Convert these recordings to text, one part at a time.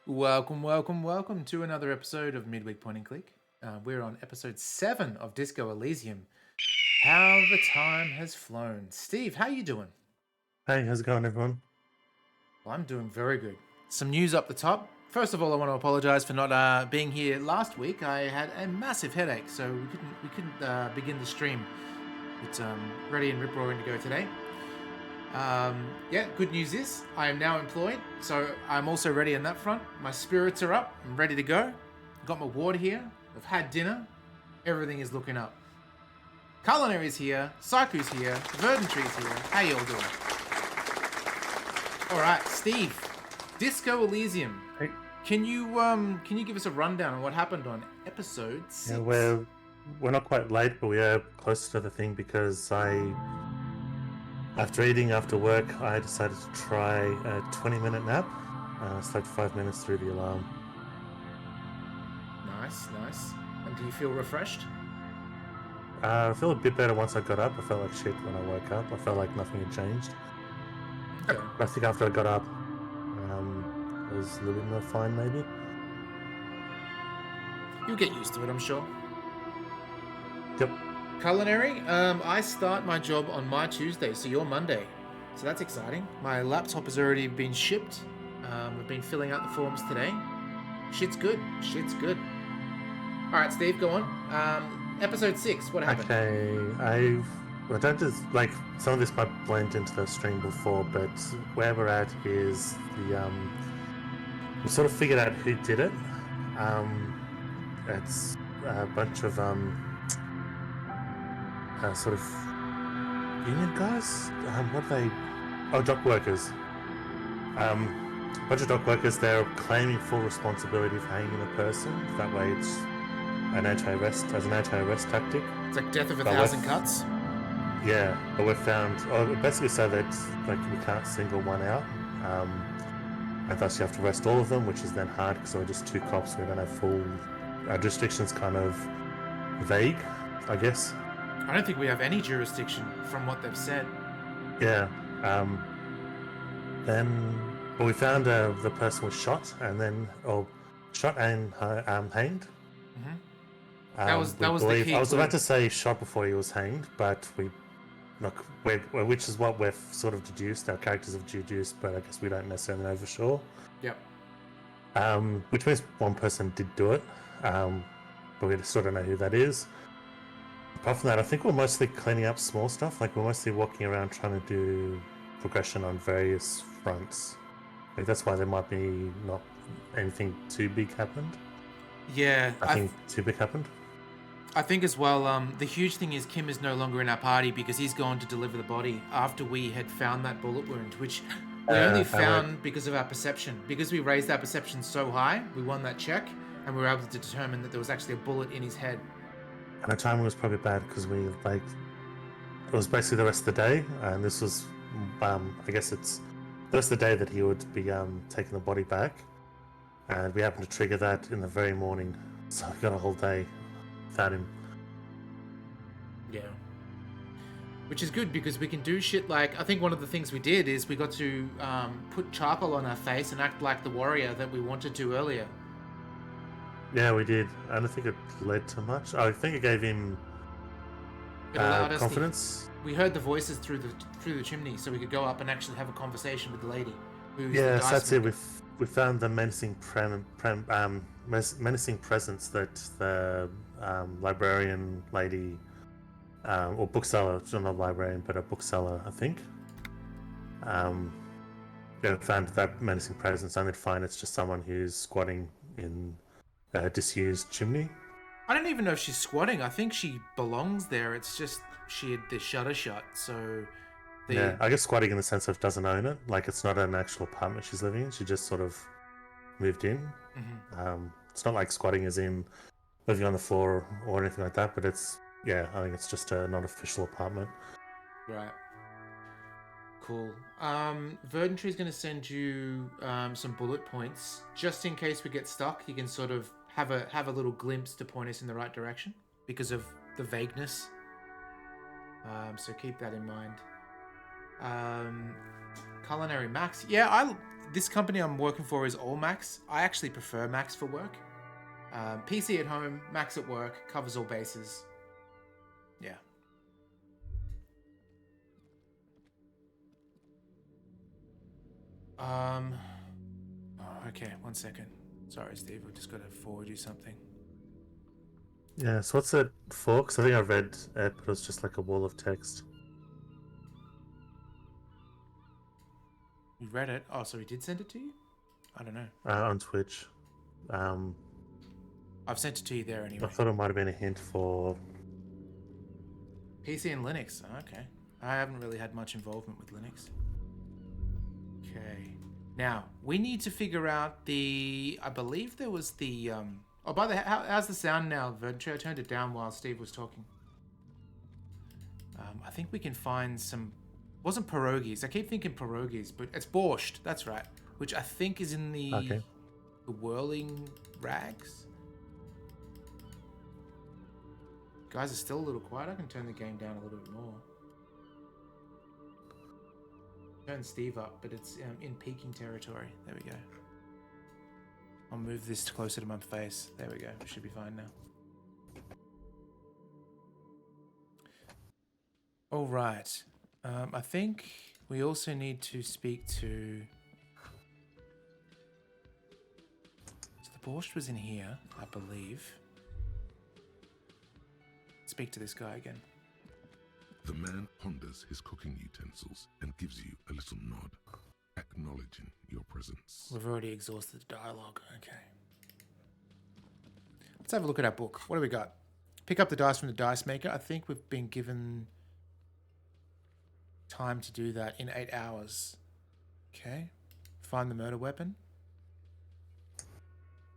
Welcome to another episode of Midweek Point and Click. We're on episode 7 of Disco Elysium. How the time has flown. Steve, how you doing? Hey, how's it going, everyone? Well, I'm doing very good. Some news up the top. First of all, I want to apologise for not being here last week. I had a massive headache, so we couldn't begin the stream. It's ready and rip-roaring to go today. Good news is I am now employed, so I'm also ready on that front. My spirits are up. I'm ready to go. I've got my water here. I've had dinner. Everything is looking up. Culinary's here. Saiku's here. Verdantree's here. How you all doing? All right, Steve. Disco Elysium. Hey. Can you give us a rundown on what happened on episode 6? Yeah, we're not quite late, but we are close to the thing because after eating after work, I decided to try a 20-minute nap. Slept 5 minutes through the alarm. Nice. And do you feel refreshed? I feel a bit better once I got up. I felt like shit when I woke up. I felt like nothing had changed. Okay. I think after I got up, I was a little bit more fine, maybe. You'll get used to it, I'm sure. Yep. Culinary, I start my job on my Tuesday, so you're Monday. So that's exciting. My laptop has already been shipped. I've been filling out the forms today. Shit's good. All right, Steve, go on. Episode 6, what happened? Okay, I don't just like some of this might blend into the stream before, but where we're at is we sort of figured out who did it. It's a bunch of sort of union guys. What are they? Oh, dock workers. A bunch of dock workers. They're claiming full responsibility for hanging a person. That way, it's an anti-arrest tactic. It's like death of a thousand cuts. Yeah, but we've found, basically so that like we can't single one out, and thus you have to arrest all of them, which is then hard because we're just two cops. We don't have full. Our jurisdiction's kind of vague, I guess. I don't think we have any jurisdiction from what they've said. Yeah. But we found the person was shot and hanged. Mm-hmm. That was the key. I was about to say shot before he was hanged, but which is what we've sort of deduced. Our characters have deduced, but I guess we don't necessarily know for sure. Yep. Which means one person did do it, but we sort of know who that is. Apart from that, I think we're mostly cleaning up small stuff. Like we're mostly walking around trying to do progression on various fronts. Like that's why there might be not anything too big happened. Yeah, Nothing too big happened. I think as well, the huge thing is Kim is no longer in our party because he's gone to deliver the body after we had found that bullet wound, which we only found because of our perception. Because we raised our perception so high, we won that check, and we were able to determine that there was actually a bullet in his head. And the timing was probably bad because it was basically the rest of the day, and this was, I guess it's the rest of the day that he would be taking the body back, and we happened to trigger that in the very morning, so we got a whole day without him. Yeah. Which is good because we can do shit like, I think one of the things we did is we got to put charcoal on our face and act like the warrior that we wanted to earlier. Yeah, we did. I don't think it led to much. I think it gave him confidence. We heard the voices through the chimney, so we could go up and actually have a conversation with the lady. Yeah, so that's it. We found the menacing presence that the librarian lady, or bookseller, she's not a librarian, but a bookseller, I think. We found that menacing presence, and we'd find it's just someone who's squatting in a disused chimney. I don't even know if she's squatting. I think she belongs there. It's just she had the shutter shut, so... Yeah, I guess squatting in the sense of doesn't own it. Like, it's not an actual apartment she's living in. She just sort of moved in. Mm-hmm. It's not like squatting is in living on the floor or anything like that, but it's... Yeah, I think it's just a non-official apartment. Right. Cool. Verdantree's going to send you some bullet points. Just in case we get stuck, you can sort of have a little glimpse to point us in the right direction because of the vagueness. So keep that in mind. Culinary Max. Yeah, this company I'm working for is all Macs. I actually prefer Macs for work. PC at home, Macs at work, covers all bases. Yeah. Oh, okay, 1 second. Sorry, Steve. I've just got to forward you something. Yeah, so what's it for? Because I think I read it, but it was just like a wall of text. You read it? Oh, so he did send it to you? I don't know. On Twitch. I've sent it to you there anyway. I thought it might have been a hint for PC and Linux. Okay. I haven't really had much involvement with Linux. Okay. Now, we need to figure out the... I believe there was the... Oh, by the way, how's the sound now, Vern? I turned it down while Steve was talking. I think we can find some... It wasn't pierogies. I keep thinking pierogies, but it's borscht. That's right. Which I think is in the... Okay. The whirling rags. Guys are still a little quiet. I can turn the game down a little bit more. Turn Steve up, but it's in peaking territory. There we go. I'll move this closer to my face. There we go. We should be fine now. All right. I think we also need to speak to... So the borscht was in here, I believe. Speak to this guy again. The man ponders his cooking utensils and gives you a little nod, acknowledging your presence. We've already exhausted the dialogue. Okay. Let's have a look at our book. What do we got? Pick up the dice from the dice maker. I think we've been given time to do that in 8 hours. Okay. Find the murder weapon.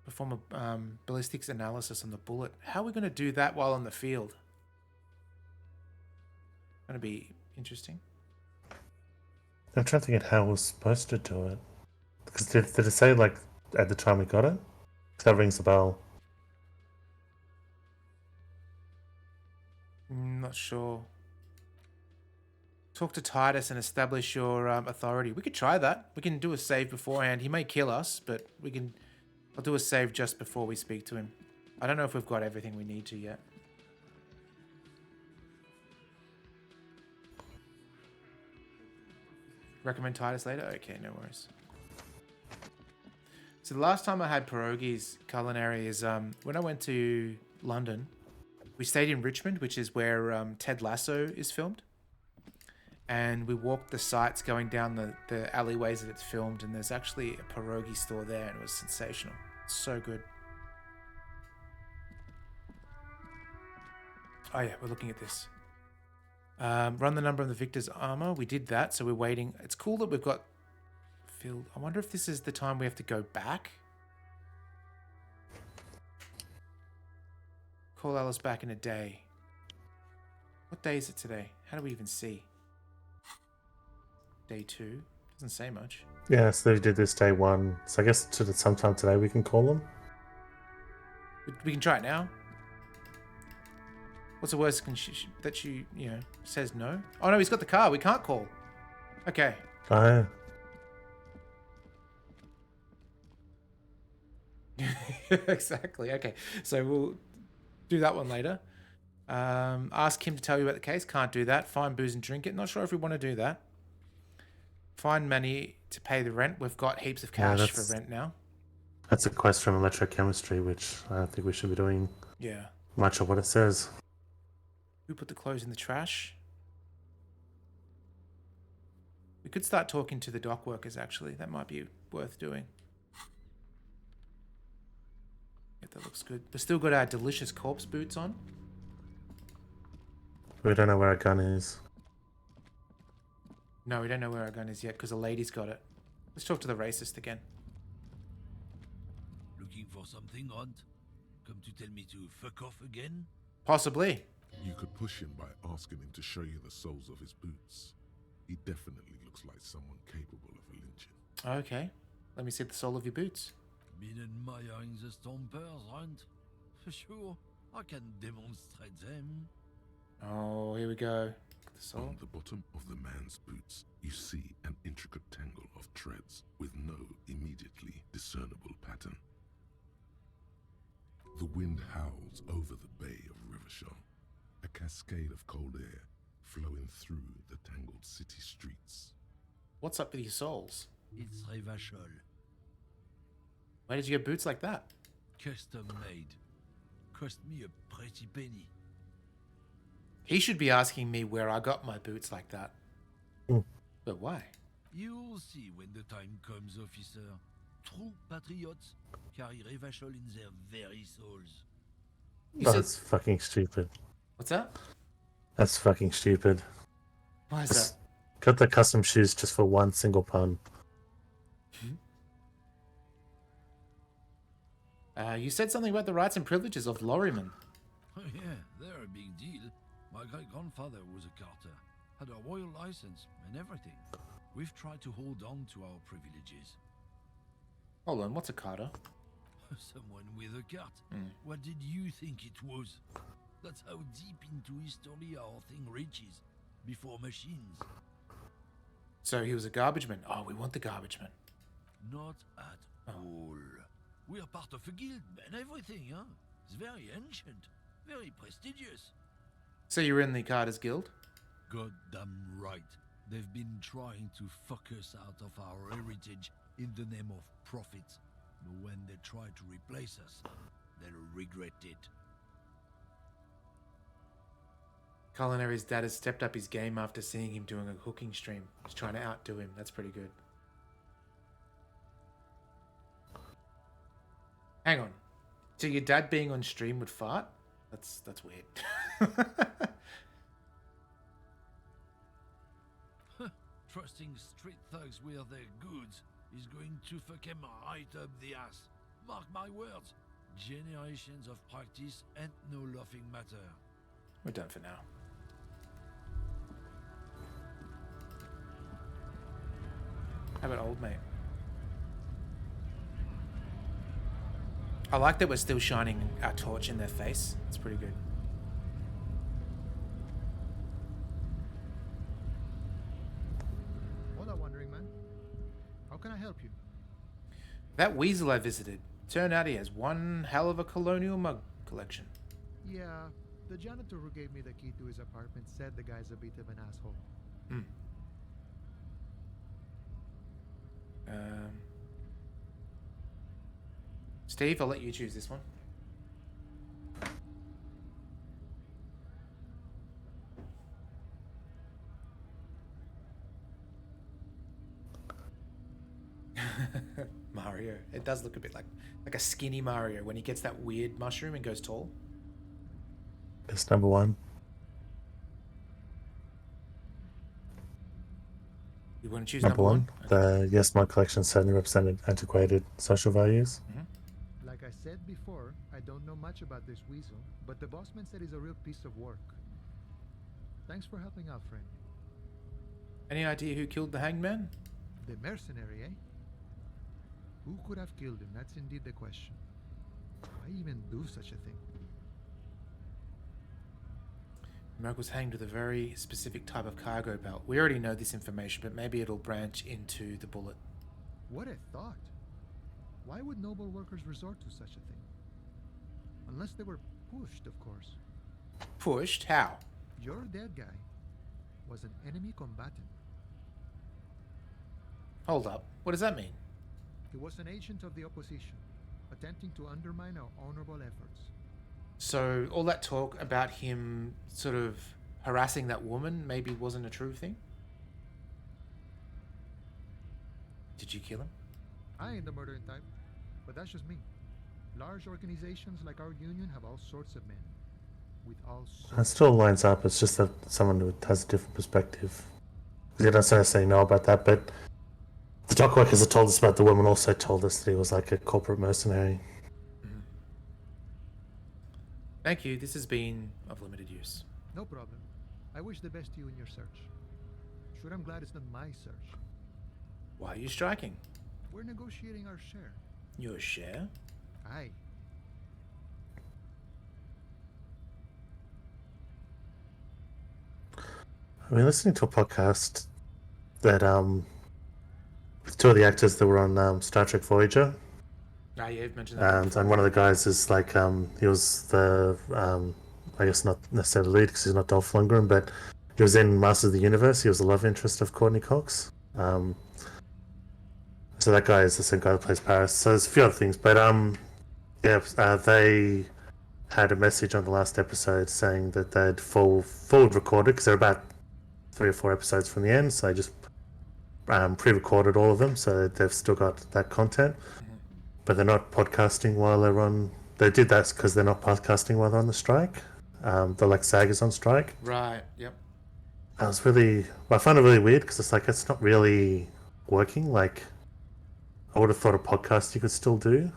Perform a ballistics analysis on the bullet. How are we going to do that while on the field? Going to be interesting. I'm trying to think of how we're supposed to do it. Because did it say, like, at the time we got it? Because that rings a bell. Not sure. Talk to Titus and establish your authority. We could try that. We can do a save beforehand. He may kill us, but we can... I'll do a save just before we speak to him. I don't know if we've got everything we need to yet. Recommend Titus later? Okay, no worries. So the last time I had pierogies culinary is when I went to London. We stayed in Richmond, which is where Ted Lasso is filmed. And we walked the sites going down the alleyways that it's filmed, and there's actually a pierogi store there, and it was sensational. It's so good. Oh yeah, we're looking at this. Run the number of the victor's armor. We did that, so we're waiting. It's cool that we've got filled. I wonder if this is the time we have to go back. Call Alice back in a day. What day is it today? How do we even see? Day 2. Doesn't say much. Yeah, so they did this day 1. So I guess sometime today we can call them. We can try it now. What's the worst that she, says no? Oh no, he's got the car. We can't call. Okay. Oh, yeah. Exactly. Okay. So we'll do that one later. Ask him to tell you about the case. Can't do that. Find booze and drink it. Not sure if we want to do that. Find money to pay the rent. We've got heaps of cash for rent now. That's a quest from electrochemistry, which I don't think we should be doing much of what it says. Who put the clothes in the trash? We could start talking to the dock workers, actually. That might be worth doing. Yeah, that looks good. We've still got our delicious corpse boots on. We don't know where our gun is. No, we don't know where our gun is yet because the lady's got it. Let's talk to the racist again. Looking for something, Hunt? Come to tell me to fuck off again? Possibly. You could push him by asking him to show you the soles of his boots. He definitely looks like someone capable of a lynching. Okay. Let me see the sole of your boots. Been admiring the stompers, Hunt? For sure, I can demonstrate them. Oh, here we go. The soul. On the bottom of the man's boots, you see an intricate tangle of threads with no immediately discernible pattern. The wind howls over the bay of Rivershaw, a cascade of cold air flowing through the tangled city streets. What's up with your souls? It's Revachol. Where did you get boots like that? Custom made. Cost me a pretty penny. He should be asking me where I got my boots like that. Mm. But why? You'll see when the time comes, officer. True patriots carry Revachol in their very souls. You said, That's fucking stupid. what's that? That's fucking stupid. Why is Just that? got the custom shoes just for one single pun. You said something about the rights and privileges of lorrymen. Oh yeah, they're a big deal. My great-grandfather was a carter, had a royal license and everything. We've tried to hold on to our privileges. Hold on, what's a carter? Someone with a cart. Mm. What did you think it was? That's how deep into history our thing reaches. Before machines. So he was a garbage man. Oh, we want the garbage man. Not at all. We are part of a guild and everything, huh? It's very ancient, very prestigious. So you're in the Carters Guild? Goddamn right. They've been trying to fuck us out of our heritage in the name of profit. But when they try to replace us, they'll regret it. Culinary's dad has stepped up his game after seeing him doing a cooking stream. He's trying to outdo him. That's pretty good. Hang on. So your dad being on stream would fart? That's weird. Trusting street thugs with their goods is going to fuck him right up the ass. Mark my words. Generations of practice and no laughing matter. We're done for now. How about old mate? I like that we're still shining our torch in their face. It's pretty good. Hola, wandering man. How can I help you? That weasel I visited, turned out he has one hell of a colonial mug collection. Yeah, the janitor who gave me the key to his apartment said the guy's a bit of an asshole. Hmm. Steve, I'll let you choose this one. Mario. It does look a bit like a skinny Mario when he gets that weird mushroom and goes tall. It's number one. You want to choose Number one. Yes, my collection certainly represented antiquated social values. Like I said before, I don't know much about this weasel, but the bossman said he's a real piece of work. Thanks for helping out, friend. Any idea who killed the hanged man? The mercenary, eh? Who could have killed him? That's indeed the question. Why even do such a thing? Merc was hanged with a very specific type of cargo belt. We already know this information, but maybe it'll branch into the bullet. What a thought. Why would noble workers resort to such a thing? Unless they were pushed, of course. Pushed? How? Your dead guy was an enemy combatant. Hold up. What does that mean? He was an agent of the opposition, attempting to undermine our honorable efforts. So all that talk about him sort of harassing that woman maybe wasn't a true thing? Did you kill him? I ain't the murdering type, but that's just me. Large organizations like our union have all sorts of men. With all It sorts. still lines up. It's just that someone who has a different perspective. You don't necessarily know about that, but the dock workers that told us about the woman also told us that he was like a corporate mercenary. Thank you. This has been of limited use. No problem. I wish the best to you in your search. Sure, I'm glad it's not my search. Why are you striking? We're negotiating our share. Your share? Aye. I've been listening to a podcast that with two of the actors that were on Star Trek Voyager, Ah, yeah, you've mentioned that before. and one of the guys is like he was the I guess not necessarily lead because he's not Dolph Lundgren, but he was in Masters of the Universe. He was the love interest of Courtney Cox. So that guy is the same guy that plays Paris. So there's a few other things, but they had a message on the last episode saying that they'd forward recorded because they're about 3 or 4 episodes from the end. So they just pre-recorded all of them, so they've still got that content. But they're not podcasting while they're on. They did that because they're not podcasting while they're on the strike. They're like SAG is on strike. Right. Yep. I find it really weird because it's not really working. Like, I would have thought a podcast you could still do.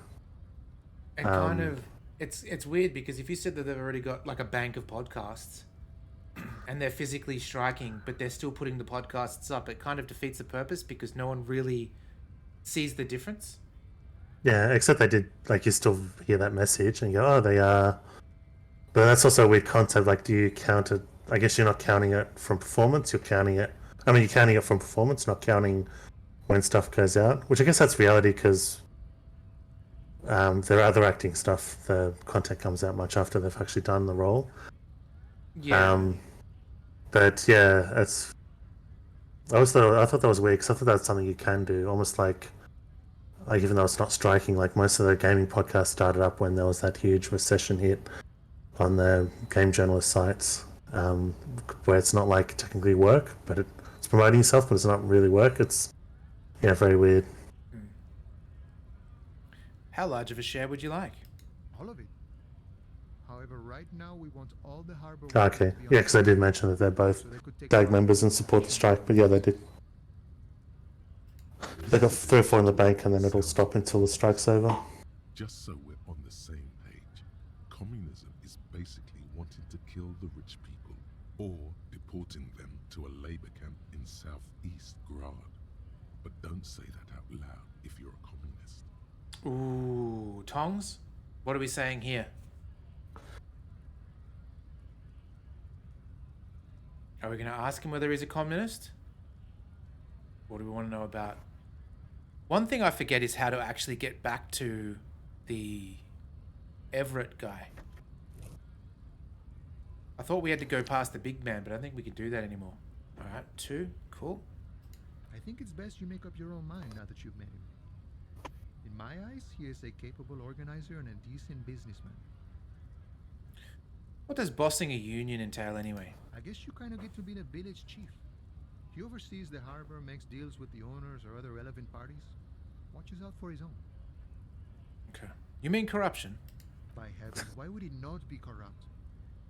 And kind of, it's weird because if you said that they've already got like a bank of podcasts, and they're physically striking, but they're still putting the podcasts up, it kind of defeats the purpose because no one really sees the difference. Yeah, except they did, like, you still hear that message and you go, oh, they are. But that's also a weird concept. Like, do you count it? I guess you're not counting it from performance. You're counting it from performance, not counting when stuff goes out. Which I guess that's reality because their other acting stuff, the content comes out much after they've actually done the role. Yeah. But yeah, I thought that was weird because I thought that's something you can do, almost like even though it's not striking, like most of the gaming podcasts started up when there was that huge recession hit on the game journalist sites, where it's not like technically work, but it's promoting yourself, but it's not really work. It's very weird. How large of a share would you like? All of it. However, right now we want all the harbor. Okay, yeah, because I did mention that they're both SAG members and support the strike, but yeah, they did. They got 3 or 4 in the bank, and then it'll stop until the strike's over. Just so we're on the same page, communism is basically wanting to kill the rich people or deporting them to a labor camp in southeast Grad. But don't say that out loud if you're a communist. Ooh, Tongs? What are we saying here? Are we going to ask him whether he's a communist? What do we want to know about? One thing I forget is how to actually get back to the Everett guy. I thought we had to go past the big man, but I don't think we can do that anymore. Alright, 2. Cool. I think it's best you make up your own mind now that you've met him. In my eyes, he is a capable organizer and a decent businessman. What does bossing a union entail anyway? I guess you kind of get to be a village chief. He oversees the harbor, makes deals with the owners or other relevant parties, watches out for his own. Okay. You mean corruption? By heavens, why would he not be corrupt?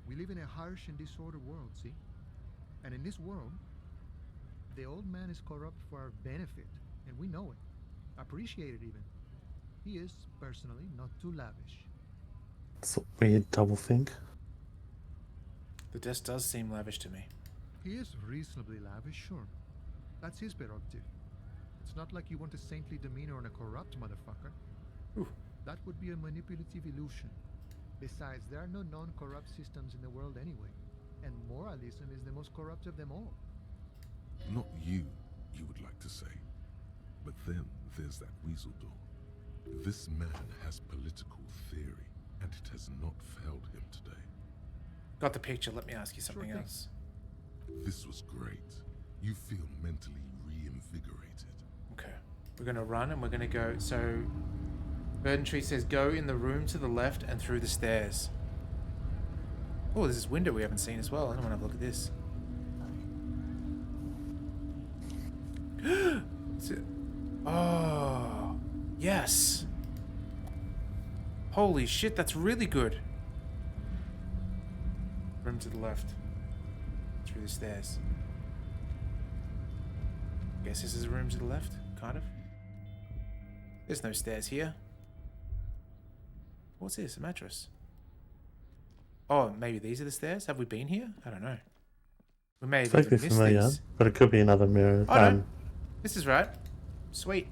We live in a harsh and disordered world, see? And in this world, the old man is corrupt for our benefit, and we know it. Appreciate it even. He is, personally, not too lavish. It's a weird double think. The desk does seem lavish to me. He is reasonably lavish, sure. That's his prerogative. It's not like you want a saintly demeanor on a corrupt motherfucker. Ooh. That would be a manipulative illusion. Besides, there are no non-corrupt systems in the world anyway. And moralism is the most corrupt of them all. Not you would like to say. But then there's that weasel door. This man has political theory, and it has not failed him today. Got the picture. Let me ask you something Sure thing. else. This was great. You feel mentally reinvigorated. Okay. We're going to run and we're going to go. So, Burden Tree says go in the room to the left and through the stairs. Oh, there's this window we haven't seen as well. I don't want to have a look at this. Oh, yes. Holy shit, that's really good. Room to the left. Through the stairs. Guess this is a room to the left, kind of. There's no stairs here. What's this? A mattress? Oh, maybe these are the stairs? Have we been here? I don't know. We may It's have even vaguely missed familiar, these. but it could be another mirror. Oh, no. This is right. Sweet.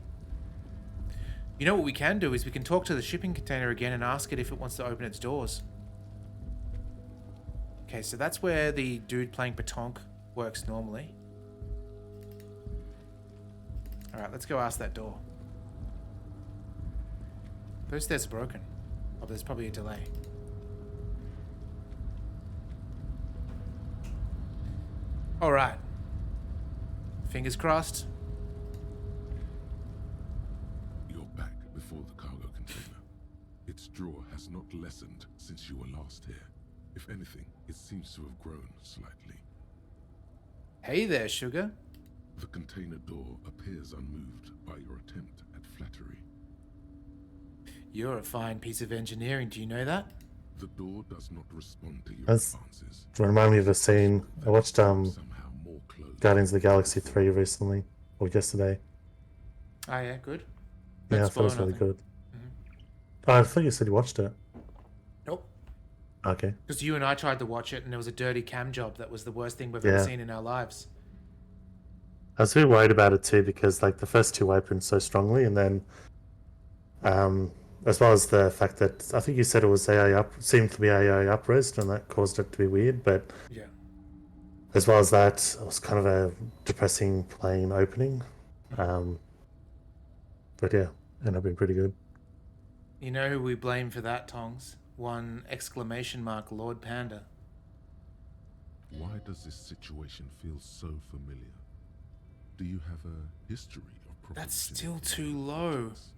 You know what we can do is we can talk to the shipping container again and ask it if it wants to open its doors. Okay, so that's where the dude playing Petonk works normally. Alright, let's go ask that door. Those stairs are broken. Oh, there's probably a delay. Alright. Fingers crossed. You're back before the cargo container. Its draw has not lessened since you were last here. If anything, it seems to have grown slightly. Hey there, sugar. The container door appears unmoved by your attempt at flattery. You're a fine piece of engineering, do you know that? The door does not respond to your That's- advances. Remind me of a scene. I watched Somehow more closed. Guardians of the Galaxy 3 recently, or yesterday. Oh yeah, good. Yeah, I Don't thought it was spoil really nothing. good. Oh, I thought you said you watched it. Nope. Okay. Because you and I tried to watch it and there was a dirty cam job that was the worst thing we've Yeah. ever seen in our lives. I was a bit worried about it too because like the first two opened so strongly, and then, as well as the fact that I think you said it was seemed to be AI upraised, and that caused it to be weird. But Yeah. as well as that, it was kind of a depressing, plain opening. But yeah, ended up being pretty good. You know who we blame for that, Tongs? One exclamation mark Lord Panda. Why does this situation feel so familiar? Do you have a history of That's provocation still in too your low. projects?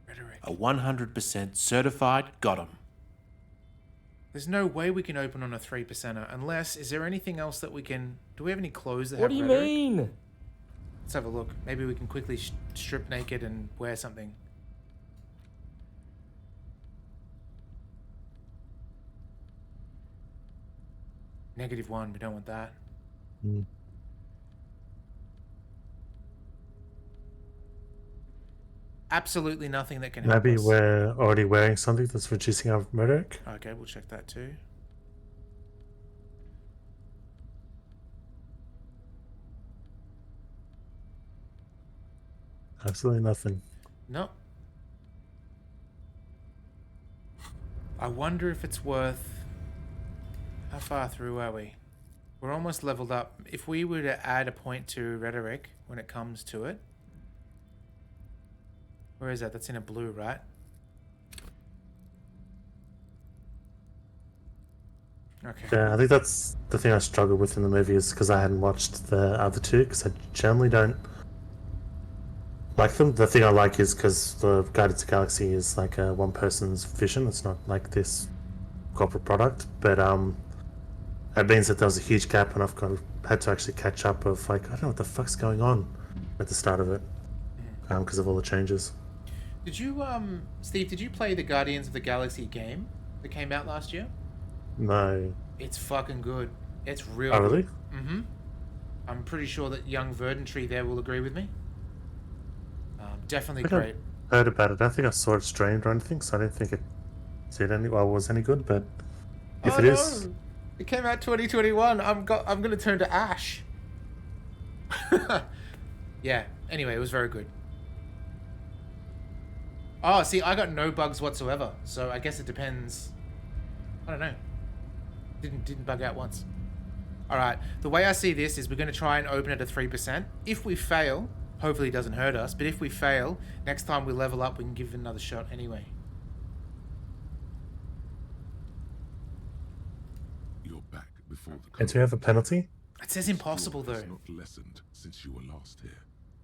Rhetoric. A 100% certified got 'em. There's no way we can open on a 3%er unless, is there anything else that we can, do we have any clothes that What have do you rhetoric? mean? Let's have a look. Maybe we can quickly strip naked and wear something. -1, we don't want that. Mm. Absolutely nothing that can help Maybe us. we're already wearing something that's reducing our rhetoric. Okay, we'll check that too. Absolutely nothing. No. I wonder if it's worth... How far through are we? We're almost leveled up. If we were to add a point to rhetoric when it comes to it... Where is that? That's in a blue, right? Okay. Yeah, I think that's the thing I struggled with in the movie is because I hadn't watched the other two, because I generally don't like them. The thing I like is because the Guardians of the Galaxy is like a one person's vision. It's not like this corporate product, but it means that there was a huge gap, and had to actually catch up. Of like, I don't know what the fuck's going on at the start of it, because of all the changes. Did you, Steve, did you play the Guardians of the Galaxy game that came out last year? No. It's fucking good. It's real Oh, really? good. Mm-hmm. I'm pretty sure that young Verdantry there will agree with me. Definitely I think great. I heard about it. I don't think I saw it streamed or anything, so I don't think it was any good. But if it is, It came out 2021. I'm gonna turn to Ash. Yeah. Anyway, it was very good. Oh, see, I got no bugs whatsoever. So I guess it depends. I don't know. Didn't bug out once. All right. The way I see this is we're going to try and open it at 3%. If we fail, hopefully it doesn't hurt us. But if we fail, next time we level up, we can give it another shot anyway. You're back before the and do we have a penalty? It says impossible Draw has though. not lessened since you were last here.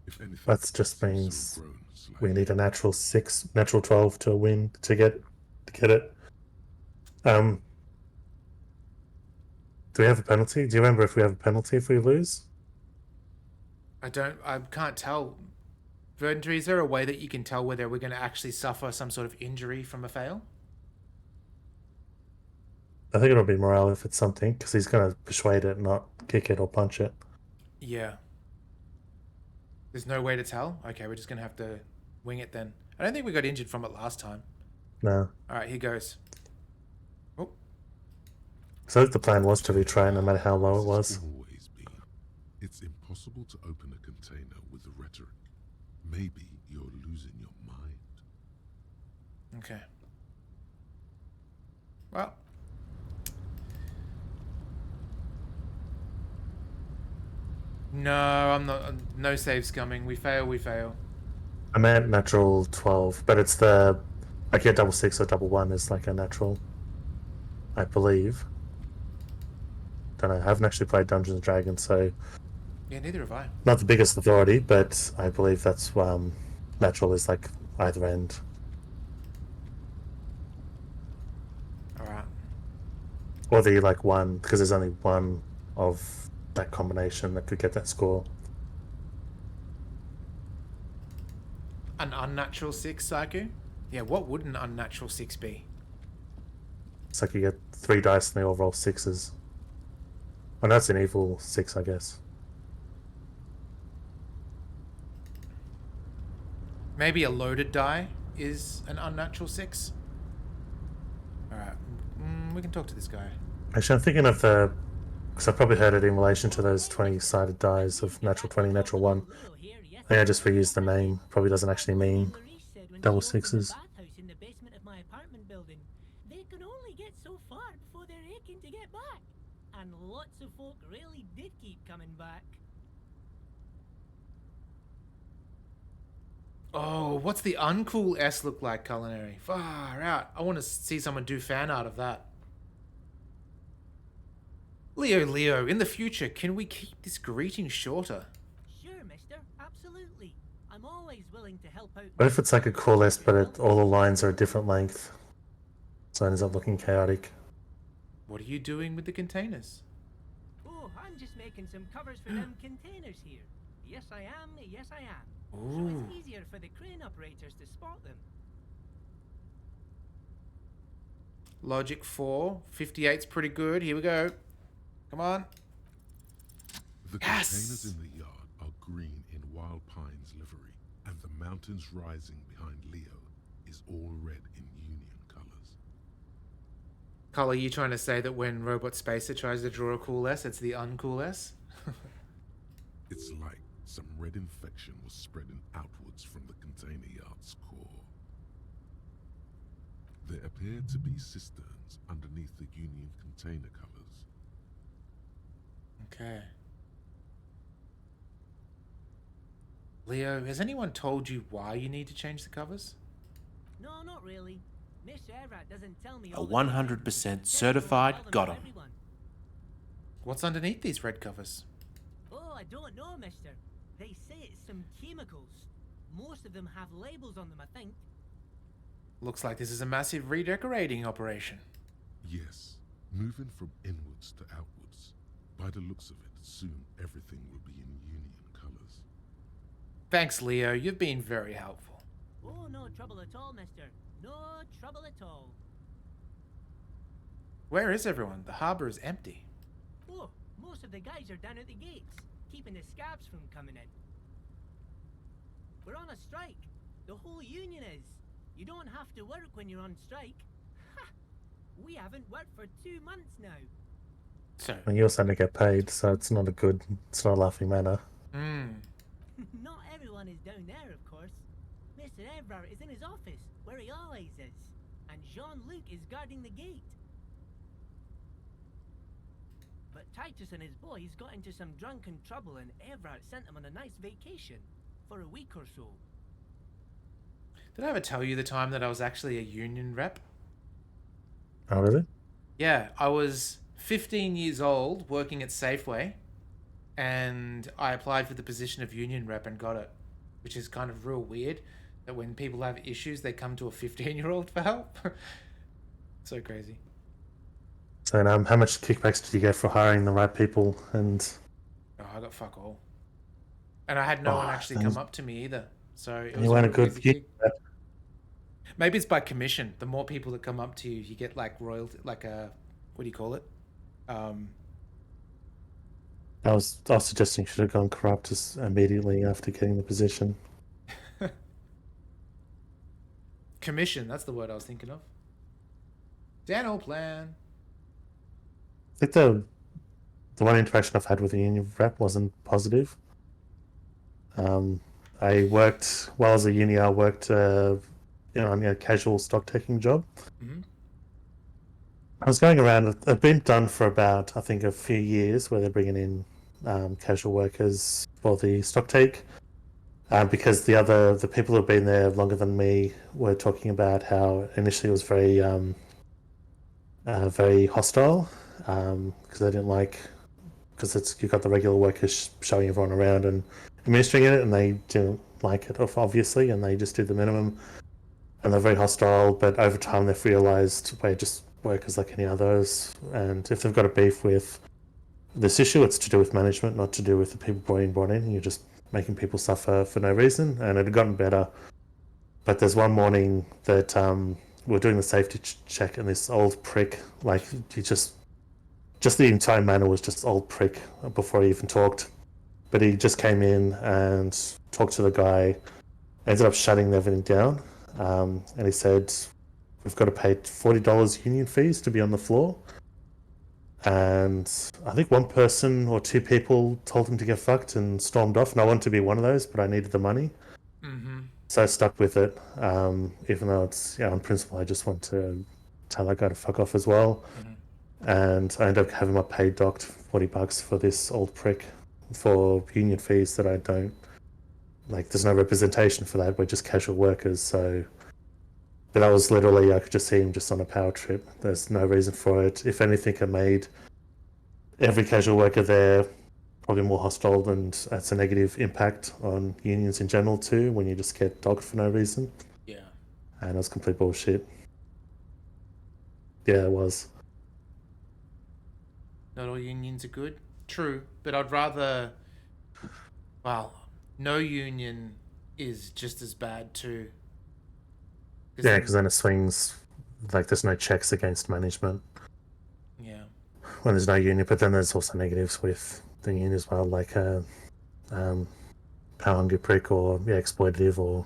If anything, That just it seems to means have grown we slightly. need a natural 12 to win to get it. Do we have a penalty? Do you remember if we have a penalty if we lose? I can't tell. Verdantry, is there a way that you can tell whether we're going to actually suffer some sort of injury from a fail? I think it'll be morale if it's something, because he's going to persuade it, not kick it or punch it. Yeah. There's no way to tell? Okay, we're just going to have to wing it then. I don't think we got injured from it last time. No. Alright, here goes. Oh, So the plan was to retry no matter how low it was. It's always been. It's impossible to open a container with the rhetoric. Maybe you're losing your mind. okay. Well, No, I'm not. No saves coming. We fail. We fail. I meant natural 12, but it's the like yeah, double 6 or double 1 is like a natural, I believe. Don't know. I haven't actually played Dungeons and Dragons, so Yeah, neither have I. not the biggest authority, but I believe that's natural is like either end. All right. Or the like one, because there's only one of that combination that could get that score. An unnatural 6, Psycho? Yeah, what would an unnatural 6 be? It's like you get 3 dice and they all roll 6s. Well, that's an evil 6, I guess. Maybe a loaded die is an unnatural 6? Alright. We can talk to this guy. Actually, I'm thinking of the... Because I've probably heard it in relation to those 20-sided dies of natural 20, natural 1. I think I just reused the name. Probably doesn't actually mean double 6s. They can only get so far before they're aching to get back. And lots of folk really did keep coming back. Oh, what's the uncool S look like, Culinary? Far out. I want to see someone do fan art of that. Leo, in the future, can we keep this greeting shorter? Sure, mister. Absolutely. I'm always willing to help out. What if it's like a cool list, but all the lines are a different length? So it ends up looking chaotic. What are you doing with the containers? Oh, I'm just making some covers for them containers here. Yes, I am. Yes, I am. So Ooh. it's easier for the crane operators to spot them. Logic 4. 58's pretty good. Here we go. Come on. The Yes! containers in the yard are green in Wild Pine's livery, and the mountains rising behind Leo is all red in Union colors. Carl, are you trying to say that when Robot Spacer tries to draw a cool S, it's the uncool S? It's like some red infection was spreading outwards from the container yard's core. There appear to be cisterns underneath the Union container covers. Okay. Leo, has anyone told you why you need to change the covers? No, not really. Mr. Everett doesn't tell me A all the 100% certified got 'em. everyone. What's underneath these red covers? Oh, I don't know, mister. They say it's some chemicals. Most of them have labels on them, I think. Looks like this is a massive redecorating operation. Yes, moving from inwards to outwards. By the looks of it, soon everything will be in Union colors. Thanks, Leo. You've been very helpful. Oh, no trouble at all, mister. No trouble at all. Where is everyone? The harbor is empty. Oh, most of the guys are down at the gates, keeping the scabs from coming in. We're on a strike. The whole union is. You don't have to work when you're on strike. Ha! We haven't worked for 2 months now. So, And you're starting to get paid, so it's not a laughing matter. Not everyone is down there, of course. Mr. Everard is in his office, where he always is. And Jean-Luc is guarding the gate. But Titus and his boys got into some drunken trouble and Everard sent them on a nice vacation. For a week or so. did I ever tell you the time that I was actually a union rep? Oh, really? Yeah, I was 15 years old working at Safeway, and I applied for the position of union rep and got it, which is kind of real weird that when people have issues, they come to a 15-year-old for help. So crazy. So, how much kickbacks did you get for hiring the right people? And Oh, I got fuck all. And I had no one actually sounds- come up to me either. So it you was weren't a real good easy gig. gig. Maybe it's by commission. The more people that come up to you, you get like royalty, like a, what do you call it? I was suggesting you should have gone corrupt immediately after getting the position. Commission, that's the word I was thinking of. Daniel plan. I think the one interaction I've had with the union rep wasn't positive. I worked while I was a uni. I worked, on a casual stock taking job. Mhm. I was going around. It's been done for about, I think, a few years, where they're bringing in casual workers for the stock take. Because the people who've been there longer than me were talking about how initially it was very hostile, because they didn't like, because you've got the regular workers showing everyone around and administering it, and they didn't like it obviously, and they just did the minimum, and they're very hostile. But over time they've realised we're just workers like any others, and if they've got a beef with this issue, it's to do with management, not to do with the people being brought in. You're just making people suffer for no reason, and it had gotten better. But there's one morning that we're doing the safety check, and this old prick, like, he just the entire manor was just old prick before he even talked. But he just came in and talked to the guy, ended up shutting everything down, and he said, "We've got to pay $40 union fees to be on the floor." And I think one person or two people told him to get fucked and stormed off. And I wanted to be one of those, but I needed the money. Mm-hmm. So I stuck with it, even though it's, on principle, I just want to tell that guy to fuck off as well. Mm-hmm. And I ended up having my pay docked $40 for this old prick for union fees that I don't, like, there's no representation for that. We're just casual workers. So, but that was literally, I could just see him just on a power trip. There's no reason for it. If anything, it made every casual worker there probably more hostile, and that's a negative impact on unions in general too, when you just get dogged for no reason. Yeah. And it was complete bullshit. Yeah, it was. Not all unions are good. True, but I'd rather... Well, no union is just as bad too. Yeah, because then it swings, like, there's no checks against management Yeah. when there's no union. But then there's also negatives with the union as well, like power hungry prick, or exploitative, or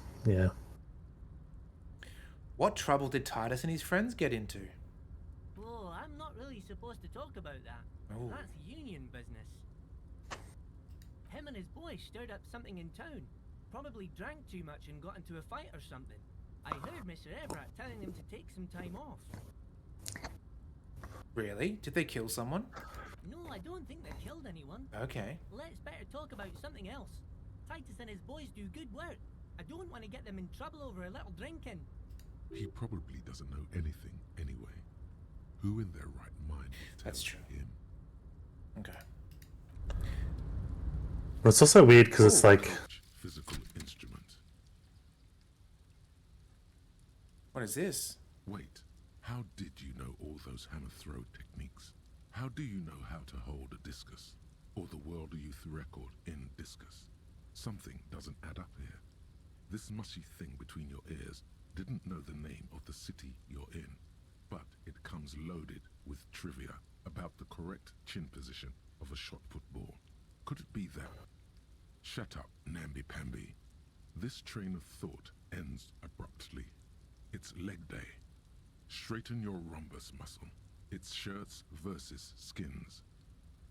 What trouble did Titus and his friends get into? Oh, I'm not really supposed to talk about that. Oh. That's union business. Him and his boy stirred up something in town. Probably drank too much and got into a fight or something. I heard Mr. Everett telling him to take some time off. Really? Did they kill someone? No, I don't think they killed anyone. Okay. Let's better talk about something else. Titus and his boys do good work. I don't want to get them in trouble over a little drinking. He probably doesn't know anything anyway. Who in their right mind would tell That's true. him? Okay. But it's also weird because it's like, Physical instrument. What is this? Wait, how did you know all those hammer throw techniques? How do you know how to hold a discus? Or the world youth record in discus? Something doesn't add up here. This mushy thing between your ears didn't know the name of the city you're in, but it comes loaded with trivia about the correct chin position of a shot-put ball. Could it be that? Shut up, namby-pamby. This train of thought ends abruptly. It's leg day. Straighten your rhombus muscle. It's shirts versus skins.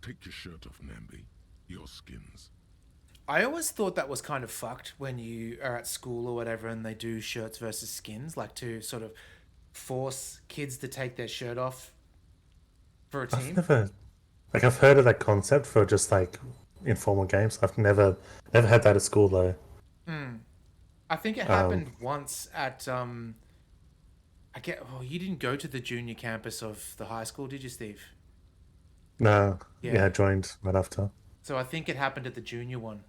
Take your shirt off, Namby. Your skins. I always thought that was kind of fucked when you are at school or whatever and they do shirts versus skins, like to sort of force kids to take their shirt off for a team. I've heard of that concept for just like informal games. I've never had that at school though. I think it happened once at you didn't go to the junior campus of the high school, did you, Steve? No, Yeah. I joined right after. So I think it happened at the junior one.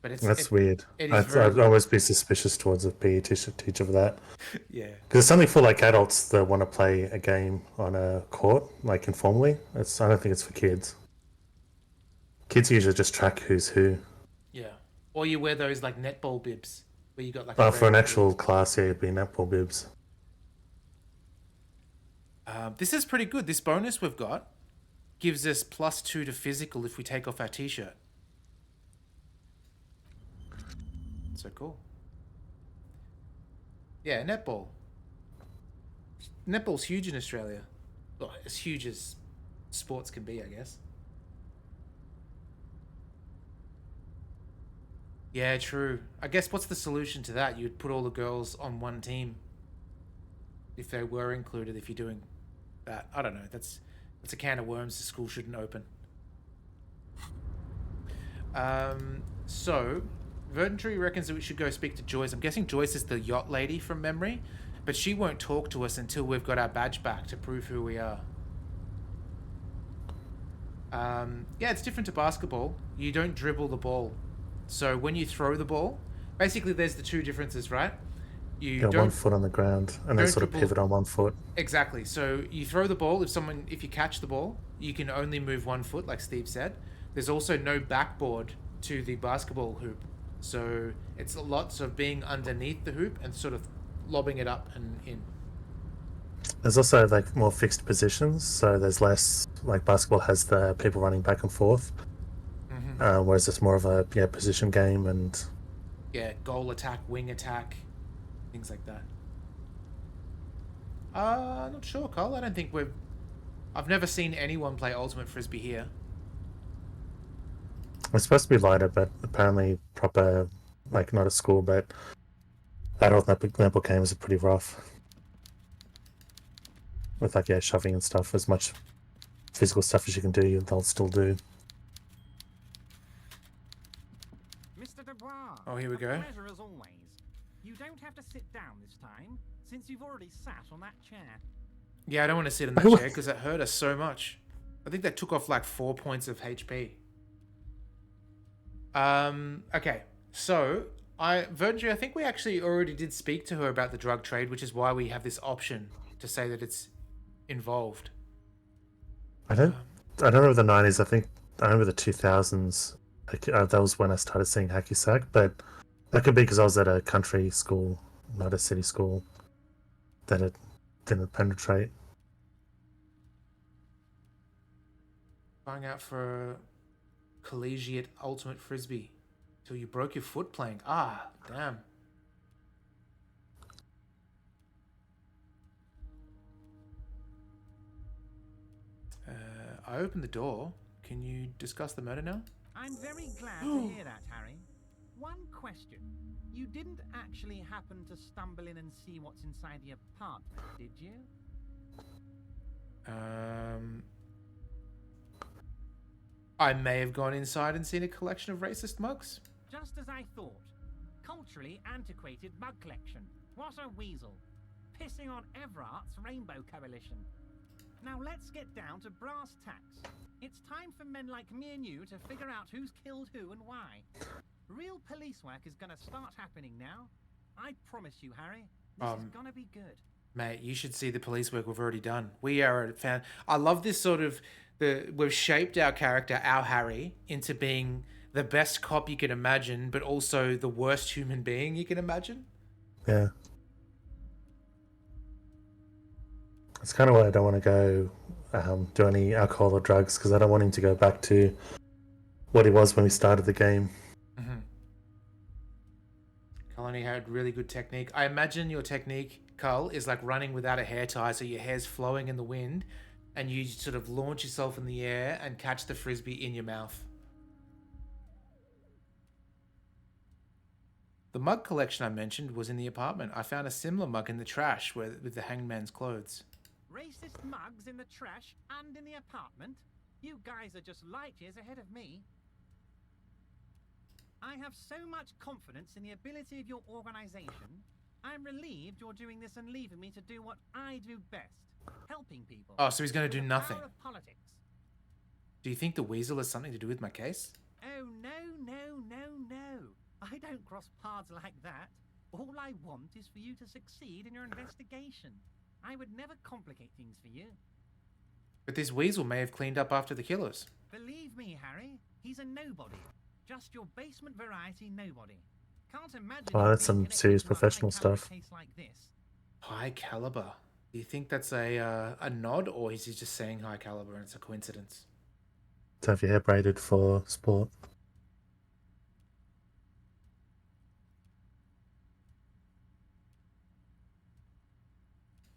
But That's weird. It is very I'd always be suspicious towards a PE teacher for that. yeah. Because it's something for like adults that want to play a game on a court, like informally. I don't think it's for kids. Kids usually just track who's who. Yeah. Or you wear those like netball bibs where you got like For an actual class, it'd be netball bibs. This is pretty good. This bonus we've got gives us +2 to physical if we take off our t-shirt. So cool. Yeah, netball. Netball's huge in Australia. Well, as huge as sports can be, I guess. Yeah, true. I guess what's the solution to that? You'd put all the girls on one team if they were included, if you're doing that. I don't know. That's a can of worms the school shouldn't open. So, Verdantry reckons that we should go speak to Joyce. I'm guessing Joyce is the yacht lady from memory, but she won't talk to us until we've got our badge back to prove who we are. Yeah, it's different to basketball. You don't dribble the ball. So when you throw the ball, basically there's the two differences, right? You Got don't 1 foot on the ground and then don't sort of dribble- pivot on 1 foot. Exactly. So you throw the ball. If you catch the ball, you can only move 1 foot, like Steve said. There's also no backboard to the basketball hoop, so it's lots of being underneath the hoop and sort of lobbing it up and in. There's also like more fixed positions, so there's less, like basketball has the people running back and forth, whereas it's more of a position game and Yeah, goal attack, wing attack, things like that. Not sure, Cole. I don't think I've never seen anyone play Ultimate Frisbee here. it's supposed to be lighter, but apparently proper, like not at school, but adult netball games are pretty rough. With like shoving and stuff, as much physical stuff as you can do, they'll still do. Mr. Dubois. Oh, here we a go. Pleasure as always. You don't have to sit down this time, since you've already sat on that chair. Yeah, I don't want to sit in that chair because it hurt us so much. I think that took off like 4 points of HP. Okay, so Virgie, I think we actually already did speak to her about the drug trade, which is why we have this option to say that it's involved. I don't remember the 90s. I remember the 2000s. That was when I started seeing hacky sack, but that could be because I was at a country school, not a city school, that it didn't penetrate. Trying out for collegiate ultimate frisbee till you broke your foot playing. Ah, damn. I opened the door. Can you discuss the murder now? I'm very glad to hear that, Harry. One question. You didn't actually happen to stumble in and see what's inside the apartment, did you? I may have gone inside and seen a collection of racist mugs. Just as I thought. Culturally antiquated mug collection. What a weasel. Pissing on Everart's Rainbow Coalition. Now let's get down to brass tacks. It's time for men like me and you to figure out who's killed who and why. Real police work is gonna start happening now. I promise you, Harry, this is gonna be good. Mate, you should see the police work we've already done. We are a fan. I love this sort of we've shaped our character, our Harry, into being the best cop you can imagine, but also the worst human being you can imagine. Yeah. It's kind of why I don't want to go do any alcohol or drugs, because I don't want him to go back to what he was when we started the game. Mm-hmm. Colony had really good technique. I imagine your technique, Carl, is like running without a hair tie, so your hair's flowing in the wind, and you sort of launch yourself in the air and catch the frisbee in your mouth. The mug collection I mentioned was in the apartment. I found a similar mug in the trash with the hangman's clothes. Racist mugs in the trash and in the apartment? You guys are just light years ahead of me. I have so much confidence in the ability of your organization. I'm relieved you're doing this and leaving me to do what I do best. Helping people. Oh, so he's going to do The nothing. power of politics. Do you think the weasel has something to do with my case? Oh, no. I don't cross paths like that. All I want is for you to succeed in your investigation. I would never complicate things for you. But this weasel may have cleaned up after the killers. Believe me, Harry, he's a nobody. Just your basement variety nobody. Can't imagine. Oh, him that's being some connected serious to a professional high-caliber stuff. Case like this. High caliber. Do you think that's a nod, or is he just saying high caliber and it's a coincidence? To have your hair braided for sport.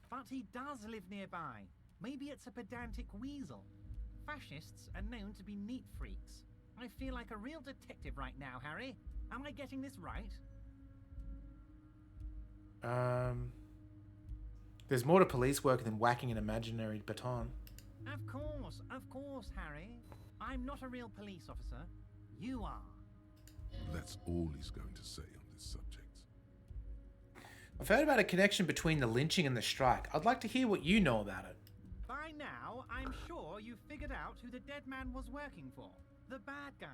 But he does live nearby. Maybe it's a pedantic weasel. Fascists are known to be neat freaks. I feel like a real detective right now, Harry. Am I getting this right? There's more to police work than whacking an imaginary baton. Of course, Harry. I'm not a real police officer. You are. That's all he's going to say on this subject. I've heard about a connection between the lynching and the strike. I'd like to hear what you know about it. By now, I'm sure you've figured out who the dead man was working for. The bad guys.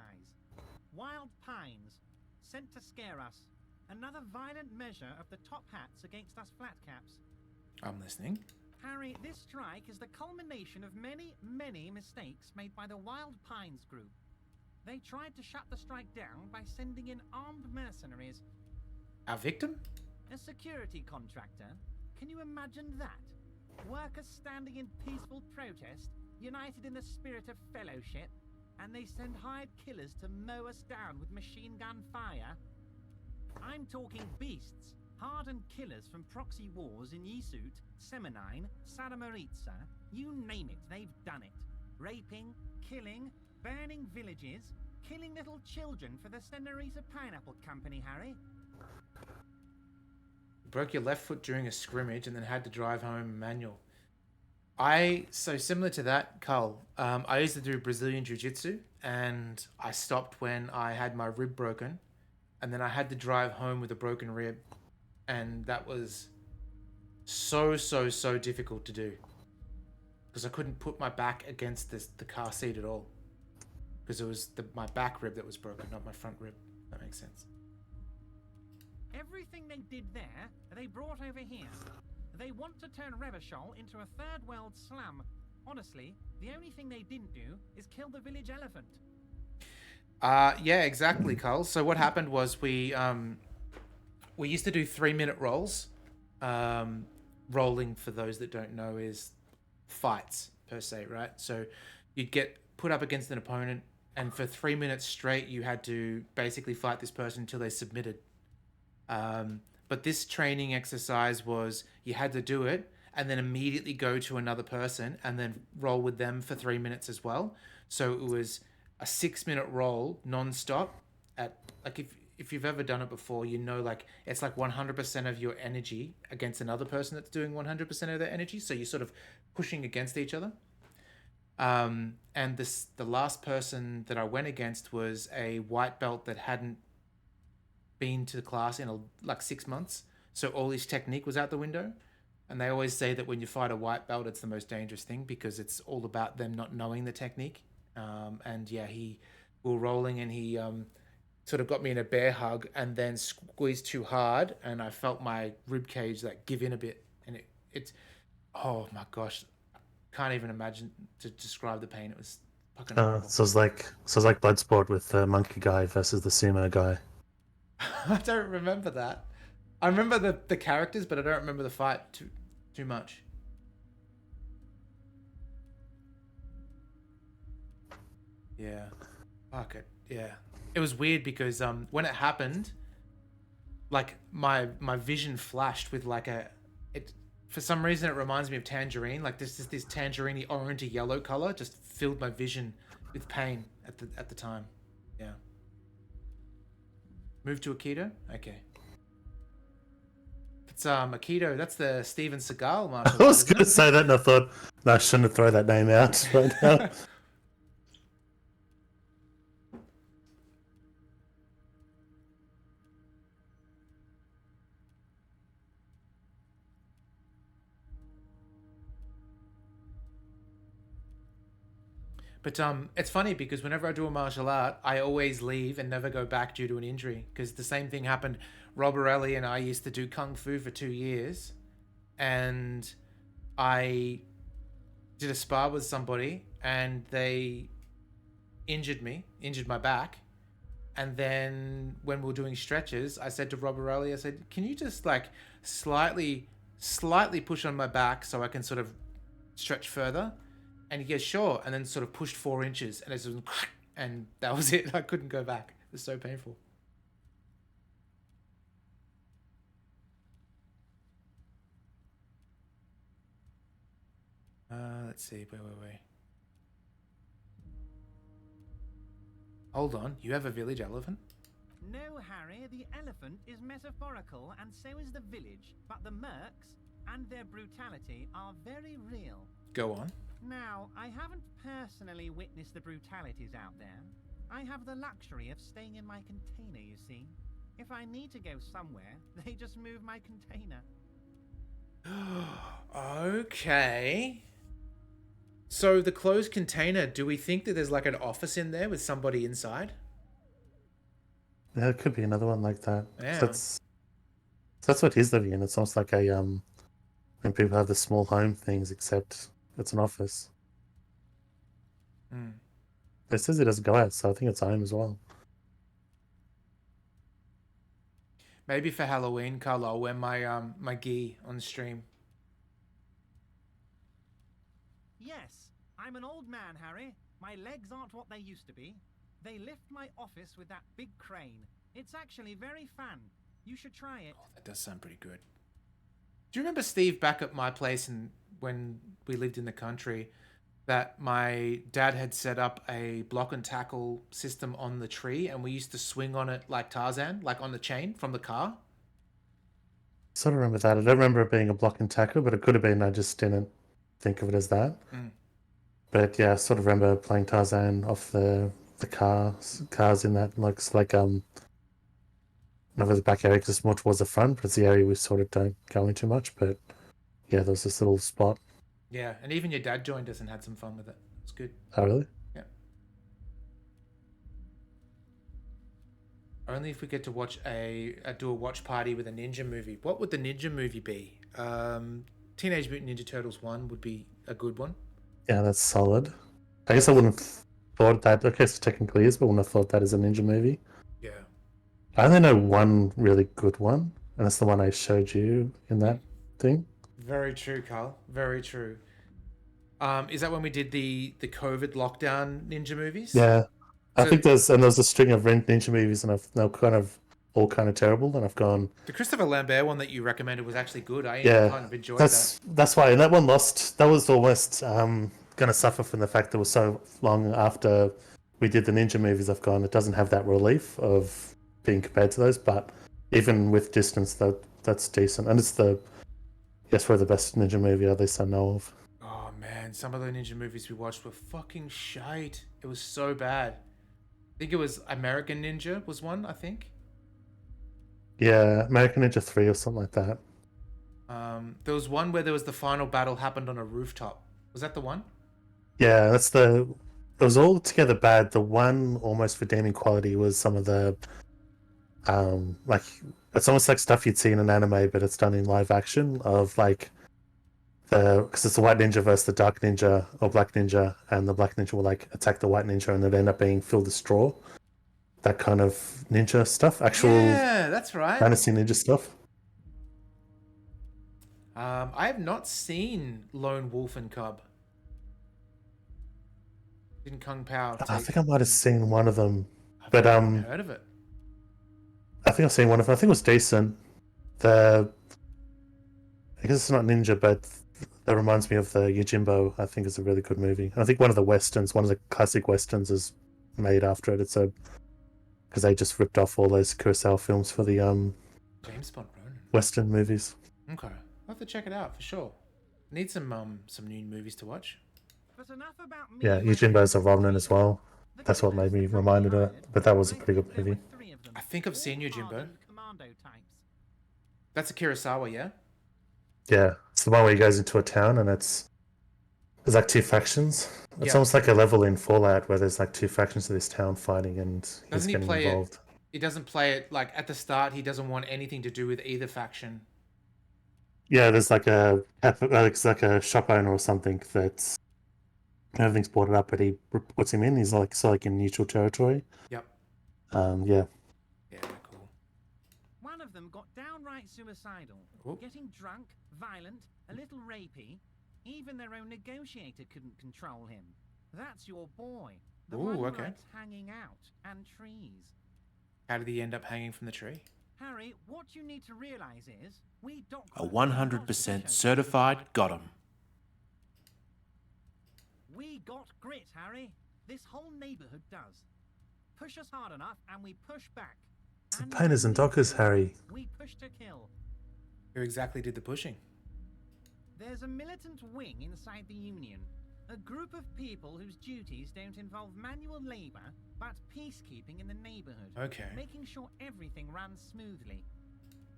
Wild Pines. Sent to scare us. Another violent measure of the top hats against us flatcaps. I'm listening. Harry, this strike is the culmination of many, many mistakes made by the Wild Pines group. They tried to shut the strike down by sending in armed mercenaries. Our victim? A security contractor? Can you imagine that? Workers standing in peaceful protest, united in the spirit of fellowship, and they send hired killers to mow us down with machine gun fire? I'm talking beasts, hardened killers from proxy wars in Yisut, Semenine, Saramaritsa, you name it, they've done it. Raping, killing, burning villages, killing little children for the Senorita Pineapple Company, Harry. Broke your left foot during a scrimmage and then had to drive home manual. So similar to that, Carl, I used to do Brazilian Jiu-Jitsu and I stopped when I had my rib broken and then I had to drive home with a broken rib. And that was so difficult to do because I couldn't put my back against the car seat at all because it was my back rib that was broken, not my front rib. That makes sense. Everything they did there, they brought over here. They want to turn Revachol into a third world slum. Honestly, the only thing they didn't do is kill the village elephant. Yeah, exactly, Carl. So what happened was we used to do 3-minute rolls. Rolling, for those that don't know, is fights per se, right? So you'd get put up against an opponent and for 3 minutes straight you had to basically fight this person until they submitted. But this training exercise was you had to do it and then immediately go to another person and then roll with them for 3 minutes as well. So it was a 6-minute roll non-stop at, like, if you've ever done it before, you know, like it's like 100% of your energy against another person that's doing 100% of their energy. So you're sort of pushing against each other. And the last person that I went against was a white belt that hadn't been to the class in like 6 months, so all his technique was out the window. And they always say that when you fight a white belt, it's the most dangerous thing because it's all about them not knowing the technique. And yeah, we were rolling and he sort of got me in a bear hug and then squeezed too hard and I felt my rib cage like give in a bit and it's oh my gosh, can't even imagine to describe the pain. It was fucking horrible. So it's like Bloodsport with the monkey guy versus the sumo guy. I don't remember that. I remember the characters, but I don't remember the fight too much. Yeah. Fuck it. Yeah. It was weird because when it happened, like my vision flashed with like for some reason it reminds me of Tangerine. Like this tangerine orange yellow color just filled my vision with pain at the time. Yeah. Move to Aikido? Okay. It's Aikido, that's the Steven Seagal martial art. I was going to say that and I thought, no, I shouldn't throw that name out right now. But it's funny because whenever I do a martial art, I always leave and never go back due to an injury. Because the same thing happened. Rob Borelli and I used to do Kung Fu for 2 years. And I did a spar with somebody and they injured my back. And then when we were doing stretches, I said to Rob Borelli, I said, can you just like slightly push on my back so I can sort of stretch further? And he goes, sure. And then sort of pushed 4 inches and it was, and that was it. I couldn't go back. It was so painful. Let's see. Wait. Hold on. You have a village elephant? No, Harry, the elephant is metaphorical and so is the village. But the mercs and their brutality are very real. Go on. Now, I haven't personally witnessed the brutalities out there. I have the luxury of staying in my container, you see. If I need to go somewhere, they just move my container. Okay. So the closed container, do we think that there's like an office in there with somebody inside? Yeah, it could be another one like that. Yeah. That's what he's living in. It's almost like a when people have the small home things, except it's an office. Hmm. It says he doesn't go out, so I think it's home as well. Maybe for Halloween, Carl, I'll wear my gi on stream. Yes, I'm an old man, Harry. My legs aren't what they used to be. They lift my office with that big crane. It's actually very fun. You should try it. Oh, that does sound pretty good. Do you remember, Steve, back at my place and when we lived in the country, that my dad had set up a block and tackle system on the tree, and we used to swing on it like Tarzan, like on the chain from the car? Sort of remember that. I don't remember it being a block and tackle, but it could have been. I just didn't think of it as that. Mm. But yeah, I sort of remember playing Tarzan off the cars in that. Looks like not the back area because it's more towards the front, but it's the area we sort of don't go into much. But yeah, there's this little spot. Yeah, and even your dad joined us and had some fun with it. It's good. Oh really? Yeah. Only if we get to watch do a watch party with a ninja movie. What would the ninja movie be? Teenage Mutant Ninja Turtles 1 would be a good one. Yeah, that's solid. I guess I wouldn't have thought that. Okay, so technically is, but I wouldn't have thought that as a ninja movie. Yeah. I only know one really good one, and that's the one I showed you in that thing. Very true, Carl. Very true. Is that when we did the COVID lockdown ninja movies? Yeah, I So- think there's a string of ninja movies, and they're all kind of terrible. And I've gone, The Christopher Lambert one that you recommended was actually good. I yeah, kind of enjoyed that's why. And that one lost. That was almost gonna suffer from the fact that it was so long after we did the ninja movies. I've gone, it doesn't have that relief of being compared to those, but even with distance, that's decent. And it's probably the best ninja movie at least I know of. Oh man, some of the ninja movies we watched were fucking shite. It was so bad. I think it was American Ninja was one, I think. Yeah, American Ninja 3 or something like that. There was one where there was the final battle happened on a rooftop. Was that the one? Yeah, it was all together bad. The one almost redeeming quality was some of the like it's almost like stuff you'd see in an anime, but it's done in live action of like because it's the white ninja versus the dark ninja or black ninja, and the black ninja will like attack the white ninja and it'd end up being filled with straw. That kind of ninja stuff, actual Yeah, that's right. fantasy ninja stuff. I have not seen Lone Wolf and Cub. Didn't Kung Pao I take- think I might have seen one of them, I've but never even heard of it. I think I've seen one of them. I think it was decent. I guess it's not ninja, but that reminds me of the Yojimbo. I think it's a really good movie. And I think one of the westerns, one of the classic westerns, is made after it. It's because they just ripped off all those Kurosawa films for the James Bond Ronin. western movies. Okay, I'll have to check it out for sure. Need some new movies to watch. But enough about me. Yeah, Yojimbo's a Ronin as well. The That's what made me closest reminded of it. I But that was a I pretty think good there movie. were 3 of them, I think I've seen all Yojimbo. hardened commando types. That's a Kurosawa, yeah? Yeah, it's the one where he goes into a town and there's like 2 factions. It's Yeah. almost like a level in Fallout where there's like 2 factions of this town fighting and he's Doesn't he getting play involved. He doesn't play it like at the start. He doesn't want anything to do with either faction. Yeah, there's like it's like a shop owner or something that's everything's boarded up, but he puts him in. He's like in neutral territory. Yep. Yeah. Yeah, cool. One of them got downright suicidal, Oh. getting drunk, violent, a little rapey. Even their own negotiator couldn't control him. That's your boy, the Ooh, one who okay. likes hanging out and trees. How did he end up hanging from the tree? Harry, what you need to realize is we don't. A 100% certified got 'em. We got grit, Harry. This whole neighborhood does. Push us hard enough, and we push back. Some And painters and when we dockers, do, Harry. We push to kill. Who exactly did the pushing? There's a militant wing inside the Union. A group of people whose duties don't involve manual labor, but peacekeeping in the neighborhood. Okay. Making sure everything runs smoothly.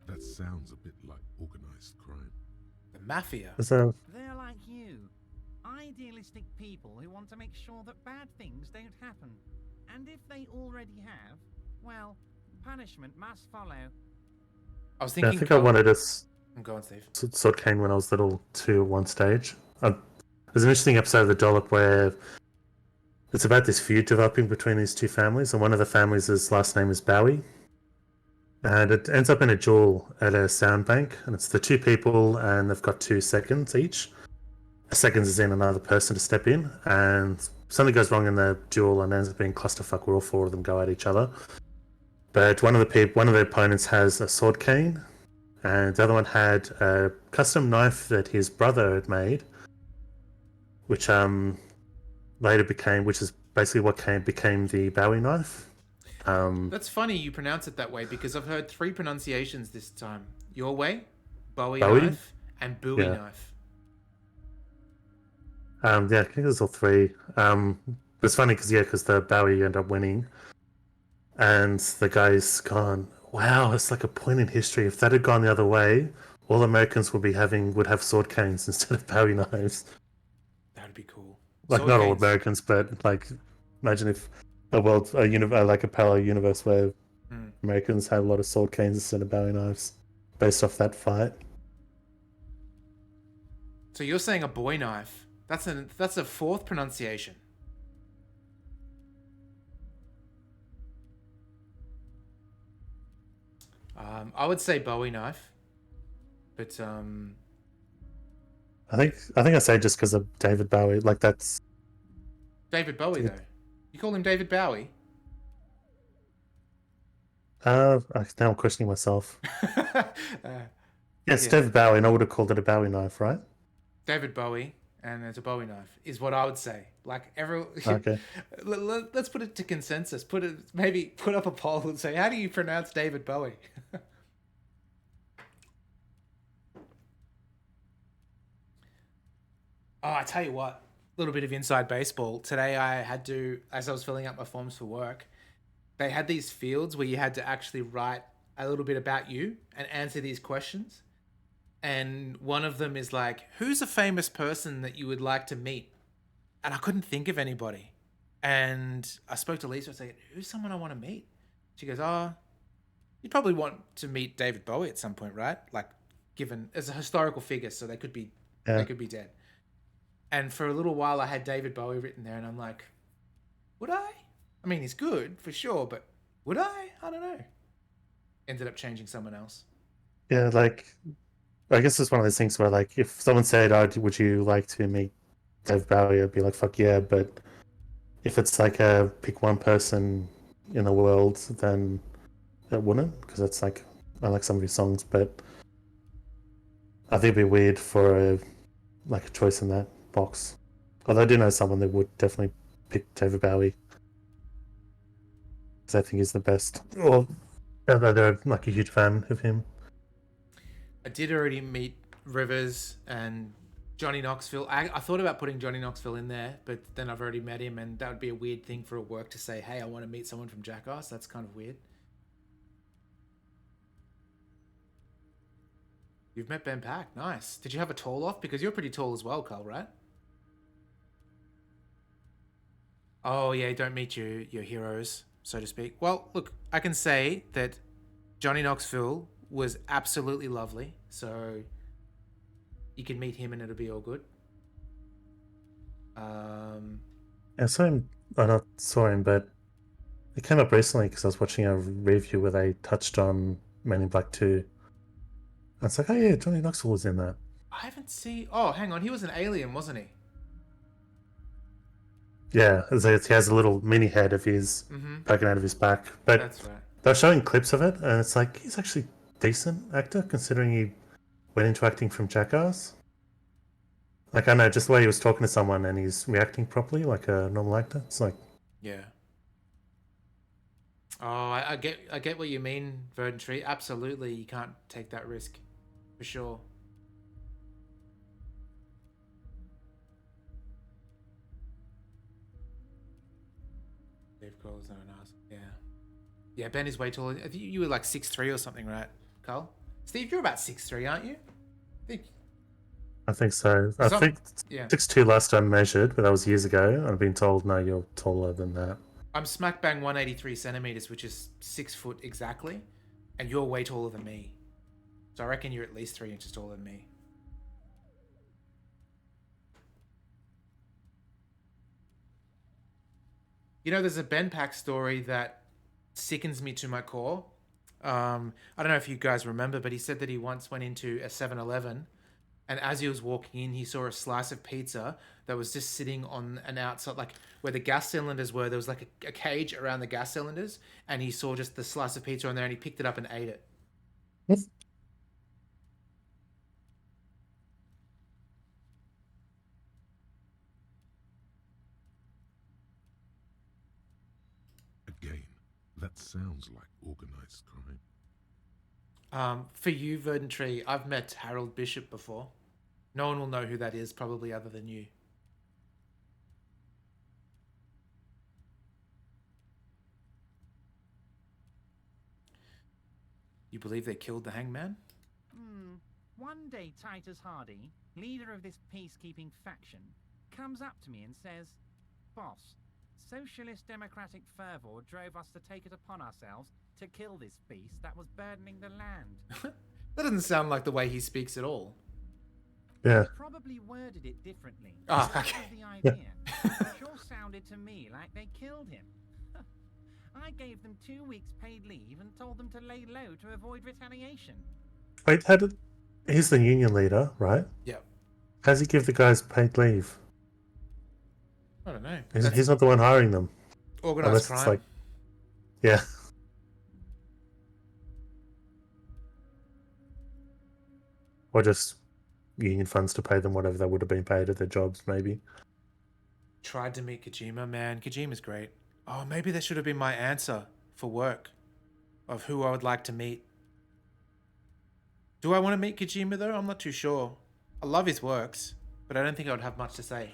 That sounds a bit like organized crime. The mafia. So They're like you. Idealistic people who want to make sure that bad things don't happen. And if they already have, well, punishment must follow. I was yeah, I thinking. think I wanted a Go on, Steve. sword cane when I was little too at one stage. There's an interesting episode of The Dollop where it's about this feud developing between these two families, and one of the families' last name is Bowie. And it ends up in a duel at a sound bank, and it's the two people, and they've got 2 seconds each. A second is in another person to step in, and something goes wrong in the duel and ends up being clusterfuck where all 4 of them go at each other. But one of the opponents has a sword cane, and the other one had a custom knife that his brother had made, which later became, which is basically what became the Bowie knife. That's funny you pronounce it that way because I've heard 3 pronunciations this time. Your way, Bowie Bowie? knife, and Bowie Yeah. knife. Yeah, I think there's all 3. It's funny because the Bowie end up winning, and the guy's gone. Wow, it's like a point in history. If that had gone the other way, all Americans would have sword canes instead of Bowie knives. That'd be cool. Like Sword not all canes. Americans, but like imagine if like a parallel universe where Americans have a lot of sword canes instead of Bowie knives, based off that fight. So you're saying a boy knife? That's a 4th pronunciation. I would say Bowie knife, but I think I say just because of David Bowie. Like that's David Bowie though. You call him David Bowie? now I'm questioning myself. Yes, yeah. David Bowie, and I would have called it a Bowie knife, right? David Bowie, and it's a Bowie knife, is what I would say. Like Okay. Let's put it to consensus. Maybe put up a poll and say, how do you pronounce David Bowie? Oh, I tell you what, a little bit of inside baseball. Today I had to, as I was filling out my forms for work, they had these fields where you had to actually write a little bit about you and answer these questions. And one of them is like, who's a famous person that you would like to meet? And I couldn't think of anybody. And I spoke to Lisa and said, who's someone I want to meet? She goes, oh, you'd probably want to meet David Bowie at some point, right? Like, given as a historical figure, so they could be dead. And for a little while I had David Bowie written there and I'm like, would I? I mean, he's good for sure, but would I? I don't know. Ended up changing someone else. Yeah, like I guess it's one of those things where like if someone said, "Oh, would you like to meet Dave Bowie?" I'd be like, "Fuck yeah!" But if it's like a pick one person in the world, then it wouldn't, because it's like I like some of his songs, but I think it'd be weird for a choice in that box. Although I do know someone that would definitely pick David Bowie, because I think he's the best. Or they're like a huge fan of him. I did already meet Rivers and Johnny Knoxville. I thought about putting Johnny Knoxville in there, but then I've already met him, and that would be a weird thing for a work to say, hey, I want to meet someone from Jackass. That's kind of weird. You've met Ben Pack. Nice. Did you have a tall off? Because you're pretty tall as well, Carl, right? Oh, yeah, don't meet your heroes, so to speak. Well, look, I can say that Johnny Knoxville was absolutely lovely, so you can meet him and it'll be all good. I saw him, I not saw him, but it came up recently because I was watching a review where they touched on Men in Black 2. And it's like, oh yeah, Johnny Knoxville was in that. I haven't seen... Oh, hang on, he was an alien, wasn't he? Yeah, he has a little mini head of his poking out of his back. But that's right. They're showing clips of it, and it's like, he's actually a decent actor, considering he went into acting from Jackass. Like, I know, just the way he was talking to someone and he's reacting properly, like a normal actor. It's like... Yeah. Oh, I get what you mean, Verdant Tree. Absolutely, you can't take that risk. For sure. Dave Grohl's not an ass. Yeah. Yeah, Ben is way taller. I think you were like 6'3" or something, right, Carl? Steve, you're about 6'3", aren't you? I think so. I think yeah. 6'2" last time measured, but that was years ago. I've been told, no, you're taller than that. I'm smack bang 183 centimeters, which is 6 foot exactly, and you're way taller than me. So I reckon you're at least 3 inches taller than me. You know, there's a Ben Pack story that sickens me to my core. I don't know if you guys remember, but he said that he once went into a 7-Eleven, and as he was walking in, he saw a slice of pizza that was just sitting on an outside, like where the gas cylinders were. There was like a cage around the gas cylinders, and he saw just the slice of pizza on there, and he picked it up and ate it. Again, that sounds like organized crime. For you, Verdant Tree, I've met Harold Bishop before. No one will know who that is, probably other than you. You believe they killed the hangman? One day Titus Hardy, leader of this peacekeeping faction, comes up to me and says, "Boss, socialist democratic fervor drove us to take it upon ourselves to kill this beast that was burdening the land." That doesn't sound like the way he speaks at all. Yeah. Probably worded it differently. Oh, That okay. was the idea. Sure sounded to me like they killed him. I gave them 2 weeks paid leave and told them to lay low to avoid retaliation. Wait, he's the union leader, right? Yeah. How does he give the guys paid leave? I don't know. He's not the one hiring them. Organized crime. It's like, yeah. Or just union funds to pay them whatever they would have been paid at their jobs, maybe. Tried to meet Kojima, man. Kojima's great. Oh, maybe that should have been my answer for work of who I would like to meet. Do I want to meet Kojima, though? I'm not too sure. I love his works, but I don't think I would have much to say.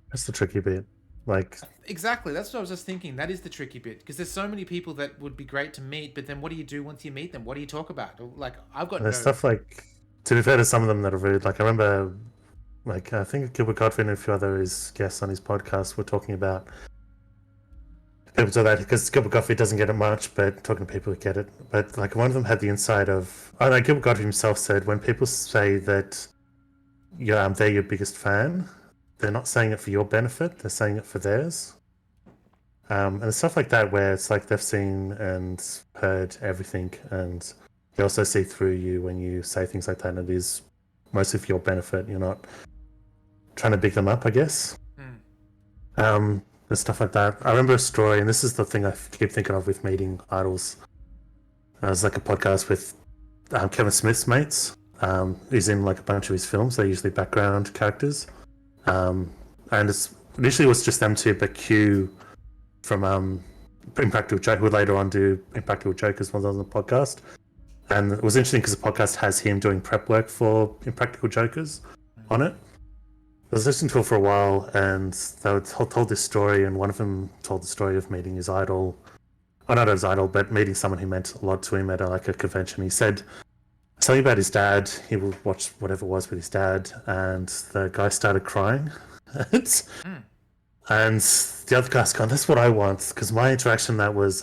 That's the tricky bit. Like, exactly, that's what I was just thinking. That is the tricky bit, because there's so many people that would be great to meet, but then what do you do once you meet them? What do you talk about? Like, I've got there's stuff like, to be fair to some of them that are rude, like I remember, like I think Gilbert Godfrey and a few other his guests on his podcast were talking about people do that because Gilbert Godfrey doesn't get it much, but talking to people who get it. But like one of them had the insight of, I know Gilbert Godfrey himself said when people say that they're your biggest fan, they're not saying it for your benefit, they're saying it for theirs. And stuff like that where it's like they've seen and heard everything, and they also see through you when you say things like that, and it is mostly for your benefit. You're not trying to big them up, I guess. There's stuff like that. I remember a story, and this is the thing I keep thinking of with meeting idols. It was like a podcast with Kevin Smith's mates. He's in like a bunch of his films. They're usually background characters. And initially it was just them two, but Q from Impractical Joke would later on do Impractical Jokers while on the podcast. And it was interesting because the podcast has him doing prep work for Impractical Jokers on it. I was listening to it for a while, and they were told this story, and one of them told the story of meeting his idol. Oh, not his idol, but meeting someone who meant a lot to him at a convention. He said something about his dad. He would watch whatever it was with his dad, and the guy started crying. And the other guy's gone, that's what I want, because my interaction that was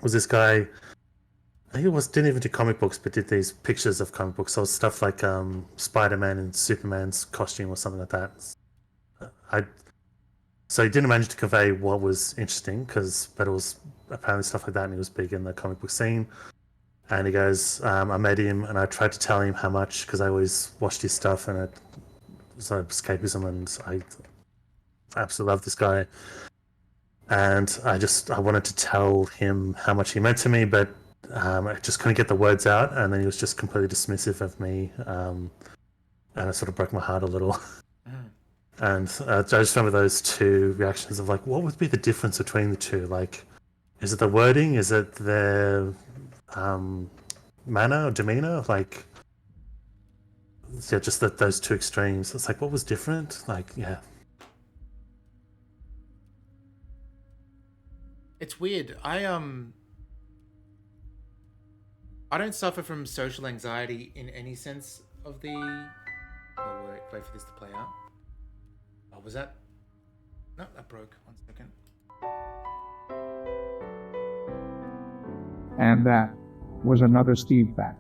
this guy, I think didn't even do comic books, but did these pictures of comic books, so stuff like Spider-Man and Superman's costume or something like that. So he didn't manage to convey what was interesting, but it was apparently stuff like that, and he was big in the comic book scene. And he goes, I met him, and I tried to tell him how much, because I always watched his stuff, and it was like escapism, and I absolutely love this guy. And I wanted to tell him how much he meant to me, but I just couldn't get the words out, and then he was just completely dismissive of me, and it sort of broke my heart a little. And I just remember those two reactions of like, what would be the difference between the two? Like, is it the wording? Is it their manner or demeanor? Like, yeah, just that those two extremes. It's like, what was different? Like, yeah. It's weird. I don't suffer from social anxiety in any sense of the. Oh, wait for this to play out. Oh, was that? No, that broke. 1 second. And that was another Steve fact.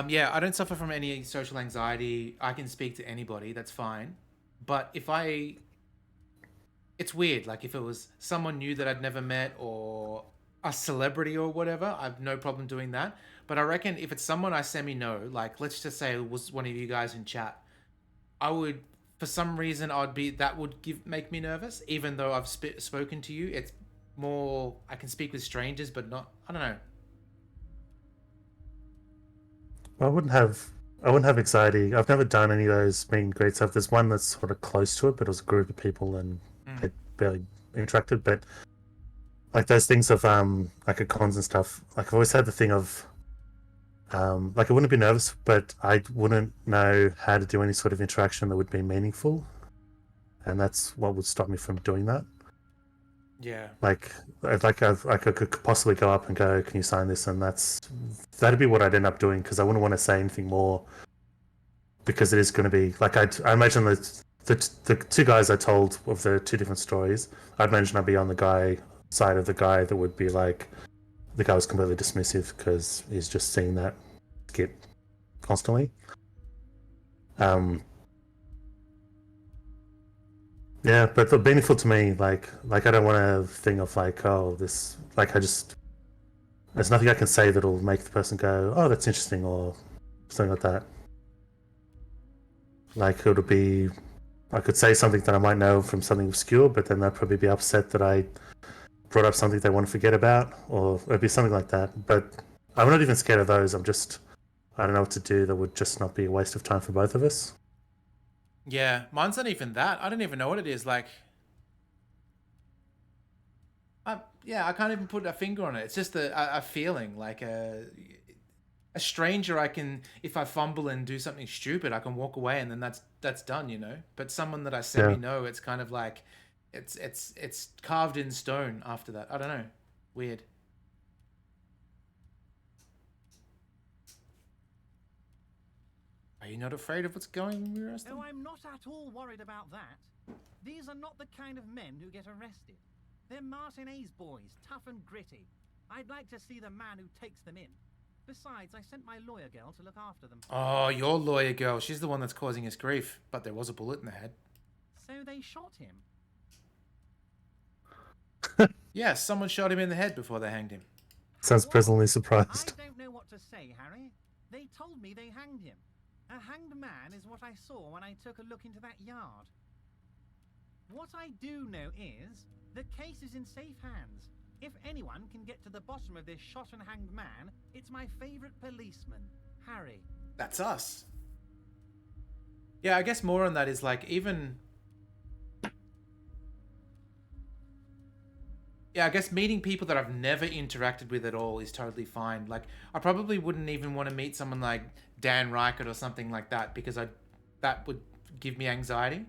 Yeah, I don't suffer from any social anxiety. I can speak to anybody. That's fine. But it's weird. Like if it was someone new that I'd never met or a celebrity or whatever, I've no problem doing that. But I reckon if it's someone I semi-know, like let's just say it was one of you guys in chat, I would, for some reason, that would make me nervous. Even though I've spoken to you, it's more I can speak with strangers, but not. I don't know. I wouldn't have anxiety. I've never done any of those meet and greet stuff. There's one that's sort of close to it, but it was a group of people and they barely interacted. But like those things of like at cons and stuff, like I've always had the thing of like I wouldn't be nervous, but I wouldn't know how to do any sort of interaction that would be meaningful, and that's what would stop me from doing that. Yeah. Like I could possibly go up and go, "Can you sign this?" And that'd be what I'd end up doing because I wouldn't want to say anything more because it is going to be like I imagine the two guys I told of the two different stories. I'd imagine I'd be on the guy side of the guy that would be like the guy was completely dismissive because he's just seeing that skit constantly. Yeah, but the meaningful to me, like I don't want a thing of like, oh, this, like there's nothing I can say that'll make the person go, oh, that's interesting, or something like that. Like it'll be, I could say something that I might know from something obscure, but then they'll probably be upset that I brought up something they want to forget about, or it'd be something like that. But I'm not even scared of those. I don't know what to do that would just not be a waste of time for both of us. Yeah, mine's not even that. I don't even know what it is. Like, I can't even put a finger on it. It's just a feeling, like a stranger. I can, if I fumble and do something stupid, I can walk away and then that's done, you know. But someone that I semi know, it's kind of like, it's carved in stone after that. I don't know. Weird. Are you not afraid of what's going on, Rustin? Oh, I'm not at all worried about that. These are not the kind of men who get arrested. They're Martin A's boys, tough and gritty. I'd like to see the man who takes them in. Besides, I sent my lawyer girl to look after them. Oh, your lawyer girl. She's the one that's causing us grief. But there was a bullet in the head. So they shot him? Yes, someone shot him in the head before they hanged him. Sounds presently surprised. I don't know what to say, Harry. They told me they hanged him. A hanged man is what I saw when I took a look into that yard. What I do know is, the case is in safe hands. If anyone can get to the bottom of this shot and hanged man, it's my favourite policeman, Harry. That's us. Yeah, I guess more on that is like even... Yeah, I guess meeting people that I've never interacted with at all is totally fine. Like, I probably wouldn't even want to meet someone like Dan Reichert or something like that because that would give me anxiety.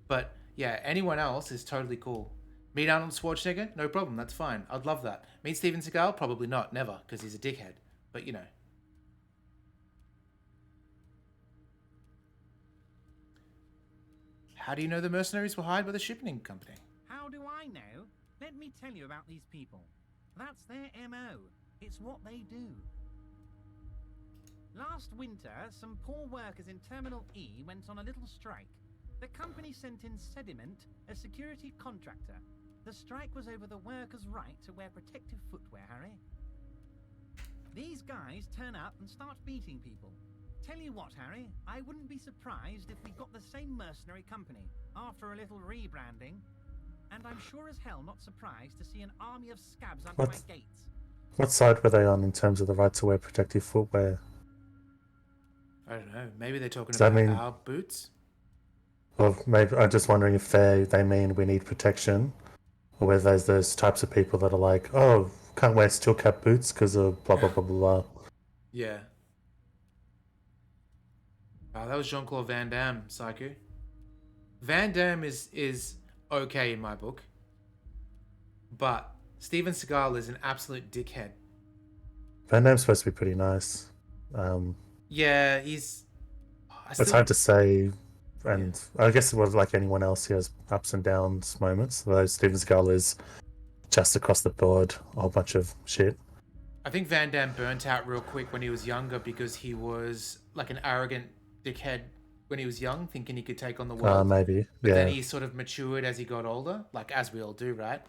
But yeah, anyone else is totally cool. Meet Arnold Schwarzenegger? No problem, that's fine. I'd love that. Meet Steven Seagal? Probably not, never, because he's a dickhead. But you know. How do you know the mercenaries were hired by the shipping company? How do I know? Let me tell you about these people. That's their MO. It's what they do. Last winter, some poor workers in Terminal E went on a little strike. The company sent in Sediment, a security contractor. The strike was over the workers' right to wear protective footwear, Harry. These guys turn up and start beating people. Tell you what, Harry, I wouldn't be surprised if we got the same mercenary company after a little rebranding. And I'm sure as hell not surprised to see an army of scabs under my gates. What side were they on in terms of the right to wear protective footwear? I don't know. Maybe they're talking Does that about mean- our boots? Or maybe I'm just wondering if they mean we need protection, or whether there's those types of people that are like, oh, can't wear steel cap boots because of blah blah blah blah blah. Yeah. Oh, that was Jean-Claude Van Damme, Psycho. Van Damme is okay in my book, but Steven Seagal is an absolute dickhead. Van Damme's supposed to be pretty nice. Yeah, he's. It's hard to say, and I guess it was like anyone else. He has ups and downs moments. Though Steven Seagal is just across the board a whole bunch of shit. I think Van Damme burnt out real quick when he was younger because he was like an arrogant dickhead when he was young, thinking he could take on the world. Maybe, But yeah. then he sort of matured as he got older, like as we all do, right?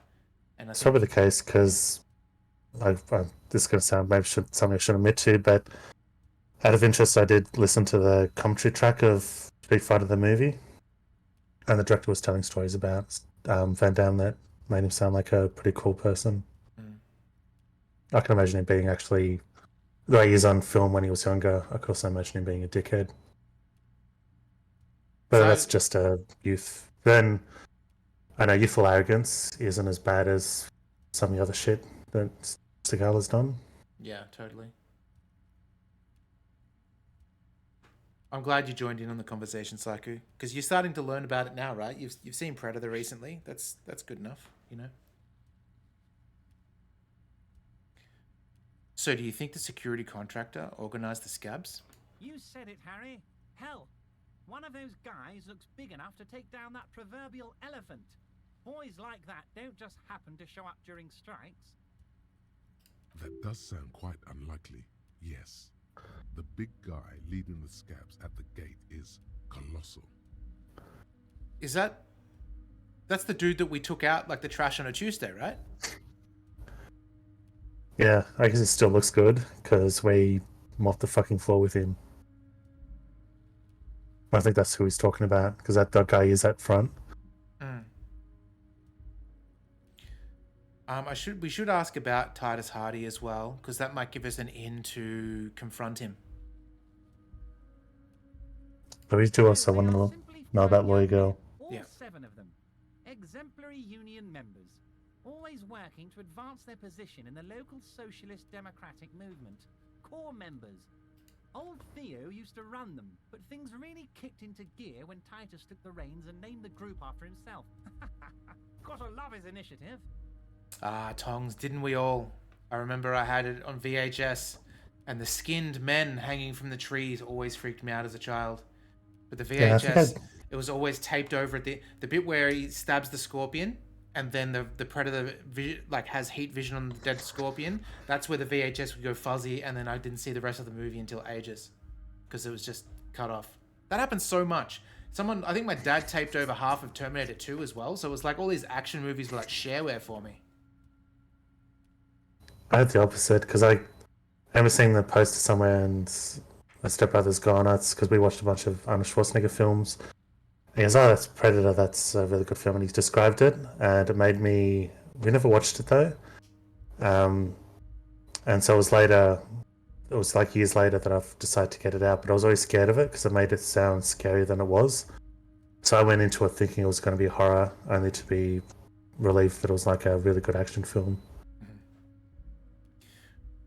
And It's probably the case because this is going to sound maybe something I should admit to, but out of interest, I did listen to the commentary track of Street Fighter the movie, and the director was telling stories about Van Damme that made him sound like a pretty cool person. I can imagine him being actually the way he is on film when he was younger. I can also imagine him being a dickhead. But that's just a youth. Then I know youthful arrogance isn't as bad as some of the other shit that Seagal has done. Yeah, totally. I'm glad you joined in on the conversation, Psycho, because you're starting to learn about it now, right? You've seen Predator recently. That's good enough, you know. So, do you think the security contractor organized the scabs? You said it, Harry. Hell, one of those guys looks big enough to take down that proverbial elephant. Boys like that don't just happen to show up during strikes. That does sound quite unlikely, yes. The big guy leading the scabs at the gate is colossal. Is that's the dude that we took out like the trash on a Tuesday, right? Yeah, I guess it still looks good because we mopped the fucking floor with him. I think that's who he's talking about because that guy is at front. We should ask about Titus Hardy as well because that might give us an in to confront him. But we do also want to know about Lawyer Girl. All 7 of them. Exemplary union members. Always working to advance their position in the local socialist democratic movement. Core members. Old Theo used to run them, but things really kicked into gear when Titus took the reins and named the group after himself. Gotta love his initiative. Ah, Tongs, didn't we all? I remember I had it on VHS, and the skinned men hanging from the trees always freaked me out as a child. But the VHS, it was always taped over at the bit where he stabs the scorpion, and then the predator like has heat vision on the dead scorpion. That's where the VHS would go fuzzy, and then I didn't see the rest of the movie until ages, because it was just cut off. That happens so much. I think my dad taped over half of Terminator 2 as well, so it was like all these action movies were like shareware for me. I had the opposite because I remember seeing the poster somewhere and my stepbrother's gone nuts because we watched a bunch of Arnold Schwarzenegger films. And he goes, "Oh, that's Predator, that's a really good film," and he's described it, and it made me... We never watched it though. And so it was like years later that I've decided to get it out, but I was always scared of it because it made it sound scarier than it was. So I went into it thinking it was going to be horror, only to be relieved that it was like a really good action film.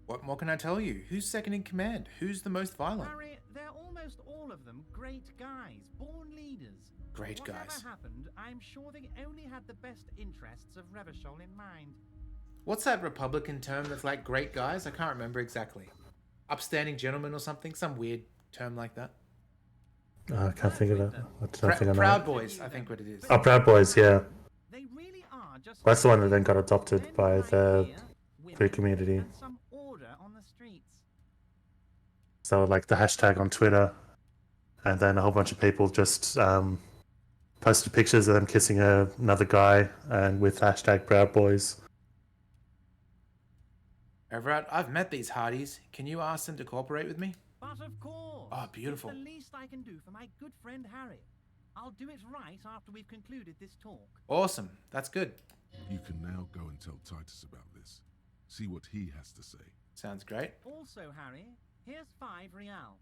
What more can I tell you? Who's second in command? Who's the most violent? Harry, they're almost all of them great guys, born leaders. Great guys. Whatever happened, I'm sure they only had the best interests of Revachol in mind. What's that Republican term that's like great guys? I can't remember exactly. Upstanding gentlemen or something? Some weird term like that. I can't think of it. Proud Boys, I think what it is. Oh, Proud Boys, yeah. They really are just... That's the one that then got adopted by the free community. And some order on the streets. So like the hashtag on Twitter, and then a whole bunch of people just posted pictures of them kissing another guy, and with hashtag Proud Boys. Everett, I've met these Hardys. Can you ask them to cooperate with me? But of course. Oh, beautiful. It's the least I can do for my good friend Harry. I'll do it right after we've concluded this talk. Awesome. That's good. You can now go and tell Titus about this. See what he has to say. Sounds great. Also, Harry, here's 5 real.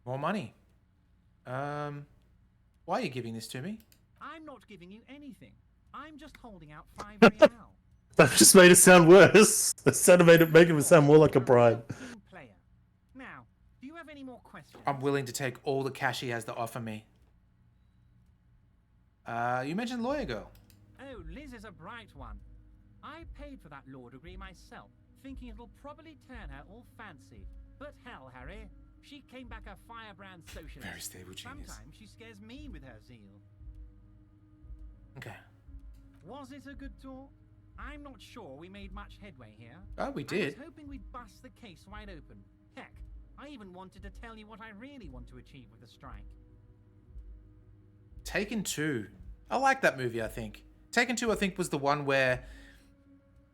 More money. Why are you giving this to me? I'm not giving you anything. I'm just holding out 5 real. That just made it sound worse. That sounded make it sound more like a bribe. Now, Do you have any more questions? I'm willing to take all the cash he has to offer me. You mentioned lawyer girl. Oh, Liz is a bright one. I paid for that law degree myself, thinking it'll probably turn her all fancy. But hell, Harry, she came back a firebrand socialist. Very stable genius. Sometimes she scares me with her zeal. Okay. Was it a good talk? I'm not sure we made much headway here. Oh, we I did. was hoping we'd bust the case wide open. Heck, I even wanted to tell you what I really want to achieve with the strike. Taken 2. I like that movie, I think. Taken 2, I think, was the one where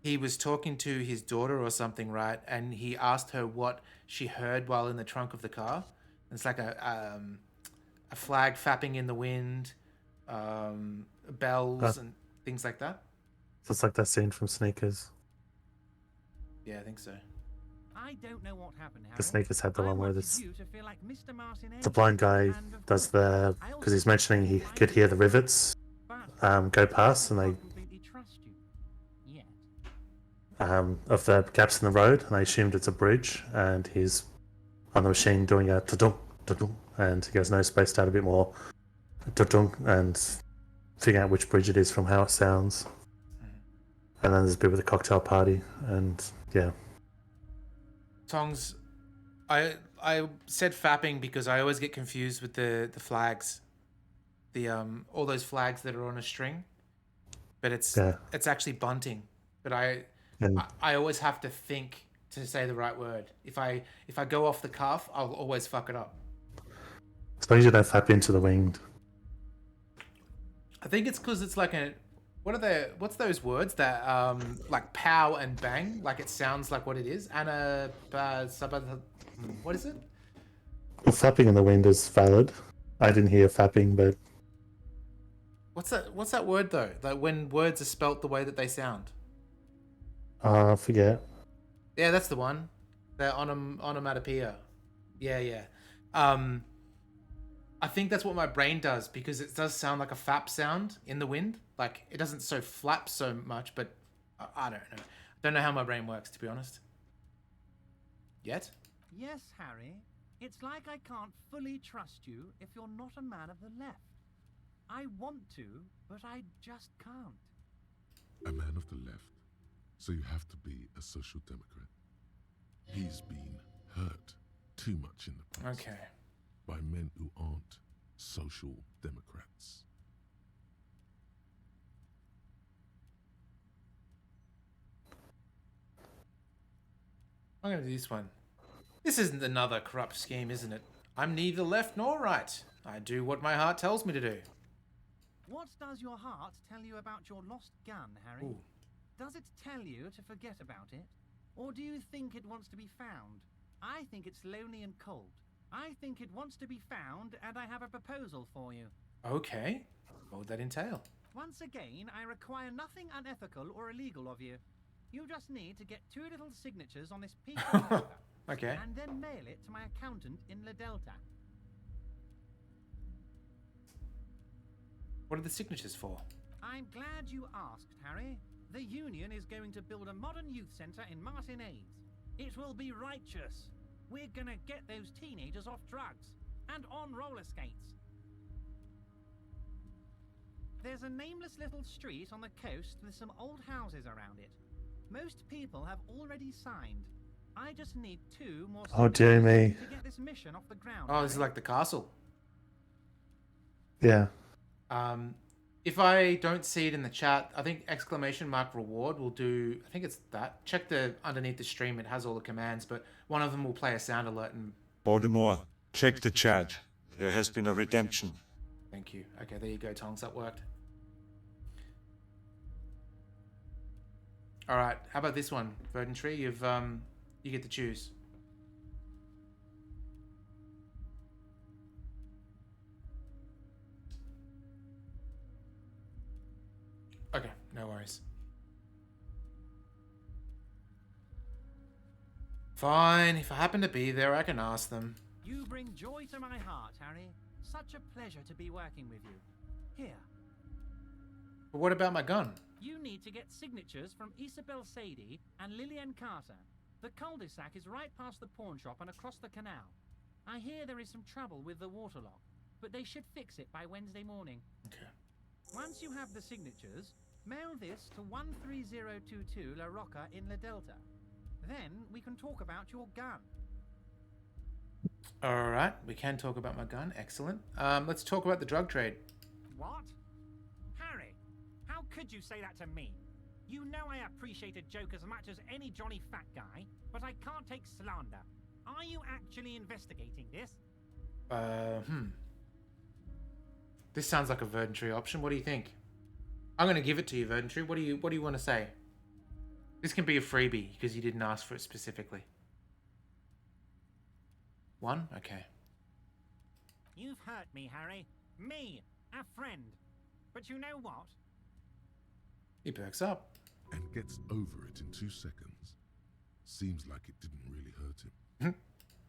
he was talking to his daughter or something, right? And he asked her what she heard while in the trunk of the car. It's like a flag fapping in the wind, bells and things like that. So it's like that scene from Sneakers. Yeah, I think so. I don't know what happened, Harry. The Sneakers had the I one where wanted this you to feel like Mr. Martinet, the blind guy and of does course, the I because he's also mentioning he could hear the rivets but go past, and I they can't completely trust you yet. of the gaps in the road, and I assumed it's a bridge, and he's on the machine doing a ta-dunk, ta-dunk, and he goes no spaced out a bit more ta-dunk, and figuring out which bridge it is from how it sounds. And then there's a bit with a cocktail party, and yeah. Tongs, I said fapping because I always get confused with the flags, the all those flags that are on a string, but it's actually bunting. But I always have to think to say the right word. If I go off the cuff, I'll always fuck it up. As long as you don't fap into the winged. I think it's because it's like a what's those words that like pow and bang, like it sounds like what it is. What is it? Well, fapping in the wind is valid. I didn't hear fapping, but What's that word though? Like when words are spelt the way that they sound. I forget. Yeah, that's the one. The onomatopoeia. Yeah. I think that's what my brain does because it does sound like a fap sound in the wind. Like it doesn't so flap so much, but I don't know. I don't know how my brain works, to be honest. Yet? Yes, Harry. It's like I can't fully trust you if you're not a man of the left. I want to, but I just can't. A man of the left, so you have to be a social democrat. He's been hurt too much in the past. Okay. By men who aren't social democrats. I'm going to do this one. This isn't another corrupt scheme, isn't it? I'm neither left nor right. I do what my heart tells me to do. What does your heart tell you about your lost gun, Harry? Ooh. Does it tell you to forget about it? Or do you think it wants to be found? I think it's lonely and cold. I think it wants to be found, and I have a proposal for you. Okay. What would that entail? Once again, I require nothing unethical or illegal of you. You just need to get 2 little signatures on this piece of paper. Okay. And then mail it to my accountant in La Delta. What are the signatures for? I'm glad you asked, Harry. The Union is going to build a modern youth centre in Martinez. It will be righteous. We're gonna get those teenagers off drugs and on roller skates. There's a nameless little street on the coast with some old houses around it. Most people have already signed. I just need 2 more Oh, dear me. to get this mission off the ground. Oh, this is like the castle. Yeah. If I don't see it in the chat, I think !reward will do. I think it's that. Check the underneath the stream; it has all the commands, but one of them will play a sound alert. And Baltimore, check the chat. There has been a redemption. thank you. Okay, there you go, Tongs. That worked. All right. How about this one, Verdant Tree? You get to choose. Okay, no worries. Fine, if I happen to be there, I can ask them. You bring joy to my heart, Harry. Such a pleasure to be working with you. Here, But what about my gun? you need to get signatures from Isabel Sadie and Lillian Carter. The cul-de-sac is right past the pawn shop and across the canal. I hear there is some trouble with the waterlock, but they should fix it by Wednesday morning. Okay. Once you have the signatures, mail this to 13022 La Rocca in La Delta. Then we can talk about your gun. All right, we can talk about my gun. Excellent. Let's talk about the drug trade. What? Harry, how could you say that to me? You know I appreciate a joke as much as any Johnny Fat Guy, but I can't take slander. Are you actually investigating this? This sounds like a Verdantry option. What do you think? I'm gonna give it to you, Verdantry. What do you want to say? This can be a freebie because you didn't ask for it specifically. 1? Okay. You've hurt me, Harry. Me, a friend. But you know what? He perks up. And gets over it in 2 seconds. Seems like it didn't really hurt him.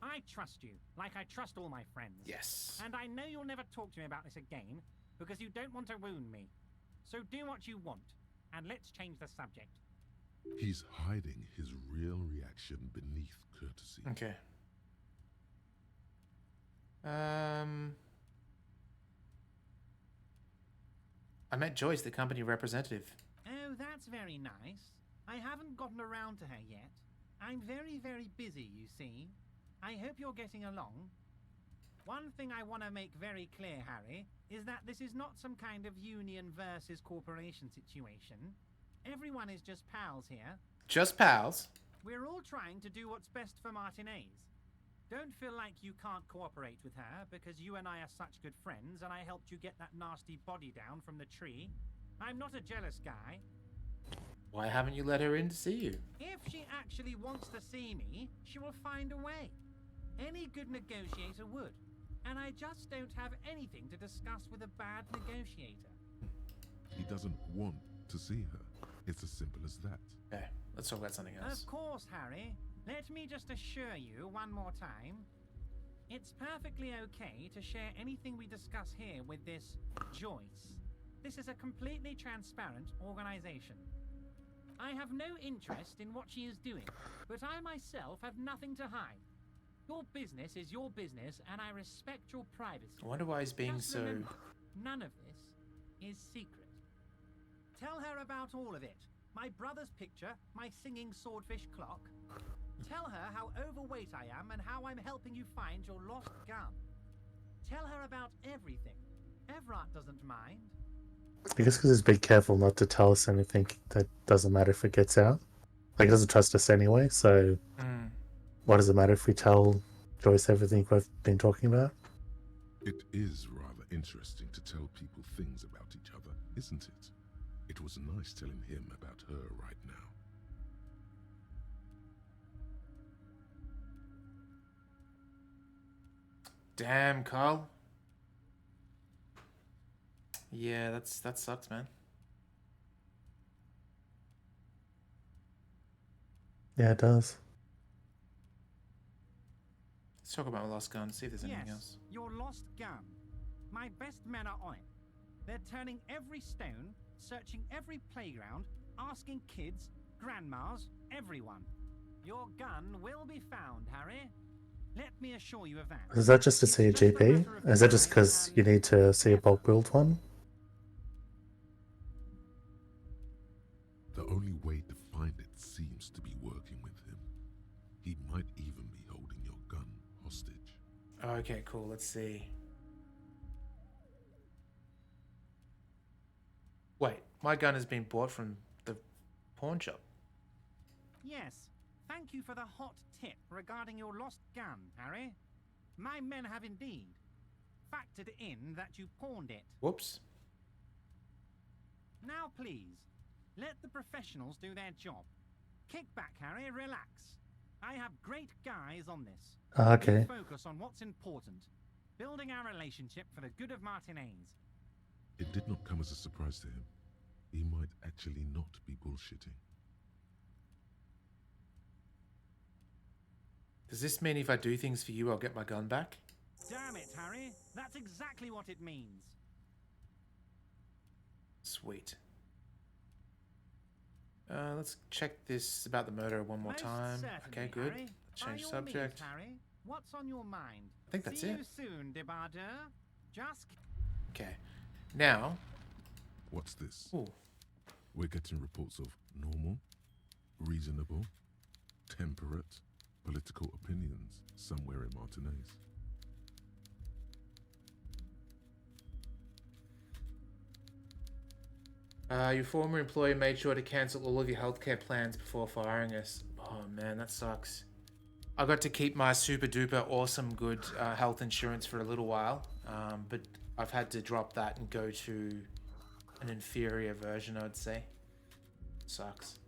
I trust you, like I trust all my friends. Yes. And I know you'll never talk to me about this again, because you don't want to wound me. So do what you want, and let's change the subject. He's hiding his real reaction beneath courtesy. Okay. I met Joyce, the company representative. Oh, that's very nice. I haven't gotten around to her yet. I'm very, very busy, you see. I hope you're getting along. One thing I want to make very clear, Harry, is that this is not some kind of union versus corporation situation. Everyone is just pals here. Just pals? We're all trying to do what's best for Martinez. Don't feel like you can't cooperate with her because you and I are such good friends and I helped you get that nasty body down from the tree. I'm not a jealous guy. Why haven't you let her in to see you? If she actually wants to see me, she will find a way. Any good negotiator would. And I just don't have anything to discuss with a bad negotiator. He doesn't want to see her. It's as simple as that. Okay, let's talk about something else. Of course, Harry. Let me just assure you one more time. It's perfectly okay to share anything we discuss here with this Joyce. This is a completely transparent organization. I have no interest in what she is doing, but I myself have nothing to hide. Your business is your business, and I respect your privacy. I wonder why he's being Just so... remember, none of this is secret. Tell her about all of it. My brother's picture, my singing swordfish clock. Tell her how overweight I am and how I'm helping you find your lost gun. Tell her about everything. Everett doesn't mind. I guess because he's being careful not to tell us anything that doesn't matter if it gets out. Like, he doesn't trust us anyway, so what does it matter if we tell Joyce everything we've been talking about? It is rather interesting to tell people things about each other, isn't it? It was nice telling him about her right now. Damn, Carl. Yeah, that sucks, man. Yeah, it does. Let's talk about my lost gun, see if there's anything Yes, else. your lost gun. My best men are on it. They're turning every stone, searching every playground, asking kids, grandmas, everyone. Your gun will be found, Harry. Let me assure you of that. Is that just to see a GP? Is that just because you need to see a bulk build one? The only way to find it seems to be working with him. He might even be holding your gun hostage. Okay, cool. Let's see. Wait, my gun has been bought from the pawn shop. Yes, thank you for the hot tip regarding your lost gun, Harry. My men have indeed factored in that you pawned it. Whoops. Now please, let the professionals do their job. Kick back, Harry, relax. I have great guys on this. Okay. We focus on what's important. Building our relationship for the good of Martinez. It did not come as a surprise to him. He might actually not be bullshitting. Does this mean if I do things for you, I'll get my gun back? Damn it, Harry. That's exactly what it means. Sweet. Let's check this about the murder one more Most time. certainly, Okay, good. Harry. Change By all subject. means, Harry. What's on your mind? I think that's See it. you soon, debardeur. Just... Okay. Now. What's this? Ooh. We're getting reports of normal, reasonable, temperate, political opinions somewhere in Martinez. Your former employer made sure to cancel all of your healthcare plans before firing us. Oh man, that sucks. I got to keep my super duper awesome good health insurance for a little while, but I've had to drop that and go to an inferior version, I'd say. Sucks.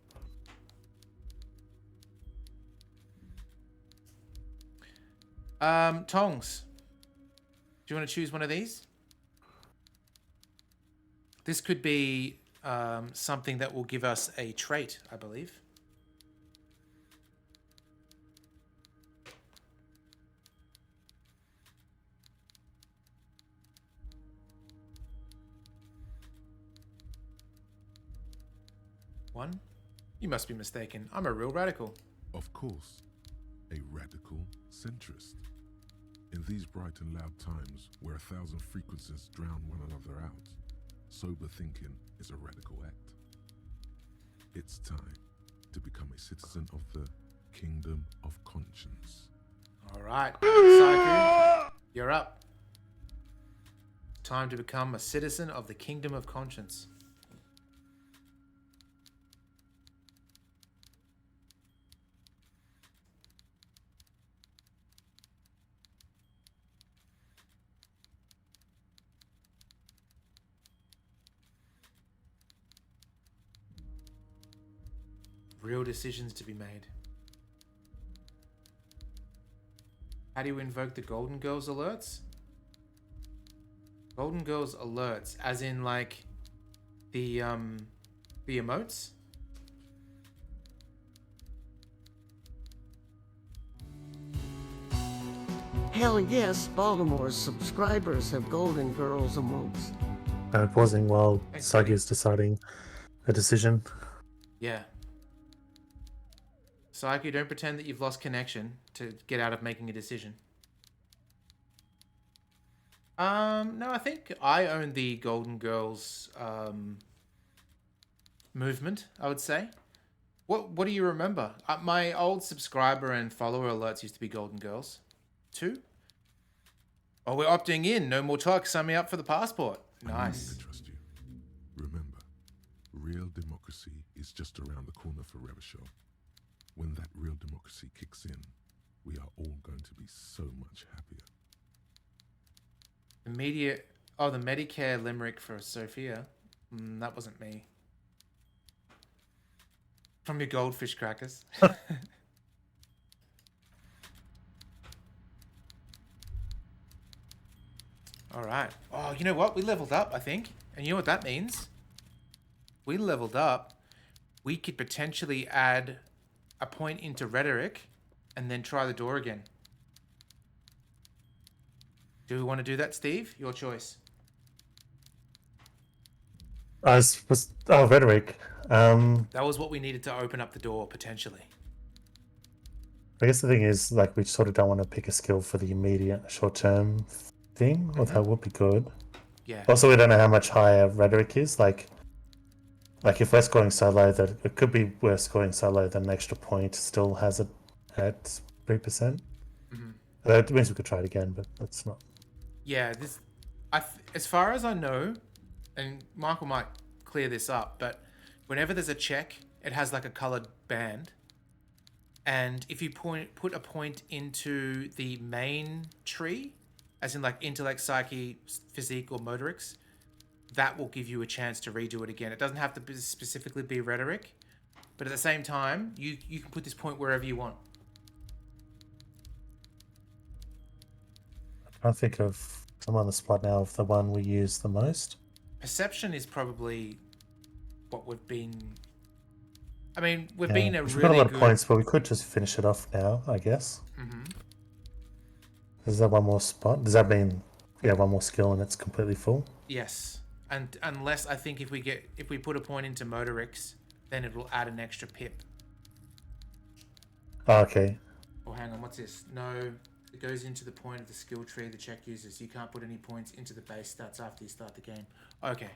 Tongs. Do you want to choose one of these? This could be something that will give us a trait, I believe. One? You must be mistaken. I'm a real radical. Of course, a radical centrist. In these bright and loud times where 1,000 frequencies drown one another out, sober thinking is a radical act. It's time to become a citizen of the Kingdom of Conscience. All right, Psycho, you're up. Time to become a citizen of the Kingdom of Conscience. Real decisions to be made. How do you invoke the Golden Girls alerts? Golden Girls alerts, as in like the emotes? Hell yes, Baltimore's subscribers have Golden Girls emotes. Pausing while Thanks, Sagi buddy. is deciding a decision. Yeah. Psyche, don't pretend that you've lost connection to get out of making a decision. No, I think I own the Golden Girls movement, I would say. What do you remember? My old subscriber and follower alerts used to be Golden Girls. 2? Oh, we're opting in. No more talk. Sign me up for the passport. Nice. I trust you. Remember, real democracy is just around the corner for Revachol. When that real democracy kicks in, we are all going to be so much happier. The Medicare limerick for Sophia. That wasn't me. From your goldfish crackers. All right. Oh, you know what? We leveled up, I think. And you know what that means? We leveled up. We could potentially add a point into rhetoric and then try the door again. Do we want to do that, Steve? Your choice. Rhetoric. That was what we needed to open up the door, potentially. I guess the thing is, like, we sort of don't want to pick a skill for the immediate short-term thing, or that would be good. Yeah. Also, we don't know how much higher rhetoric is. Like if we're scoring so low that it could be we're scoring so low that an extra point still has it at 3%. That means we could try it again, but that's not. Yeah, as far as I know, and Michael might clear this up, but whenever there's a check, it has like a colored band. And if you put a point into the main tree, as in like intellect, psyche, physique, or motorics, that will give you a chance to redo it again. It doesn't have to specifically be rhetoric, but at the same time, you can put this point wherever you want. I can't think of, I'm on the spot now, of the one we use the most. Perception is probably what we've been... I mean, we've Yeah, been a we've really got a lot good... of points, but we could just finish it off now, I guess. Is there one more spot? Does that mean, one more skill and it's completely full? Yes. And unless I think if we put a point into motorics, then it will add an extra pip. Oh, okay. Oh, hang on, what's this? No. It goes into the point of the skill tree the check uses. You can't put any points into the base stats after you start the game. Okay.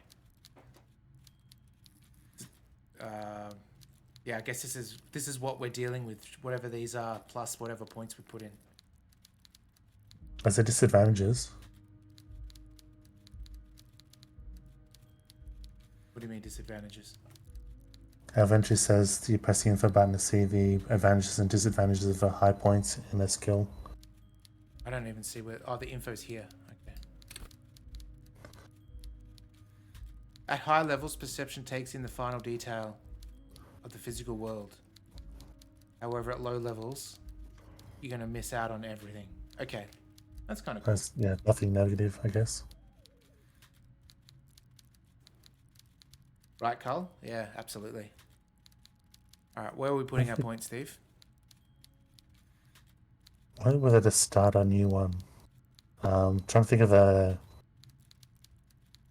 Yeah, I guess this is what we're dealing with. Whatever these are, plus whatever points we put in. As the disadvantages. What do you mean disadvantages? Eventually says you press the info button to see the advantages and disadvantages of the high points in their skill. I don't even see where... Oh, the info's here. Okay. At high levels, perception takes in the final detail of the physical world. However, at low levels, you're going to miss out on everything. Okay. That's kind of cool. Yeah, nothing negative, I guess. Right, Carl? Yeah, absolutely. All right, where are we putting our points, Steve? I wonder whether to start a new one. Trying to think of a...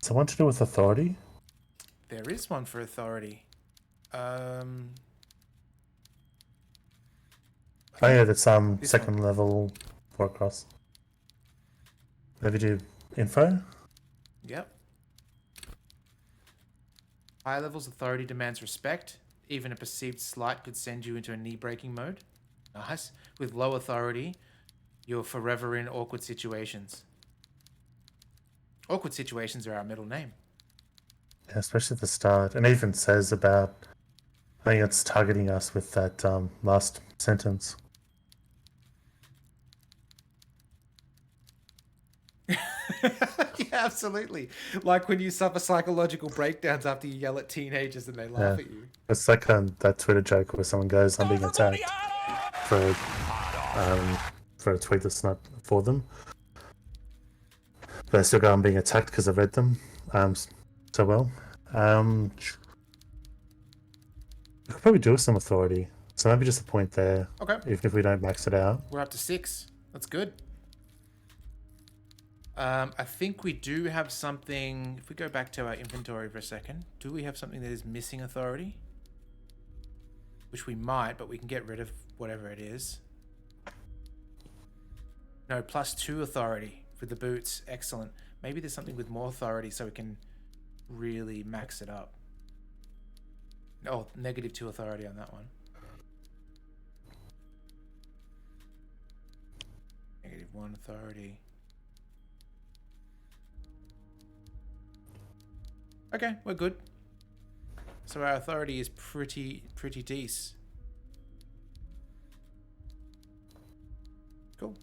Is there one to do with authority? There is one for authority. Oh yeah, that's second one. level 4 across. Maybe do info? Yep. High levels authority demands respect. Even a perceived slight could send you into a knee-breaking mode. Nice. With low authority, you're forever in awkward situations. Awkward situations are our middle name. Yeah, especially at the start. And it even says about... I think it's targeting us with that last sentence. Yeah, absolutely. Like when you suffer psychological breakdowns after you yell at teenagers and they laugh at you. It's like that Twitter joke where someone goes, I'm being attacked for a tweet that's not for them. But they still go, I'm being attacked because I've read them so well. We could probably do with some authority. So maybe just a point there. Okay. Even if we don't max it out. We're up to 6. That's good. I think we do have something... If we go back to our inventory for a second, do we have something that is missing authority? Which we might, but we can get rid of whatever it is. No, +2 authority for the boots. Excellent. Maybe there's something with more authority so we can really max it up. Oh, -2 authority on that one. -1 authority. Okay, we're good. So our authority is pretty decent. Cool.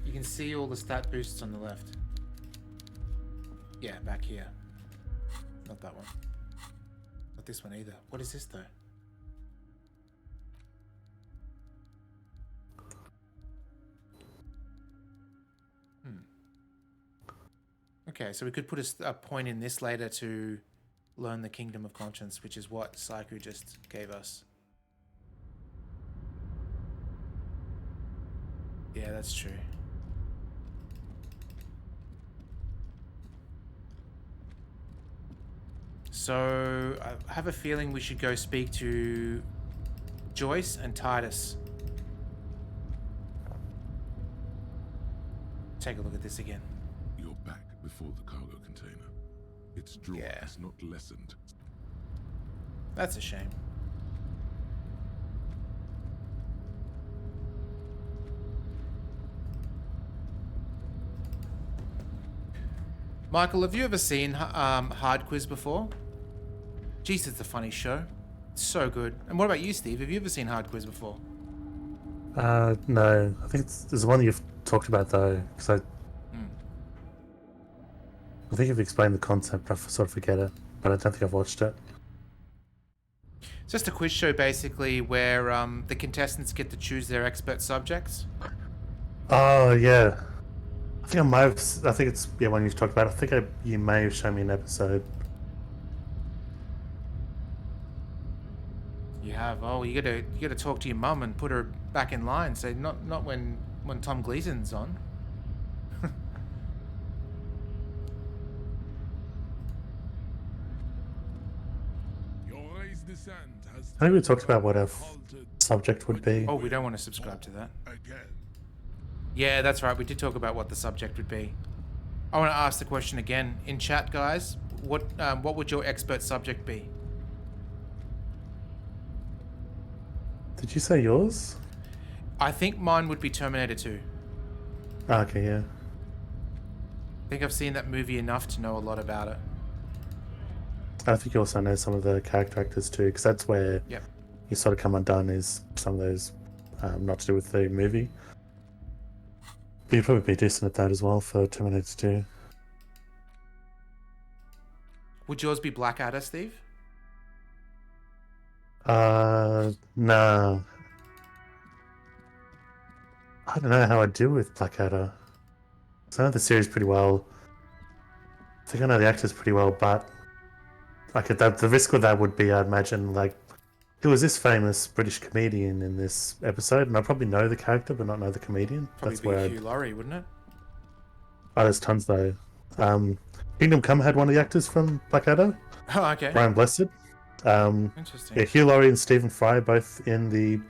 You can see all the stat boosts on the left. Yeah, back here. Not that one. Not this one either. What is this though? Okay, so we could put a point in this later to learn the Kingdom of Conscience, which is what Saiku just gave us. Yeah, that's true. So I have a feeling we should go speak to Joyce and Titus. Take a look at this again. You're back before the cargo container. Its draw has not lessened. That's a shame. Michael, have you ever seen Hard Quiz before? Jeez, it's a funny show. It's so good. And what about you, Steve? Have you ever seen Hard Quiz before? No. I think there's one you've talked about though, because I think you've explained the concept, but I sort of forget it. But I don't think I've watched it. It's just a quiz show, basically, where the contestants get to choose their expert subjects. Oh, yeah. I think it's one you've talked about. I think you may have shown me an episode. You have. Oh, you gotta talk to your mum and put her back in line. Say not when Tom Gleason's on. Your race descent has I think we talked about what our subject would be. Oh, we don't want to subscribe to that. Yeah, that's right. We did talk about what the subject would be. I want to ask the question again in chat, guys. What would your expert subject be? Did you say yours? I think mine would be Terminator 2. Okay, yeah. I think I've seen that movie enough to know a lot about it. I think you also know some of the character actors too, because that's where Yep. you sort of come undone, is some of those not to do with the movie. But you'd probably be decent at that as well for Terminator 2. Would yours be Blackadder, Steve? No. I don't know how I'd deal with Blackadder. So I know the series pretty well. I think I know the actors pretty well, but like the risk with that would be, I'd imagine, like, who was this famous British comedian in this episode? And I probably know the character, but not know the comedian. Probably That's be where Hugh Laurie, wouldn't it? Oh, there's tons though. Kingdom Come had one of the actors from Blackadder, Oh, okay. Brian Blessed. Interesting. Yeah, Hugh Laurie and Stephen Fry both in the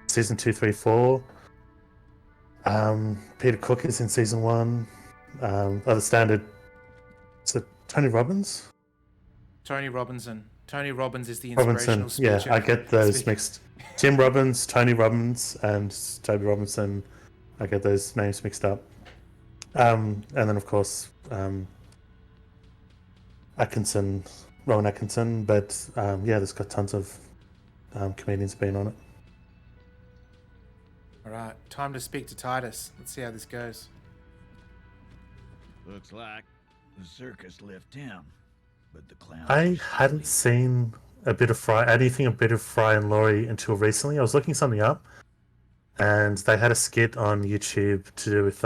season 2, 3, 4. Peter Cook is in season 1. Other standard. Is it Tony Robbins? Tony Robinson. Tony Robbins is the inspirational Robinson. Yeah, speaker. I get those mixed. Tim Robbins, Tony Robbins, and Toby Robinson. I get those names mixed up. And then of course Atkinson, Rowan Atkinson. But yeah, there's got tons of comedians being on it. All right, time to speak to Titus. Let's see how this goes. Looks like the circus left town, but the clown. I hadn't seen anything of Fry and Laurie until recently. I was looking something up, and they had a skit on YouTube to do with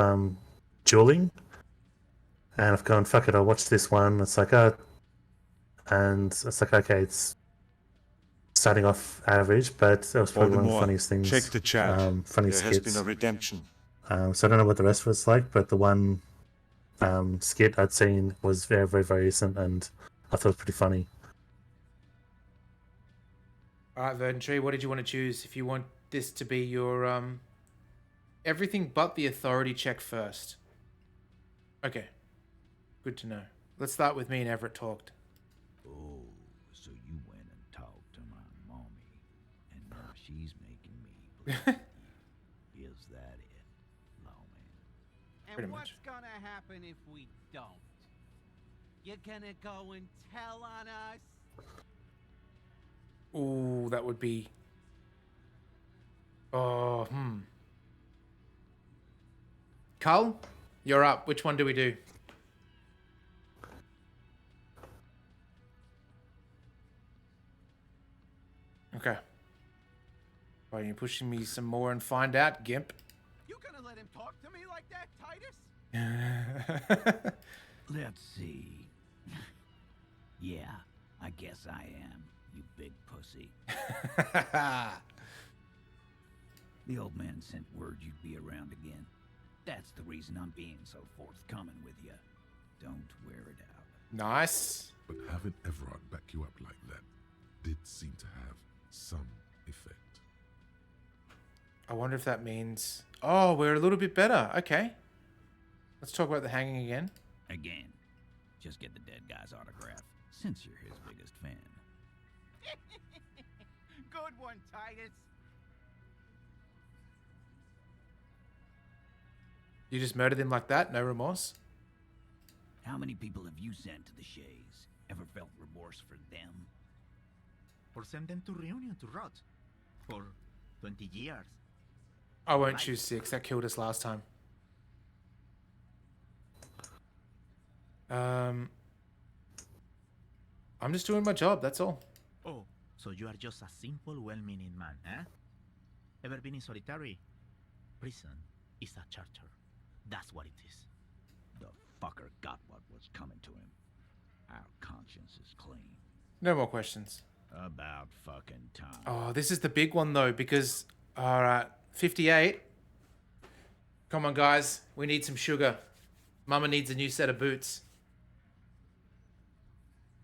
dueling, and I've gone, fuck it, I'll watch this one. It's like, and it's like, okay, it's starting off average, but it was probably one of the funniest things. Check the chat. Funny there skits. has been a redemption. So I don't know what the rest of it's like, but the one skit I'd seen was very, very, very recent, and I thought it was pretty funny. All right, Verdant Tree, what did you want to choose? If you want this to be your everything but the authority check first. Okay, good to know. Let's start with me and Everett talked. Oh, so you went and talked to my mommy, and now she's making me believe you. Is that it, lawman? And Pretty what's much. gonna happen if we don't? You're gonna go and tell on us? Ooh, that would be... Oh, Carl, you're up. Which one do we do? Okay. Why are you pushing me some more and find out, Gimp? You gonna let him talk to me like that, Titus? Let's see. Yeah, I guess I am, you big pussy. The old man sent word you'd be around again. That's the reason I'm being so forthcoming with you. Don't wear it out. Nice. But having Everard back you up like that did seem to have some effect. I wonder if that means... Oh, we're a little bit better. Okay. Let's talk about the hanging again. Again. Just get the dead guy's autograph, since you're his biggest fan. Good one, Titus. You just murdered him like that? No remorse? How many people have you sent to the Shays? Ever felt remorse for them? Or send them to Reunion to rot. For 20 years. I won't choose 6. That killed us last time. I'm just doing my job, that's all. Oh, so you are just a simple, well-meaning man, eh? Ever been in solitary? Prison is a charter. That's what it is. The fucker got what was coming to him. Our conscience is clean. No more questions. About fucking time. Oh, this is the big one though, because... Alright, 58. Come on guys, we need some sugar. Mama needs a new set of boots.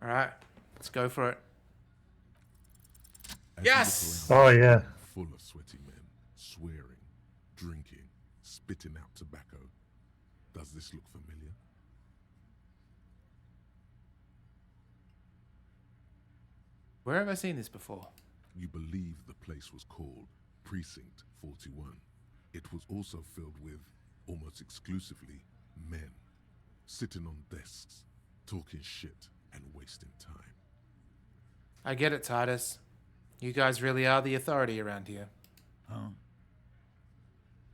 Alright, let's go for it. As you Yes! look around, Oh, yeah. full of sweaty men, swearing, drinking, spitting out tobacco. Does this look familiar? Where have I seen this before? You believe the place was called Precinct 41. It was also filled with, almost exclusively, men, sitting on desks, talking shit and wasting time. I get it, Titus. You guys really are the authority around here. Huh?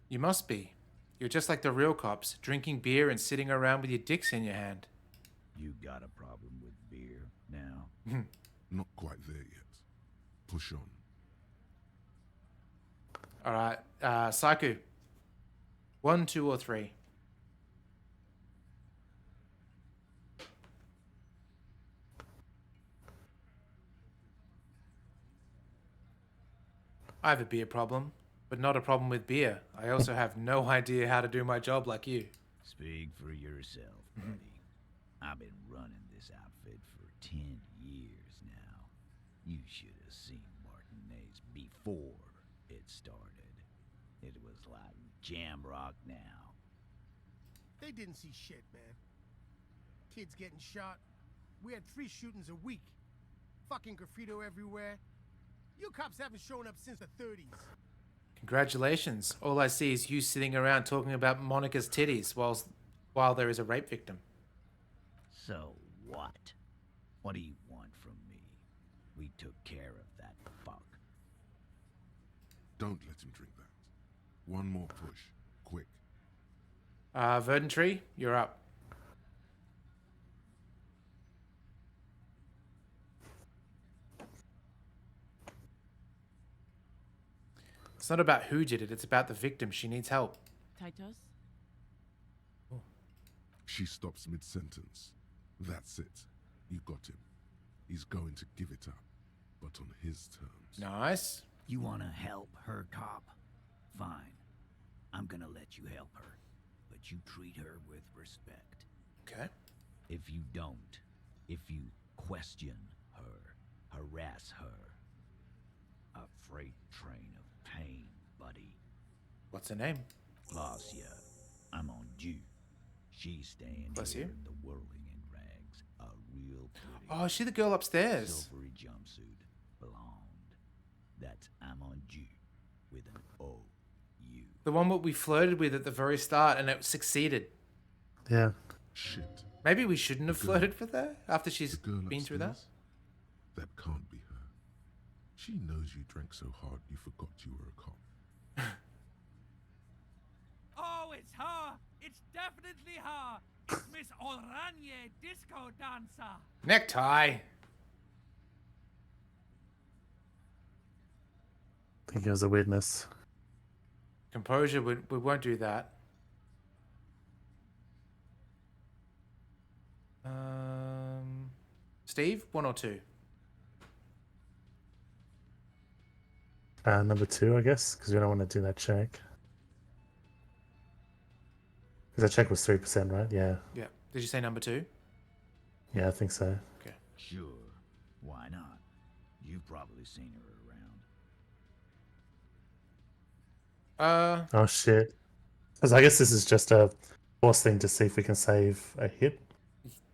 You must be. You're just like the real cops, drinking beer and sitting around with your dicks in your hand. You got a problem with beer now? Not quite there yet. Push on. All right, Saiku. 1, 2, or 3? I have a beer problem, but not a problem with beer. I also have no idea how to do my job like you. Speak for yourself, buddy. I've been running this outfit for 10 years now. You should have seen Martinez before it started. It was like jam rock now. They didn't see shit, man. Kids getting shot. We had 3 shootings a week. Fucking graffito everywhere. You cops haven't shown up since the 30s. Congratulations. All I see is you sitting around talking about Monica's titties while there is a rape victim. So what? What do you want from me? We took care of that fuck. Don't let him drink that. One more push. Quick. Verdantry, you're up. It's not about who did it, it's about the victim. She needs help. Titus? She stops mid-sentence. That's it. You got him. He's going to give it up, but on his terms. Nice. You wanna help her, cop? Fine. I'm gonna let you help her, but you treat her with respect. Okay. If you don't, if you question her, harass her, a freight train of pain, buddy. What's her name? Lacia. I'm on due. She's staying Bless here you. in the whirling in rags. A real pretty Oh, is she the girl upstairs? silvery jumpsuit, blonde. That's I'm on due with an O-U. The one that we flirted with at the very start and it succeeded. Yeah. Shit. Maybe we shouldn't have The girl- flirted with her after she's The girl been through that. upstairs? That can't be her. She knows you drank so hard you forgot you were a cop. Oh, it's her! It's definitely her! It's Miss Oranje, disco dancer! Necktie. I think it was a witness. Composure, we won't do that. Steve, 1 or 2? Number 2, I guess, because we don't want to do that check. Because that check was 3%, right? Yeah. Yeah. Did you say number 2? Yeah, I think so. Okay. Sure. Why not? You've probably seen her around. Oh, shit. Because I guess this is just a force thing to see if we can save a hit.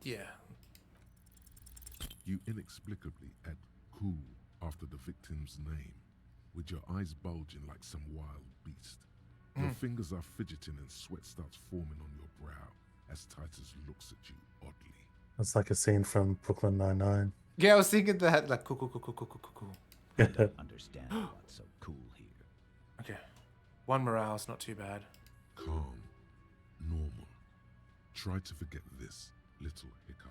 Yeah. You inexplicably add cool after the victim's name, with your eyes bulging like some wild beast. Your fingers are fidgeting and sweat starts forming on your brow as Titus looks at you oddly. It's like a scene from Brooklyn Nine-Nine. Yeah, I was thinking that, like, cool. I don't understand what's so cool here. Okay. 1 morale's not too bad. Calm, normal. Try to forget this little hiccup.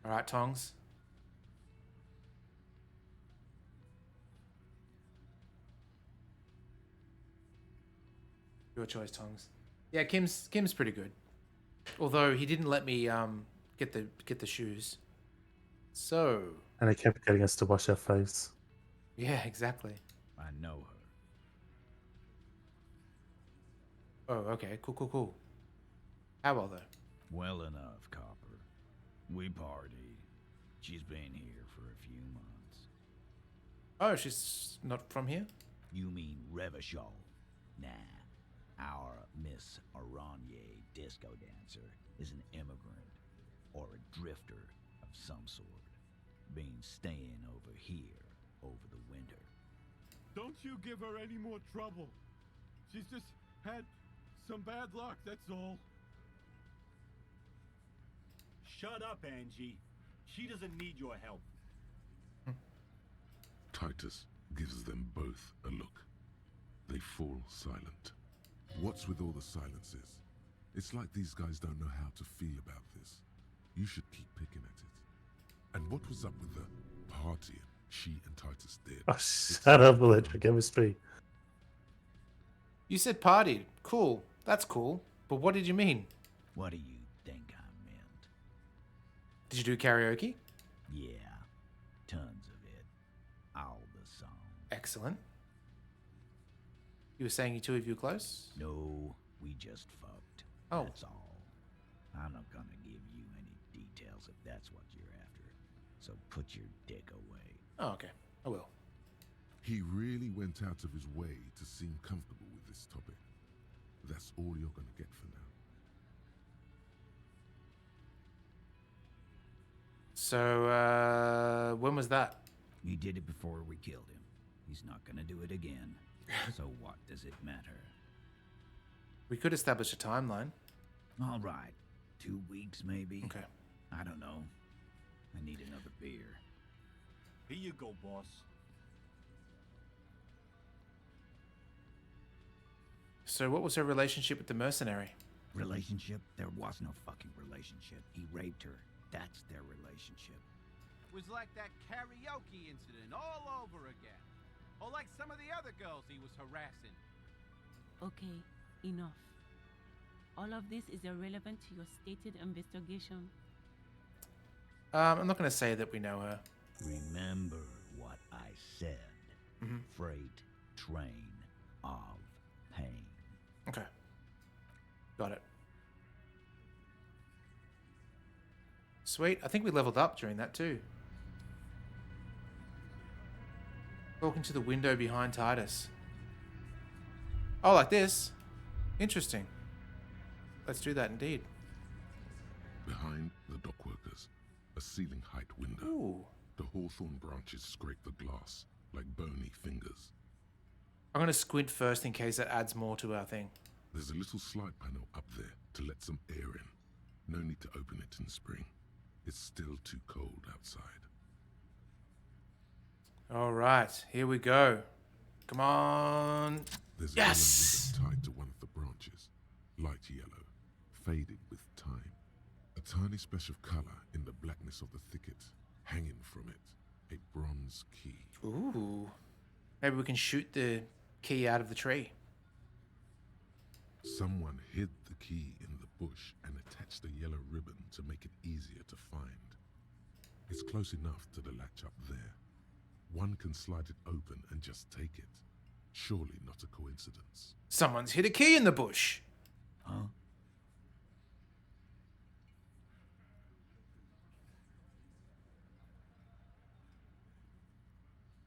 All right, Tongs. Your choice, Tongs. Yeah, Kim's pretty good. Although he didn't let me get the shoes. So. And he kept getting us to wash our face. Yeah, exactly. I know her. Oh, okay. Cool. How well though? Well enough, Copper. We party. She's been here for a few months. Oh, she's not from here? You mean Revachol? Nah. Our Miss Aranye disco dancer is an immigrant or a drifter of some sort. Been staying over here over the winter. Don't you give her any more trouble. She's just had some bad luck, that's all. Shut up, Angie. She doesn't need your help. Titus gives them both a look. They fall silent. What's with all the silences? It's like these guys don't know how to feel about this. You should keep picking at it. And what was up with the party she and Titus did? Oh, shut up, electric chemistry. You said partied. Cool. That's cool. But what did you mean? What do you think I meant? Did you do karaoke? Yeah, tons of it. All the songs. Excellent. You were saying you two of you close? No, we just fucked. Oh. That's all. I'm not gonna give you any details if that's what you're after. So put your dick away. Oh, okay. I will. He really went out of his way to seem comfortable with this topic. That's all you're gonna get for now. So, when was that? We did it before we killed him. He's not gonna do it again. So what does it matter? We could establish a timeline. All right. 2 weeks, maybe? Okay. I don't know. I need another beer. Here you go, boss. So what was her relationship with the mercenary? Relationship? There was no fucking relationship. He raped her. That's their relationship. Was like that karaoke incident all over again. Or like some of the other girls he was harassing. Okay, enough. All of this is irrelevant to your stated investigation. I'm not going to say that we know her. Remember what I said. Mhm. Freight train of pain. Okay. Got it. Sweet. I think we leveled up during that too. Talking to the window behind Titus. Oh, like this? Interesting. Let's do that indeed. Behind the dockworkers, a ceiling height window. Ooh. The hawthorn branches scrape the glass like bony fingers. I'm going to squint first in case that adds more to our thing. There's a little slide panel up there to let some air in. No need to open it in spring. It's still too cold outside. All right, here we go. Come on. There's Yes! a yellow ribbon tied to one of the branches. Light yellow, faded with time. A tiny splash of color in the blackness of the thicket. Hanging from it, a bronze key. Ooh. Maybe we can shoot the key out of the tree. Someone hid the key in the bush and attached a yellow ribbon to make it easier to find. It's close enough to the latch up there. One can slide it open and just take it. Surely not a coincidence. Someone's hid a key in the bush. Huh?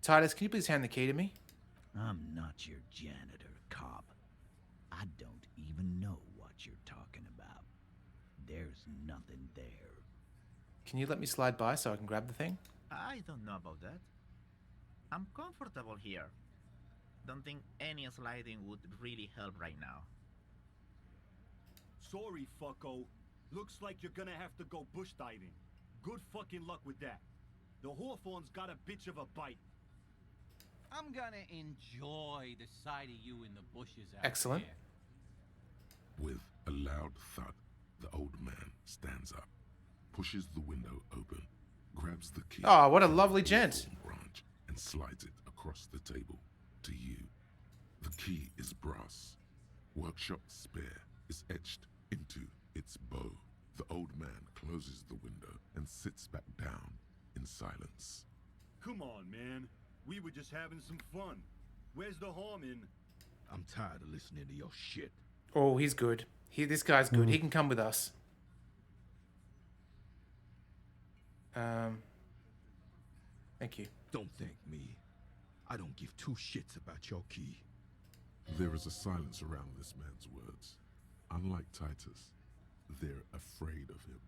Titus, can you please hand the key to me? I'm not your janitor, cop. I don't even know what you're talking about. There's nothing there. Can you let me slide by so I can grab the thing? I don't know about that. I'm comfortable here. Don't think any sliding would really help right now. Sorry, fucko. Looks like you're gonna have to go bush diving. Good fucking luck with that. The Hawthorne's got a bitch of a bite. I'm gonna enjoy the sight of you in the bushes out Excellent. there. With a loud thud, the old man stands up, pushes the window open, grabs the key. Oh, what a from lovely the gent. hawthorn branch and slides it across the table to you. The key is brass. Workshop spare is etched into its bow. The old man closes the window and sits back down in silence. Come on, man. We were just having some fun. Where's the harm in... I'm tired of listening to your shit. Oh, he's good. This guy's good. He can come with us. Thank you. Don't thank me. I don't give two shits about your key. There is a silence around this man's words. Unlike Titus, they're afraid of him.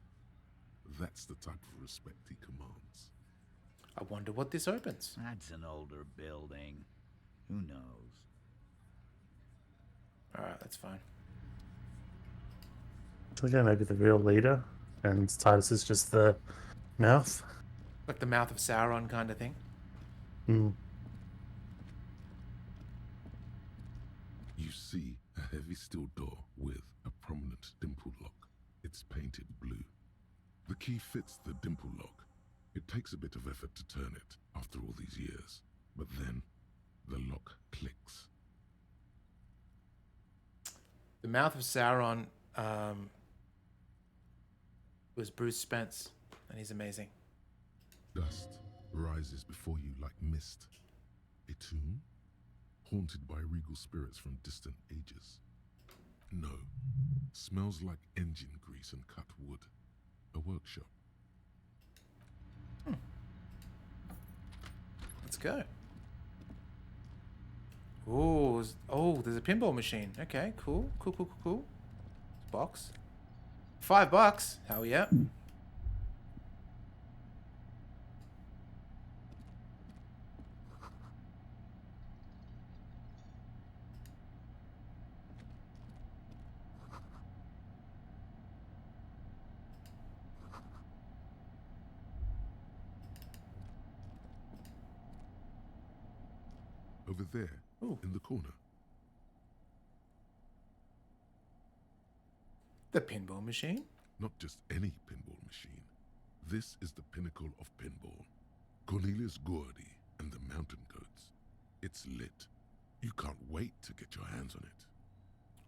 That's the type of respect he commands. I wonder what this opens. That's an older building. Who knows? Alright, that's fine. So again, maybe the real leader, and Titus is just the mouth. Like the mouth of Sauron kind of thing. Hmm. You see a heavy steel door with a prominent dimple lock. It's painted blue. The key fits the dimple lock. It takes a bit of effort to turn it after all these years, but then the lock clicks. The mouth of Sauron was Bruce Spence, and he's amazing. Dust rises before you like mist. A tomb? Haunted by regal spirits from distant ages. No. Smells like engine grease and cut wood. A workshop. Let's go. Ooh, there's a pinball machine. Okay, cool. Box. $5. Hell yeah. Over there, in the corner. The pinball machine? Not just any pinball machine. This is the pinnacle of pinball. Cornelius Gordy and the Mountain Goats. It's lit. You can't wait to get your hands on it.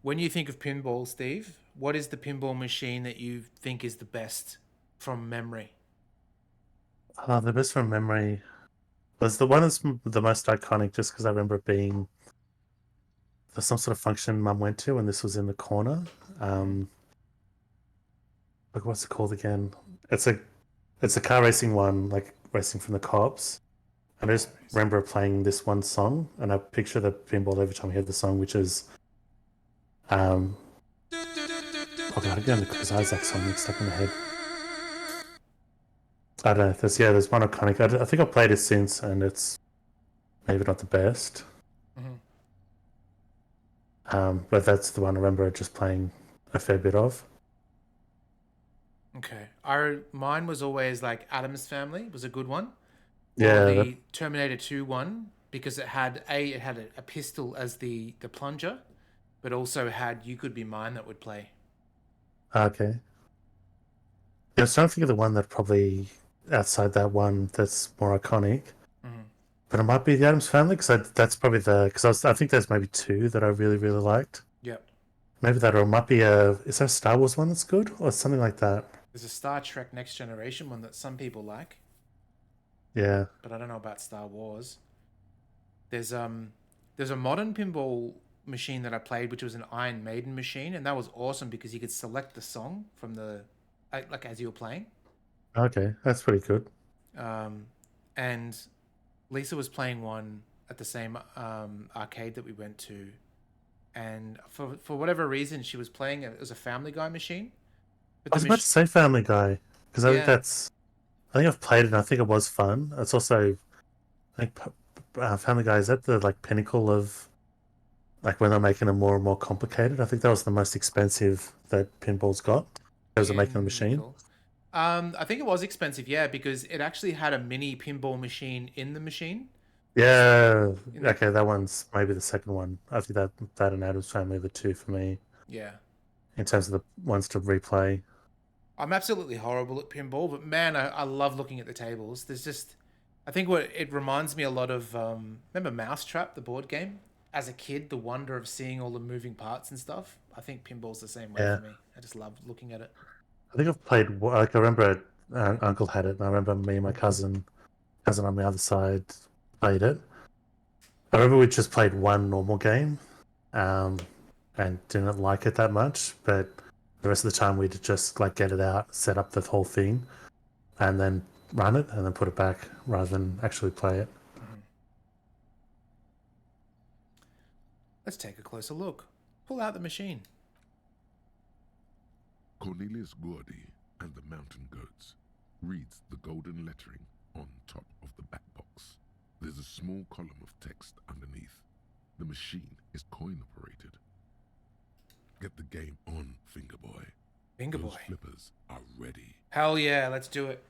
When you think of pinball, Steve, what is the pinball machine that you think is the best from memory? The best from memory was the one that's the most iconic, just because I remember it being some sort of function Mum went to, and this was in the corner. Like, what's it called again? It's a car racing one, like racing from the cops. And I just remember playing this one song, and I picture the pinball every time we heard the song, which is oh god, again the Chris Isaac song mixed up in my head. I don't know. There's one iconic. I think I've played it since, and it's maybe not the best. But that's the one I remember just playing a fair bit of. Okay. Mine was always like Addams Family was a good one. Yeah. Or the Terminator 2 one, because it had a pistol as the plunger, but also had You Could Be Mine that would play. Okay. Yeah, I was trying to think of the one that probably outside that one that's more iconic. But it might be the Addams Family, because that's probably I think there's maybe two that I really, really liked. Yep. Maybe that, or it might be is there a Star Wars one that's good, or something like that? There's a Star Trek Next Generation one that some people like. Yeah. But I don't know about Star Wars. There's a modern pinball machine that I played, which was an Iron Maiden machine, and that was awesome because you could select the song from the as you were playing. Okay, that's pretty good. And Lisa was playing one at the same arcade that we went to, and for whatever reason she was playing it. It was a Family Guy machine. But I was about to say Family Guy, because I think I've played it and I think it was fun. It's also, I think Family Guy is at the pinnacle of when they're making them more and more complicated. I think that was the most expensive that pinball's got. Because of making the machine. I think it was expensive, yeah, because it actually had a mini pinball machine in the machine. Yeah. Okay, that one's maybe the second one. I think that and Addams Family are the two for me. Yeah. In terms of the ones to replay. I'm absolutely horrible at pinball, but man, I love looking at the tables. There's just, I think it reminds me a lot of, remember Mousetrap, the board game? As a kid, the wonder of seeing all the moving parts and stuff. I think pinball's the same way for me. I just love looking at it. I think I've played, I remember Uncle had it, and I remember me and my cousin on the other side played it. I remember we just played one normal game, and didn't like it that much, but the rest of the time we'd just get it out, set up the whole thing, and then run it, and then put it back, rather than actually play it. Let's take a closer look. Pull out the machine. Cornelius Gordy and the Mountain Goats reads the golden lettering on top of the back box. There's a small column of text underneath. The machine is coin operated. Get the game on, Fingerboy. Fingerboy. Those flippers are ready. Hell yeah, let's do it.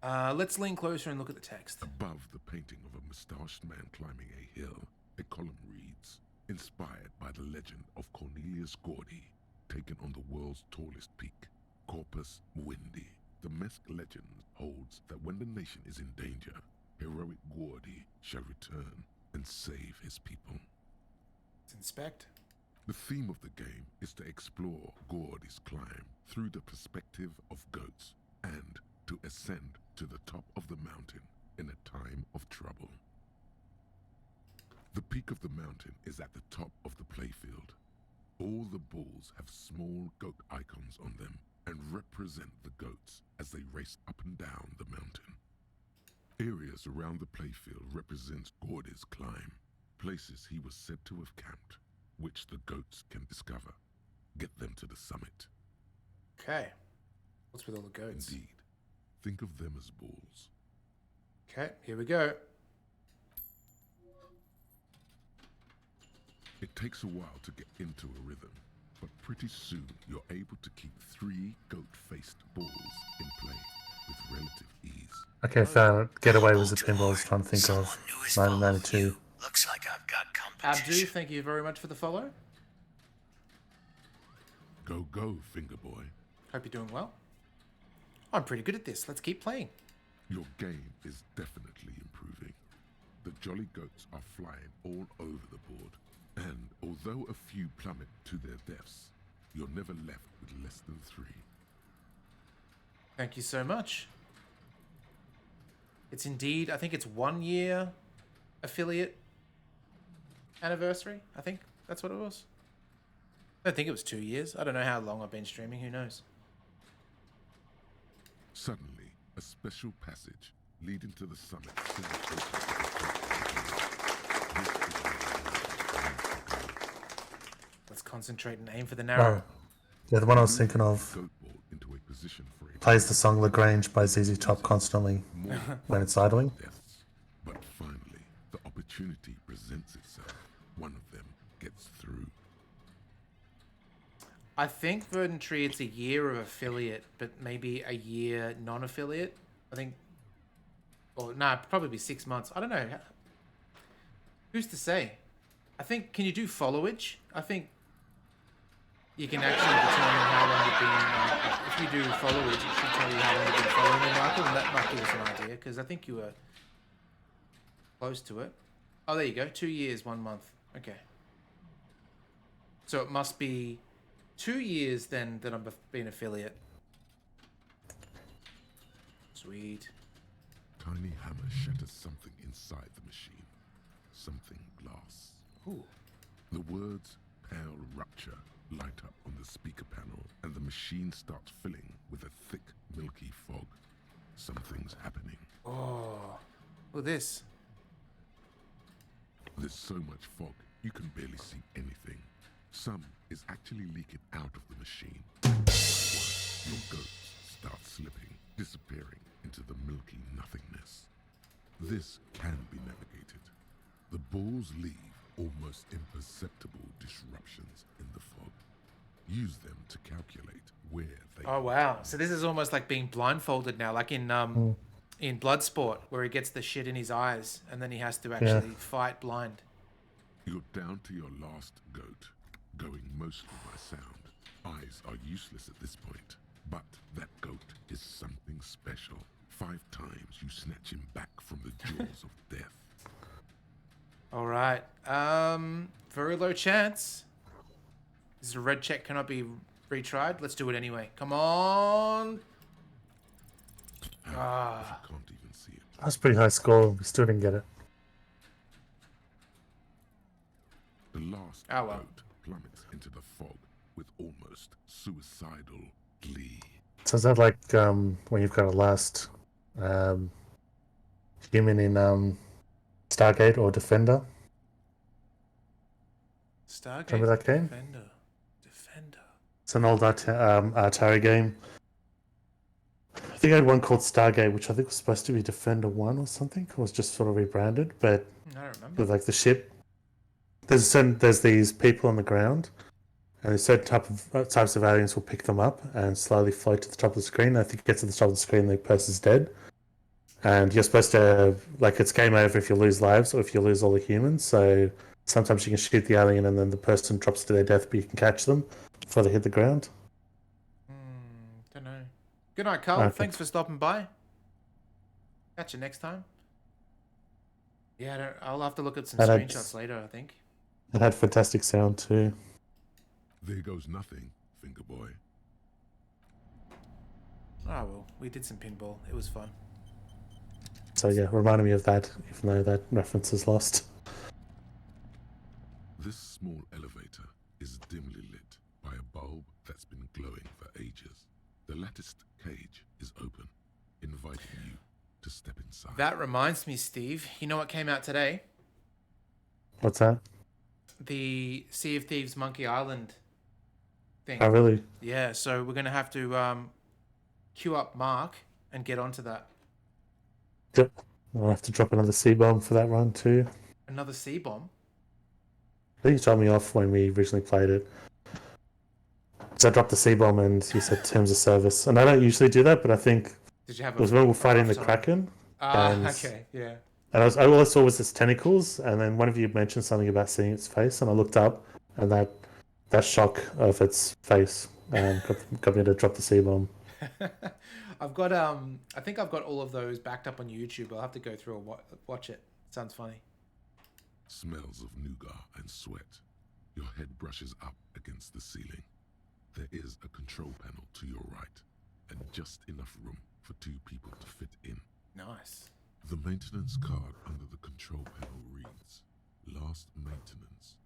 Let's lean closer and look at the text. Above the painting of a moustached man climbing a hill, a column reads, inspired by the legend of Cornelius Gordy, taken on the world's tallest peak, Corpus Mundi. The Mesk legend holds that when the nation is in danger, heroic Gordy shall return and save his people. Let's inspect. The theme of the game is to explore Gordy's climb through the perspective of goats and to ascend to the top of the mountain in a time of trouble. The peak of the mountain is at the top of the playfield. All the balls have small goat icons on them and represent the goats as they race up and down the mountain. Areas around the playfield represent Gordy's climb, places he was said to have camped, which the goats can discover. Get them to the summit. Okay. What's with all the goats? Indeed. Think of them as balls. Okay, here we go. It takes a while to get into a rhythm, but pretty soon you're able to keep 3 goat-faced balls in play with relative ease. Okay, found it. Getaway was the pinball I was trying to think of. 1992. Looks like I've got Abdu, thank you very much for the follow. Go, go, Fingerboy. Hope you're doing well. I'm pretty good at this. Let's keep playing. Your game is definitely improving. The jolly goats are flying all over the board, and although a few plummet to their deaths, you're never left with less than 3. Thank you so much. It's indeed, I think it's 1 year affiliate anniversary. I think that's what it was. I don't think it was 2 years. I don't know how long I've been streaming. Who knows? Suddenly, a special passage leading to the summit. Let's concentrate and aim for the narrow. Yeah, the one I was thinking of plays the song Lagrange by ZZ Top constantly when it's idling. But finally, the opportunity presents itself. One of them gets through. I think Verdant Tree, it's a year of affiliate, but maybe a year non-affiliate. I think, or no, it'd probably be 6 months. I don't know. Who's to say? I think, can you do followage? I think you can actually determine how long you've been, if you do followage, it should tell you how long you've been following the Michael, and that might give us an idea, because I think you were close to it. Oh, there you go. 2 years, 1 month. Okay. So it must be 2 years then that I've been affiliate. Sweet. Tiny hammer shatters something inside the machine. Something glass. Ooh. The words "pale rupture" light up on the speaker panel, and the machine starts filling with a thick, milky fog. Something's happening. Oh. Look at this. There's so much fog, you can barely see anything. Some is actually leaking out of the machine. Your goats start slipping, disappearing into the milky nothingness. This can be navigated. The balls leave almost imperceptible disruptions in the fog. Use them to calculate where they Oh wow. So this is almost like being blindfolded now, like in Bloodsport, where he gets the shit in his eyes and then he has to actually fight blind. You're down to your last goat, going mostly by sound. Eyes are useless at this point, but that goat is something special. 5 times you snatch him back from the jaws of death. All right. Very low chance. This is a red check, cannot be retried. Let's do it anyway. Come on. Ah. Can't even see it. That's a pretty high score. We still didn't get it. The last goat plummets into the fog with almost suicidal glee. So is that like when you've got a last human in Stargate or Defender? Stargate Remember that game? Defender. It's an old Atari game. I think I had one called Stargate, which I think was supposed to be Defender 1 or something. It was just sort of rebranded, but I don't remember. with like the ship. There's these people on the ground, and there's certain types of aliens will pick them up and slowly float to the top of the screen. I think it gets to the top of the screen, the person's dead. And you're supposed to, like, it's game over if you lose lives or if you lose all the humans. So sometimes you can shoot the alien and then the person drops to their death, but you can catch them before they hit the ground. Don't know. Good night, Carl. Okay. Thanks for stopping by. Catch you next time. Yeah, I'll have to look at some screenshots later, I think. It had fantastic sound too. There goes nothing, Finger Boy. Oh, well, we did some pinball. It was fun. So yeah, reminded me of that, even though that reference is lost. This small elevator is dimly lit by a bulb that's been glowing for ages. The latticed cage is open, inviting you to step inside. That reminds me, Steve. You know what came out today? What's that? The Sea of Thieves Monkey Island thing. Oh, really? Yeah, so we're going to have to queue up Mark and get onto that. Yep. I'll have to drop another C-bomb for that run too. Another C-bomb? I think you told me off when we originally played it. So I dropped the C-bomb and you said terms of service. And I don't usually do that, but I think Did you have it was when we were fighting the Kraken. Okay, yeah. And all I saw was its tentacles, and then one of you mentioned something about seeing its face, and I looked up, and that shock of its face got me to drop the C-bomb. I've got I think I've got all of those backed up on YouTube. I'll have to go through and watch it. Sounds funny. Smells of nougat and sweat. Your head brushes up against the ceiling. There is a control panel to your right, and just enough room for 2 people to fit in. Nice. The maintenance card under the control panel reads, Last maintenance,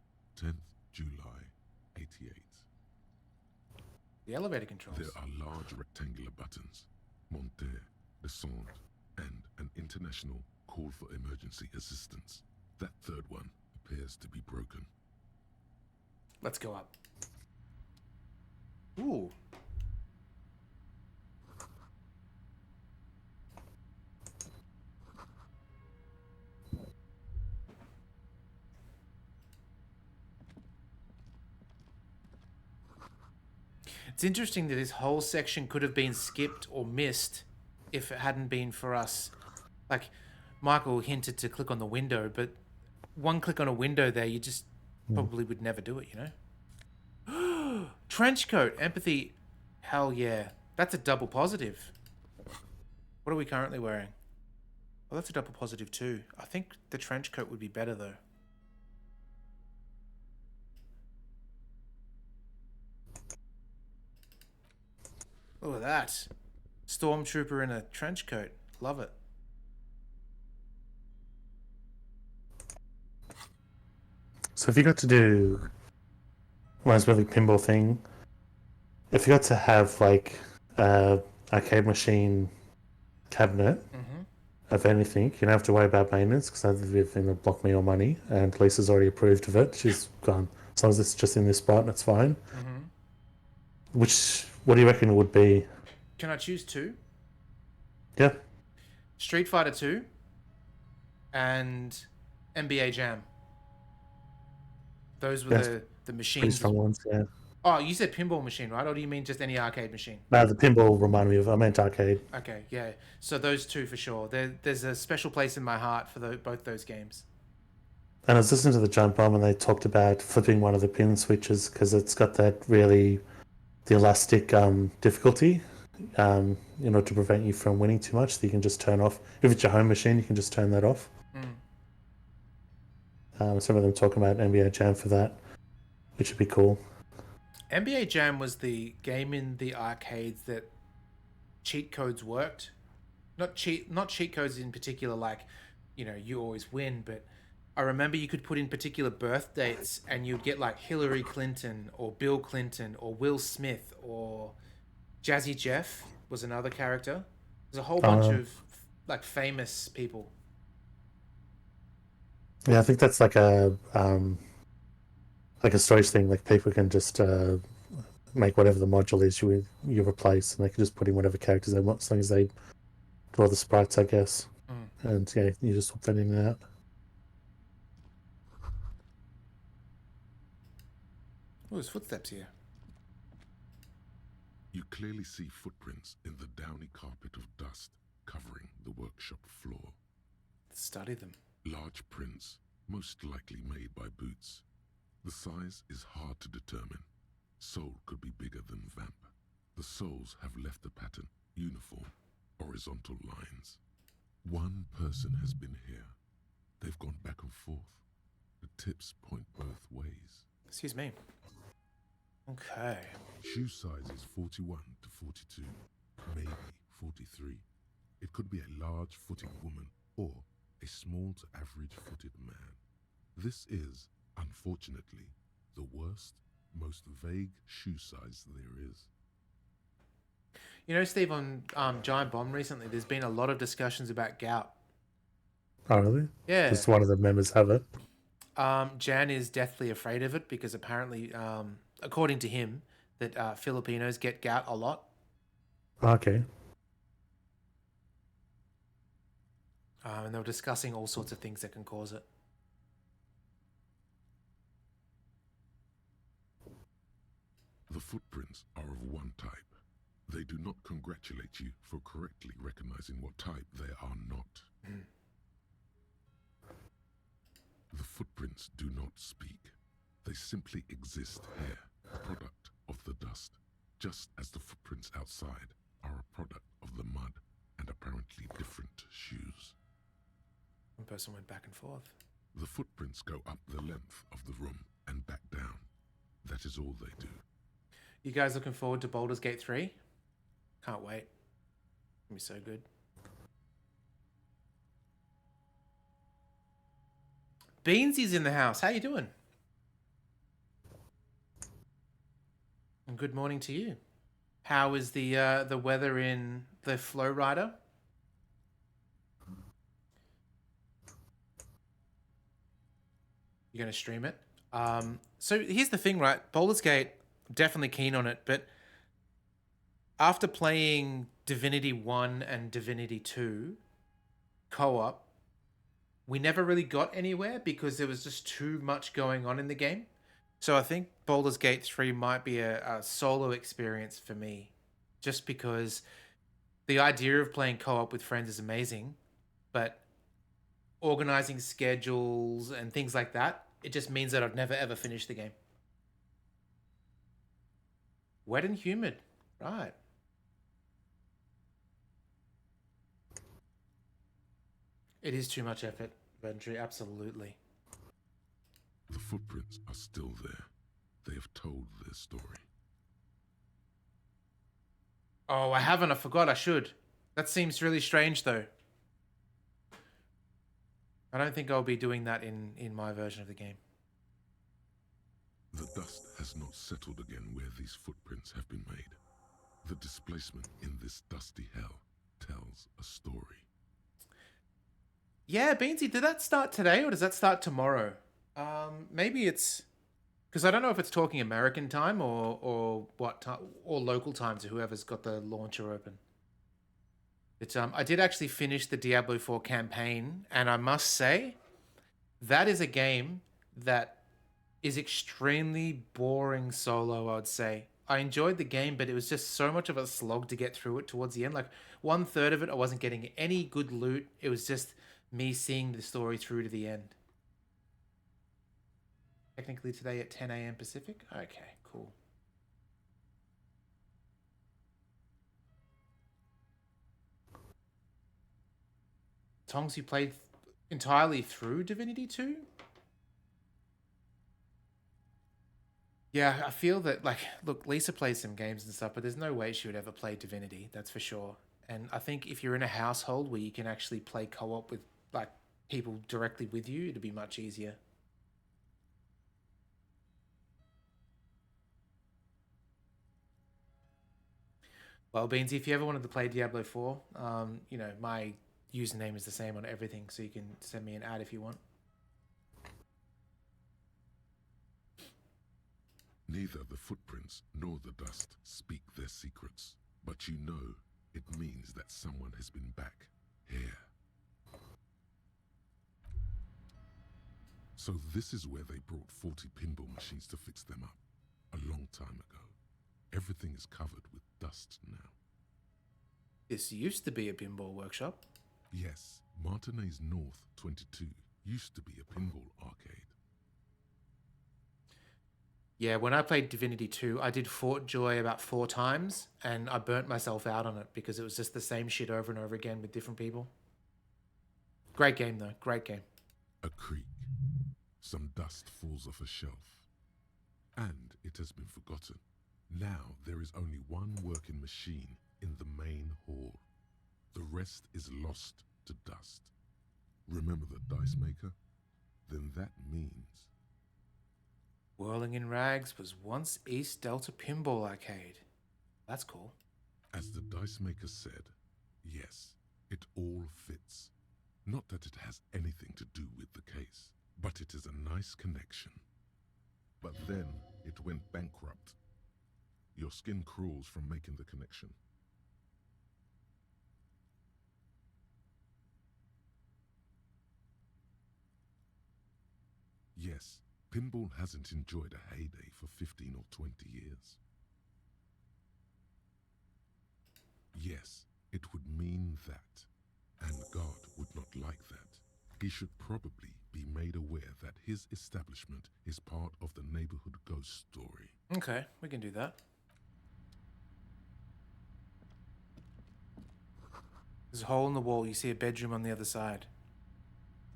10th July, 88. The elevator controls. There are large rectangular buttons, monter, descendre, and an international call for emergency assistance. That third one appears to be broken. Let's go up. Ooh. It's interesting that this whole section could have been skipped or missed if it hadn't been for us. Like, Michael hinted to click on the window, but one click on a window there, you just probably would never do it, you know? Trench coat, empathy. Hell yeah. That's a double positive. What are we currently wearing? Well, that's a double positive too. I think the trench coat would be better though. Look at that. Stormtrooper in a trench coat. Love it. So if you got to do one of those really pinball thing, if you got to have like arcade machine cabinet of anything, you don't have to worry about maintenance because that's the thing that blocked me all money, and Lisa's already approved of it. She's gone. As long as it's just in this spot, it's fine. What do you reckon it would be? Can I choose 2? Yeah. Street Fighter 2 and NBA Jam. Those were the machines. Pretty strong ones, yeah. Oh, you said pinball machine, right? Or do you mean just any arcade machine? No, the pinball reminded me of. I meant arcade. Okay, yeah. So those 2 for sure. There's a special place in my heart for both those games. And I was listening to the Jump Bomb, and they talked about flipping one of the pin switches because it's got that really the elastic difficulty, in order to prevent you from winning too much. So you can just turn off. If it's your home machine, you can just turn that off. Some of them talking about NBA Jam for that, which would be cool. NBA Jam was the game in the arcades that cheat codes worked. Not cheat codes in particular, like, you know, you always win, but I remember you could put in particular birth dates and you'd get like Hillary Clinton or Bill Clinton or Will Smith or Jazzy Jeff was another character. There's a whole bunch of like famous people. Yeah, I think that's like a like a storage thing. Like people can just make whatever the module is you replace, and they can just put in whatever characters they want, as long as they draw the sprites, I guess. And yeah, you just swap that in and out. Oh, there's footsteps here. You clearly see footprints in the downy carpet of dust covering the workshop floor. Study them. Large prints, most likely made by boots. The size is hard to determine. Sole could be bigger than vamp. The soles have left the pattern, uniform, horizontal lines. One person has been here. They've gone back and forth. The tips point both ways. Excuse me. Okay. Shoe size is 41 to 42, maybe 43. It could be a large-footed woman or a small to average-footed man. This is, unfortunately, the worst, most vague shoe size there is. You know, Steve, on Giant Bomb recently, there's been a lot of discussions about gout. Oh, really? Yeah. Just one of the members have it. Jan is deathly afraid of it because apparently, according to him, that Filipinos get gout a lot. Okay. And they were discussing all sorts of things that can cause it. The footprints are of one type. They do not congratulate you for correctly recognizing what type they are not. The footprints do not speak. They simply exist here, a product of the dust, just as the footprints outside are a product of the mud and apparently different shoes. One person went back and forth. The footprints go up the length of the room and back down. That is all they do. You guys looking forward to Baldur's Gate 3? Can't wait. It'll be so good. Beansy's in the house. How you doing? And good morning to you. How is the weather in the Flow Rider? You're gonna stream it? So here's the thing, right? Baldur's Gate, definitely keen on it, but after playing Divinity 1 and Divinity 2 co-op, we never really got anywhere because there was just too much going on in the game. So I think Baldur's Gate 3 might be a solo experience for me, just because the idea of playing co-op with friends is amazing, but organizing schedules and things like that, it just means that I'd never ever finish the game. Wet and humid, right. It is too much effort, Vendry, absolutely. The footprints are still there. They have told their story. Oh, I haven't. I forgot I should. That seems really strange, though. I don't think I'll be doing that in my version of the game. The dust has not settled again where these footprints have been made. The displacement in this dusty hell tells a story. Yeah, Beansy, did that start today or does that start tomorrow? Maybe it's... Because I don't know if it's talking American time or what time, or local time to whoever's got the launcher open. It's I did actually finish the Diablo 4 campaign, and I must say, that is a game that is extremely boring solo, I would say. I enjoyed the game, but it was just so much of a slog to get through it towards the end. Like, 1/3 of it, I wasn't getting any good loot. It was just me seeing the story through to the end. Technically today at 10 a.m. Pacific? Okay, cool. Tongs, you played entirely through Divinity 2? Yeah, I feel that, like, look, Lisa plays some games and stuff, but there's no way she would ever play Divinity, that's for sure. And I think if you're in a household where you can actually play co-op with, like, people directly with you, it'd be much easier. Well, Beansy, if you ever wanted to play Diablo 4, you know, my username is the same on everything, so you can send me an ad if you want. Neither the footprints nor the dust speak their secrets, but you know it means that someone has been back here. So this is where they brought 40 pinball machines to fix them up, a long time ago. Everything is covered with dust now. This used to be a pinball workshop. Yes, Martinez North 22 used to be a pinball arcade. Yeah, when I played Divinity 2, I did Fort Joy about 4 times, and I burnt myself out on it because it was just the same shit over and over again with different people. Great game, though. Great game. A creak. Some dust falls off a shelf. And it has been forgotten. Now there is only one working machine in the main hall. The rest is lost to dust. Remember the dice maker? Then that means... Whirling in Rags was once East Delta Pinball Arcade. That's cool. As the dice maker said, yes, it all fits. Not that it has anything to do with the case, but it is a nice connection. But then it went bankrupt. Your skin crawls from making the connection. Yes, pinball hasn't enjoyed a heyday for 15 or 20 years. Yes, it would mean that. And God would not like that. He should probably be made aware that his establishment is part of the neighborhood ghost story. Okay, we can do that. There's a hole in the wall. You see a bedroom on the other side.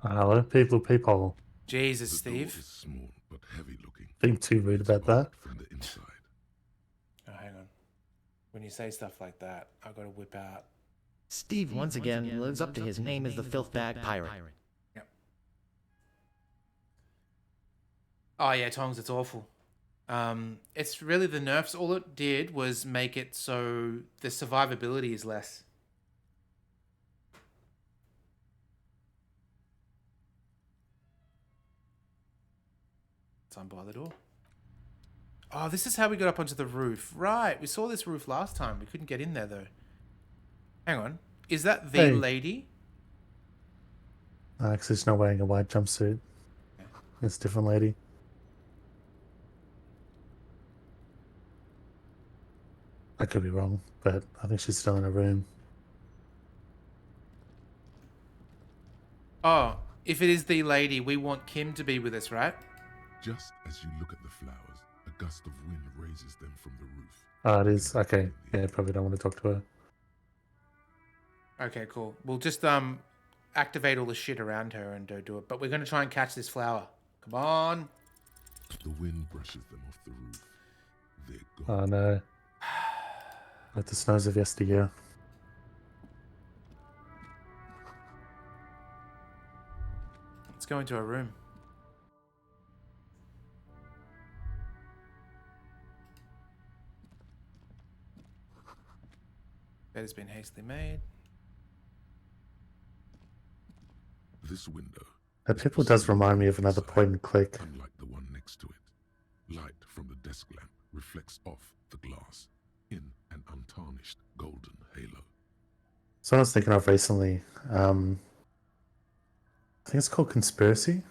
Hello, people. Jesus, The Steve. door is small but heavy looking. Being too rude about that. From the inside. Oh, hang on. When you say stuff like that, I've got to whip out. Steve once again lives up to his name as the Filthbag Pirate. Yep. Oh yeah, Tongs, it's awful. It's really the nerfs. All it did was make it so the survivability is less. It's on by the door. Oh, this is how we got up onto the roof. Right, we saw this roof last time. We couldn't get in there though. Hang on. Is that the lady? Because she's not wearing a white jumpsuit. It's a different lady. I could be wrong, but I think she's still in her room. Oh, if it is the lady, we want Kim to be with us, right? Just as you look at the flowers, a gust of wind raises them from the roof. Oh, it is? Okay. Yeah, probably don't want to talk to her. Okay, cool. We'll just activate all the shit around her and do it. But we're going to try and catch this flower. Come on. The wind brushes them off the roof. They're gone. Oh, no. Like the snows of yesteryear. Let's go into her room. Bed has been hastily made. This window. That people does remind me of another point and click. Unlike the one next to it. Light from the desk lamp reflects off the glass in an untarnished golden halo. So I was thinking of recently. I think it's called Conspiracy.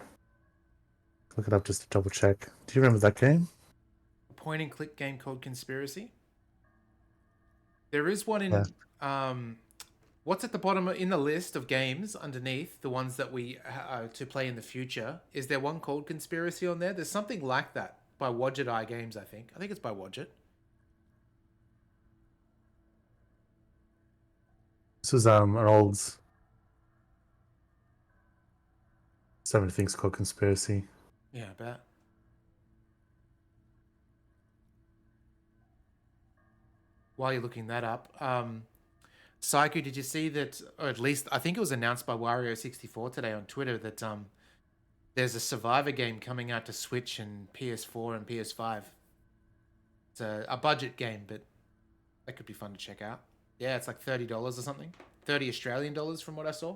Look it up just to double check. Do you remember that game? A point and click game called Conspiracy. There is one in what's at the bottom in the list of games underneath the ones that we to play in the future. Is there one called Conspiracy on there? There's something like that by Wadget Eye Games, I think. I think it's by Wadget. This is an old 7 things called Conspiracy. Yeah, I bet. While you're looking that up, Psycho, did you see that, or at least I think it was announced by Wario64 today on Twitter that there's a Survivor game coming out to Switch and PS4 and PS5. It's a budget game, but that could be fun to check out. Yeah, it's like $30 or something. 30 Australian dollars from what I saw.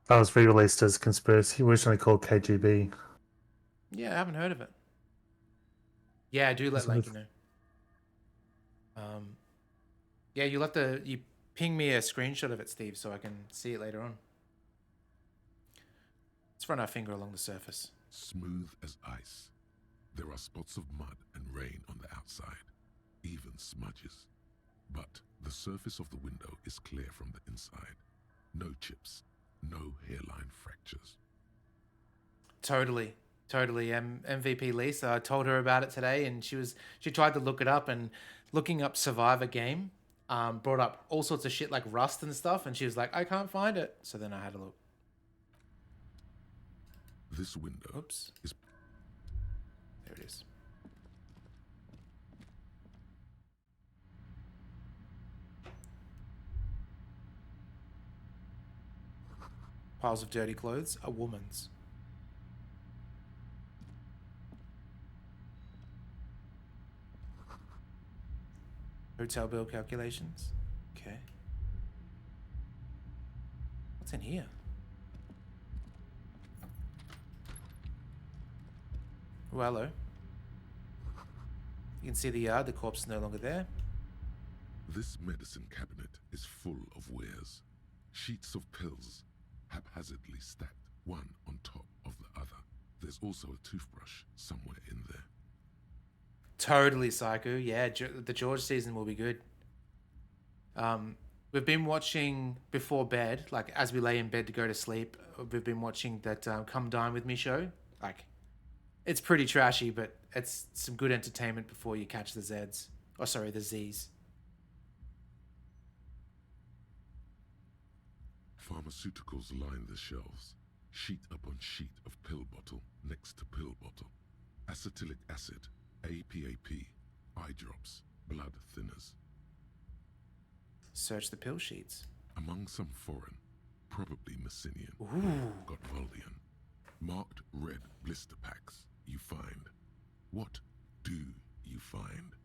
That was re-released as Conspiracy, originally called KGB. Yeah, I haven't heard of it. Yeah, do let That's Lanky know. Yeah, you'll have to ping me a screenshot of it, Steve, so I can see it later on. Let's run our finger along the surface. Smooth as ice. There are spots of mud and rain on the outside, even smudges. But the surface of the window is clear from the inside. No chips, no hairline fractures. Totally. MVP Lisa, I told her about it today, and she tried to look it up, and looking up Survivor game brought up all sorts of shit like Rust and stuff, and she was like, I can't find it. So then I had a look. This window is... There it is. Piles of dirty clothes, a woman's. Hotel bill calculations. Okay. What's in here? Oh, hello. You can see the yard. The corpse is no longer there. This medicine cabinet is full of wares. Sheets of pills, haphazardly stacked, one on top of the other. There's also a toothbrush somewhere in there. Totally psycho. Yeah, the George season will be good. We've been watching before bed, like as we lay in bed to go to sleep. We've been watching that Come Dine With Me show. Like, it's pretty trashy, but it's some good entertainment before you catch the Zs. Oh, sorry, the Zs. Pharmaceuticals line the shelves, sheet upon sheet of pill bottle next to pill bottle. Acetylic acid, APAP, eye drops, blood thinners. Search the pill sheets. Among some foreign, probably Messinian, Ooh. Gotwaldian, marked red blister packs you find. What do you find?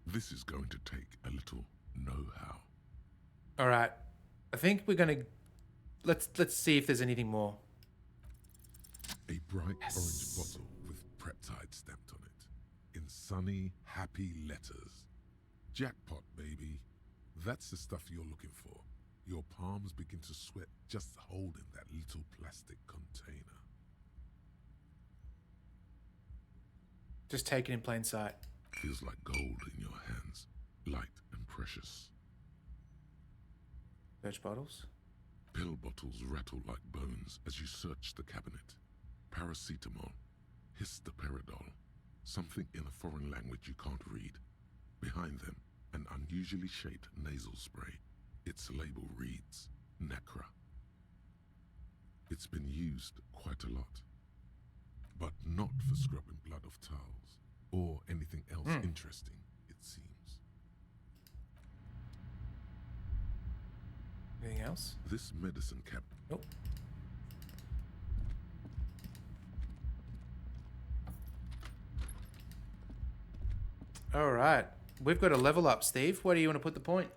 This is going to take a little know-how. All right. I think we're going to... Let's see if there's anything more. A bright orange bottle with Preptide stamped on it. In sunny, happy letters. Jackpot, baby. That's the stuff you're looking for. Your palms begin to sweat just holding that little plastic container. Just take it in plain sight. Feels like gold in your hands. Light and precious. Search bottles. Pill bottles rattle like bones as you search the cabinet. Paracetamol, histoperidol, something in a foreign language you can't read. Behind them, an unusually shaped nasal spray. Its label reads, Nacra. It's been used quite a lot, but not for scrubbing blood off towels, or anything else interesting, it seems. Anything else? This medicine cabinet. Nope. All right. We've got a level up, Steve. Where do you want to put the point?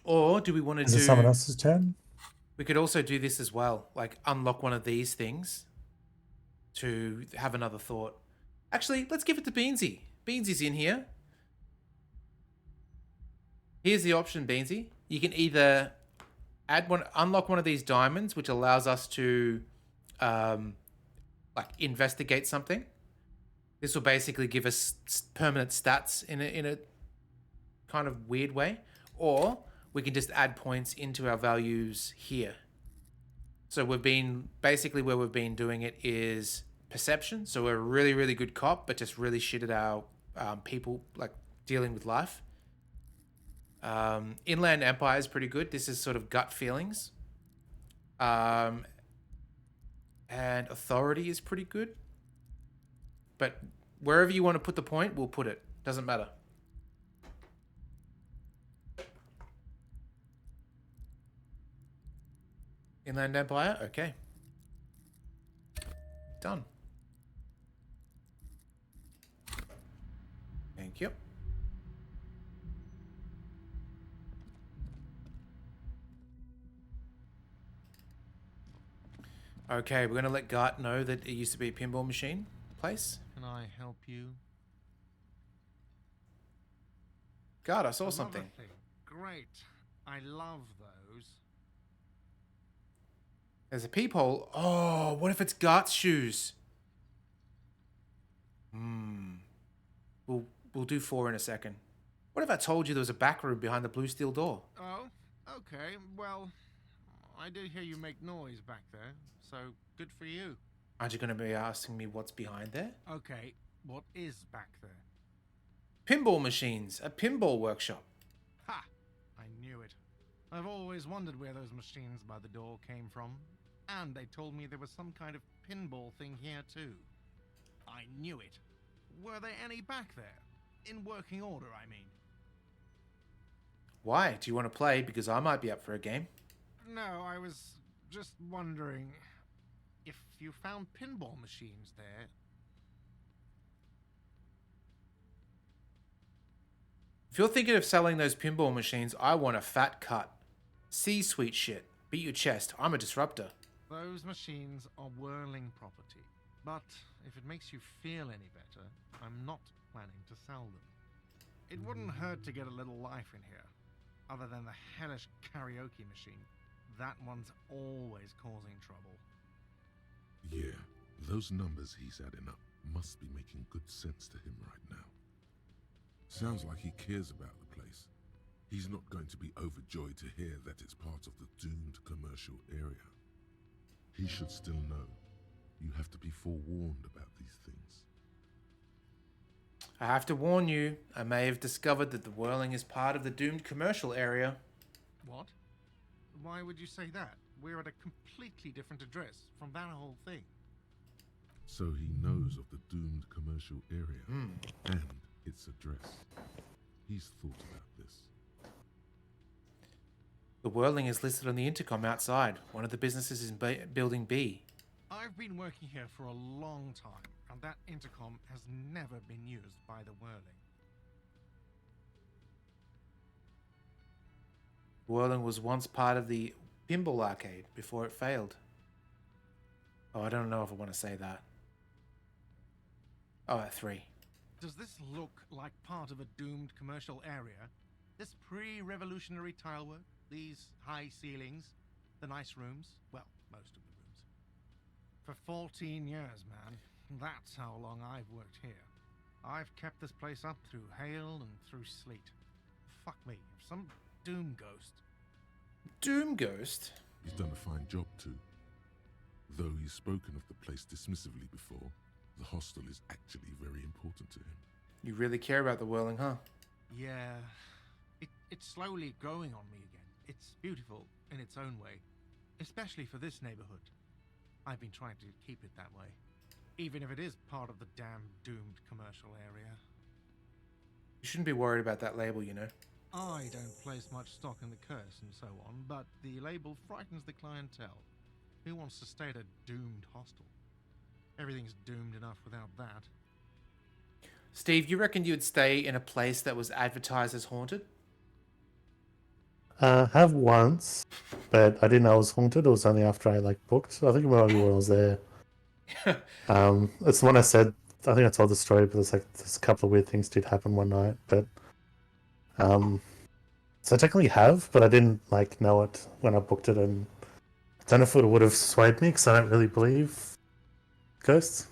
Or do we want to do... Is it someone else's turn? We could also do this as well. Like, unlock one of these things to have another thought. Actually, let's give it to Beansy. Beansy's in here. Here's the option, Beansy. You can either unlock one of these diamonds, which allows us to like investigate something. This will basically give us permanent stats in a kind of weird way, or we can just add points into our values here. So we've been basically where we've been doing it is perception. So we're a really, really good cop, but just really shit at our people, like dealing with life. Inland Empire is pretty good. This is sort of gut feelings. And authority is pretty good. But wherever you want to put the point, we'll put it. Doesn't matter. Inland Empire? Okay. Done. Thank you. Okay, we're going to let Gart know that it used to be a pinball machine place. can I help you? God, I saw Another something. thing. Great. I love those. There's a peephole. Oh, what if it's Gart's shoes? We'll do 4 in a second. What if I told you there was a back room behind the blue steel door? Oh, okay. Well, I did hear you make noise back there, so good for you. Aren't you going to be asking me what's behind there? Okay, what is back there? Pinball machines. A pinball workshop. Ha! I knew it. I've always wondered where those machines by the door came from. And they told me there was some kind of pinball thing here too. I knew it. Were there any back there? In working order, I mean. Why? Do you want to play? Because I might be up for a game. No, I was just wondering if you found pinball machines there. If you're thinking of selling those pinball machines, I want a fat cut. C-suite shit. Beat your chest. I'm a disruptor. Those machines are whirling property. But if it makes you feel any better, I'm not planning to sell them. It wouldn't hurt to get a little life in here. Other than the hellish karaoke machine. That one's always causing trouble. Yeah, those numbers he's adding up must be making good sense to him right now. Sounds like he cares about the place. He's not going to be overjoyed to hear that it's part of the doomed commercial area. He should still know. You have to be forewarned about these things. I have to warn you, I may have discovered that the whirling is part of the doomed commercial area. What? Why would you say that? We're at a completely different address from that whole thing. So he knows of the doomed commercial area and its address. He's thought about this. The whirling is listed on the intercom outside. One of the businesses is in Building B. I've been working here for a long time, and that intercom has never been used by the whirling. Whirling was once part of the pinball arcade before it failed. Oh, I don't know if I want to say that. Oh, at 3. Does this look like part of a doomed commercial area? This pre-revolutionary tile work? These high ceilings? The nice rooms? Well, most of the rooms. For 14 years, man. That's how long I've worked here. I've kept this place up through hail and through sleet. Fuck me, if some doom ghost... Doom ghost? He's done a fine job too. Though he's spoken of the place dismissively before, the hostel is actually very important to him. You really care about the whirling, huh? Yeah. It's slowly growing on me again. It's beautiful in its own way. Especially for this neighborhood. I've been trying to keep it that way. Even if it is part of the damn doomed commercial area. You shouldn't be worried about that label, you know. I don't place much stock in the curse and so on, but the label frightens the clientele. Who wants to stay at a doomed hostel? Everything's doomed enough without that. Steve, you reckon you'd stay in a place that was advertised as haunted? Have once, but I didn't know it was haunted. It was only after I booked. I think maybe when I was there. It's the one I said. I think I told the story, but there's a couple of weird things did happen one night. But so I technically have, but I didn't know it when I booked it, and I don't know if it would have swayed me because I don't really believe ghosts.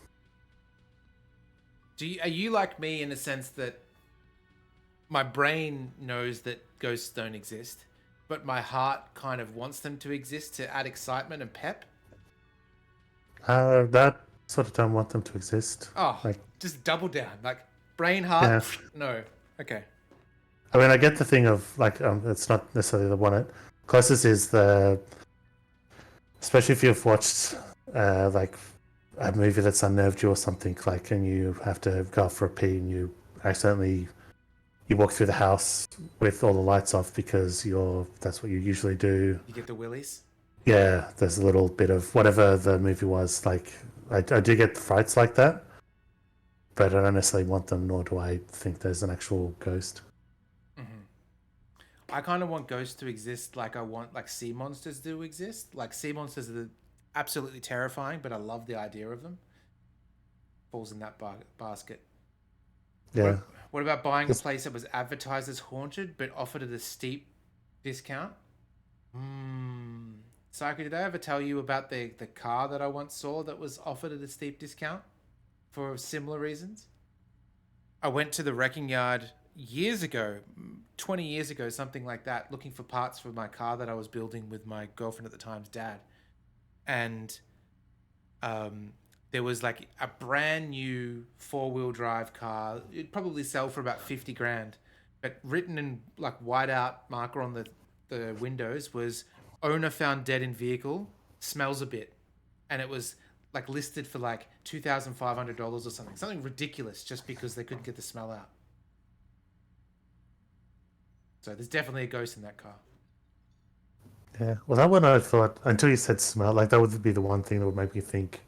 Are you like me in the sense that my brain knows that ghosts don't exist, but my heart kind of wants them to exist to add excitement and pep? That sort of don't want them to exist. Oh, just double down. Brain, heart, Yeah. no. Okay. I mean, I get the thing of it's not necessarily the one. It closest is especially if you've watched a movie that's unnerved you or something, and you have to go out for a pee and you accidentally walk through the house with all the lights off because that's what you usually do. You get the willies? Yeah, there's a little bit of whatever the movie was. I do get frights like that, but I don't necessarily want them, nor do I think there's an actual ghost. I kind of want ghosts to exist like I want sea monsters to exist. Sea monsters are absolutely terrifying, but I love the idea of them. falls in that basket. Yeah. What about buying a place that was advertised as haunted but offered at a steep discount? Psycho, did I ever tell you about the car that I once saw that was offered at a steep discount for similar reasons? I went to the wrecking yard years ago, 20 years ago, something like that, looking for parts for my car that I was building with my girlfriend at the time's dad. And there was like a brand new 4-wheel drive car. It'd probably sell for about 50 grand. But written in like white out marker on the windows was owner found dead in vehicle, smells a bit. And it was like listed for like $2,500 or something ridiculous just because they couldn't get the smell out. So there's definitely a ghost in that car. Yeah, well, that one I thought, until you said smell, like that would be the one thing that would make me think,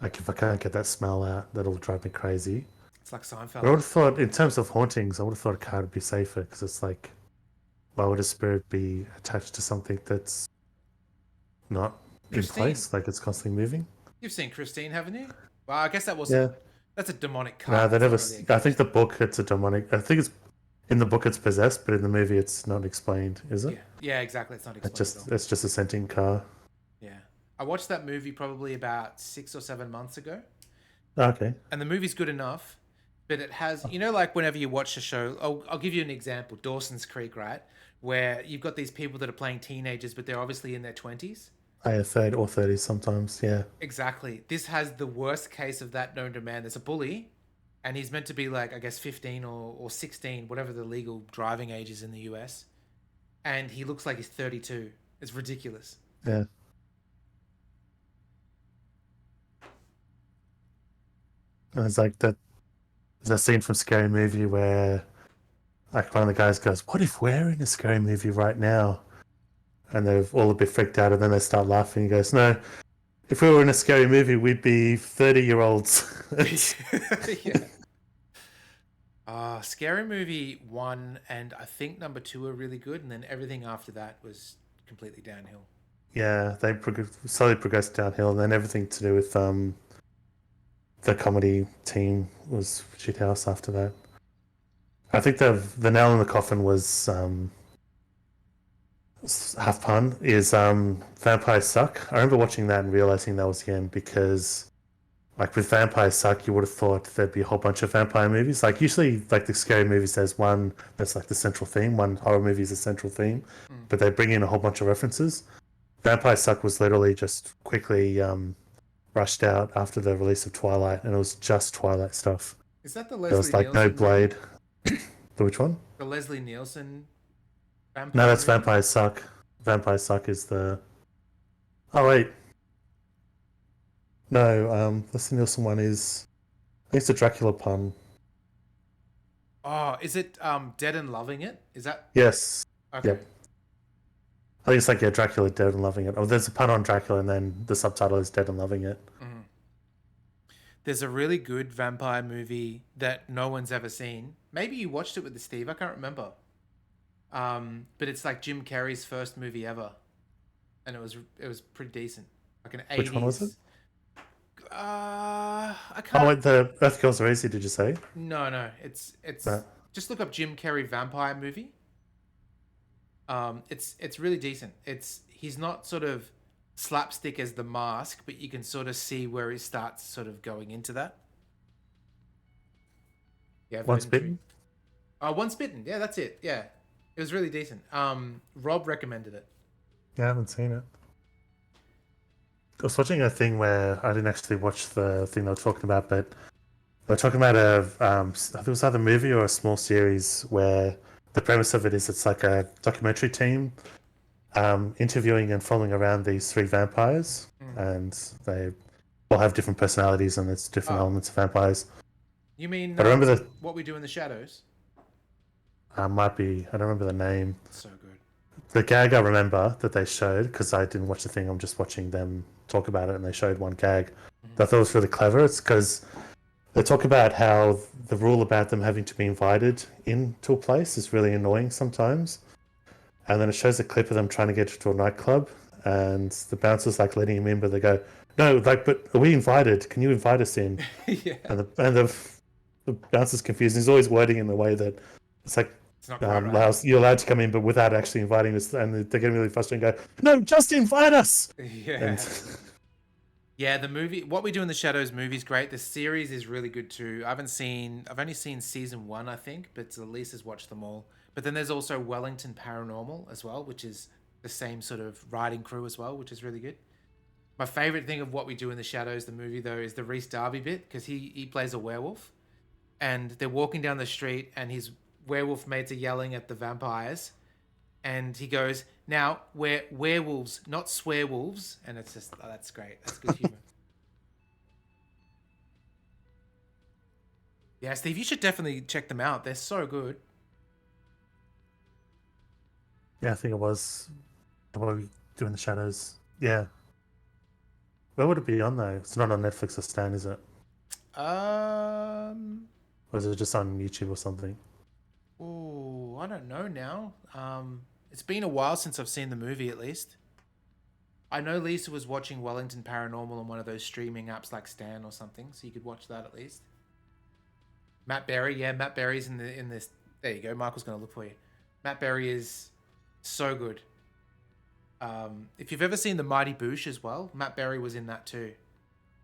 like if I can't get that smell out, that'll drive me crazy. It's like Seinfeld. But I would have thought, in terms of hauntings, I would have thought a car would be safer, because it's like, why would a spirit be attached to something that's not in place, like it's constantly moving? You've seen Christine, haven't you? Well, I guess that wasn't... Yeah. That's a demonic car. No, they never... Really I think the book, it's a demonic... I think it's... In the book, it's possessed, but in the movie, it's not explained, is it? Yeah, exactly. It's not explained at all. It's just a sentient car. Yeah. I watched that movie probably about 6 or 7 months ago. Okay. And the movie's good enough, but it has... You know, like whenever you watch a show... I'll give you an example. Dawson's Creek, right? Where you've got these people that are playing teenagers, but they're obviously in their 20s. Yeah, 30 or 30s sometimes, yeah. Exactly. This has the worst case of that known to man. There's a bully, and he's meant to be like, I guess, 15 or 16, whatever the legal driving age is in the US. And he looks like he's 32. It's ridiculous. Yeah. And it's like that. There's a scene from Scary Movie where, like, one of the guys goes, "What if we're in a scary movie right now?" And they're all a bit freaked out, and then they start laughing. He goes, "No, if we were in a scary movie, we'd be 30-year-olds." Yeah. Scary Movie 1 and I think number 2 are really good, and then everything after that was completely downhill. Yeah, they slowly progressed downhill, and then everything to do with the comedy team was shithouse after that. I think the nail in the coffin was half pun is Vampires Suck. I remember watching that and realizing that was the end, because like with Vampires Suck, you would have thought there'd be a whole bunch of vampire movies. Like usually, like the scary movies, there's one that's like the central theme. One horror movie is a central theme, but they bring in a whole bunch of references. Vampires Suck was literally just quickly rushed out after the release of Twilight, and it was just Twilight stuff. Is that the There was Leslie like no Nielsen Blade. The which one? The Leslie Nielsen vampire No, that's movie? Vampires Suck. Vampires Suck is the... Oh, wait. No, Leslie Nielsen one is... I think it's a Dracula pun. Oh, is it Dead and Loving It? Is that... Yes. Okay. Yep. I think it's like, yeah, Dracula, Dead and Loving It. Oh, there's a pun on Dracula, and then the subtitle is Dead and Loving It. Mhm. There's a really good vampire movie that no one's ever seen. Maybe you watched it with the Steve. I can't remember. But it's like Jim Carrey's first movie ever, and it was pretty decent. Like an 80s. Which one was it? I can't. Oh, wait, the Earth Girls Are Easy, did you say? No. It's No. just look up Jim Carrey vampire movie. It's really decent. He's not sort of slapstick as The Mask, but you can sort of see where he starts sort of going into that. Yeah, Once Bitten? Once Bitten. Yeah, that's it. Yeah, it was really decent. Rob recommended it. Yeah, I haven't seen it. I was watching a thing where I didn't actually watch the thing they were talking about, but they were talking about I think it was either a movie or a small series where the premise of it is it's like a documentary team interviewing and following around these 3 vampires, and they all have different personalities, and there's different elements of vampires. You mean But I remember What We Do in the Shadows? might be, I don't remember the name. So good. The gag I remember that they showed, because I didn't watch the thing, I'm just watching them talk about it, and they showed one gag that I thought was really clever. It's because they talk about how the rule about them having to be invited into a place is really annoying sometimes. And then it shows a clip of them trying to get to a nightclub, and the bouncer's like letting him in, but they go, no, like, but are we invited? Can you invite us in? Yeah. And the bouncer's confused. He's always wording in the way that it's like, It's not quite right. you're allowed to come in, but without actually inviting us. And they're getting really frustrated and go, no, just invite us. Yeah. And Yeah, the movie, What We Do in the Shadows movie is great. The series is really good too. I've only seen season 1, I think, but Lisa's watched them all. But then there's also Wellington Paranormal as well, which is the same sort of writing crew as well, which is really good. My favorite thing of What We Do in the Shadows, the movie though, is the Rhys Darby bit, because he plays a werewolf, and they're walking down the street, and his werewolf mates are yelling at the vampires, and he goes, now we're werewolves, not swearwolves. And it's just, oh, that's great. That's good humor. Yeah, Steve, you should definitely check them out. They're so good. yeah, I think it was What We Do in the Shadows. Yeah. Where would it be on though? It's not on Netflix or Stan, is it? Or is it just on YouTube or something? Oh, I don't know now. It's been a while since I've seen the movie, at least. I know Lisa was watching Wellington Paranormal on one of those streaming apps like Stan or something, so you could watch that at least. Matt Berry, yeah, Matt Berry's in this. There you go. Michael's gonna look for you. Matt Berry is so good. If you've ever seen The Mighty Boosh as well, Matt Berry was in that too,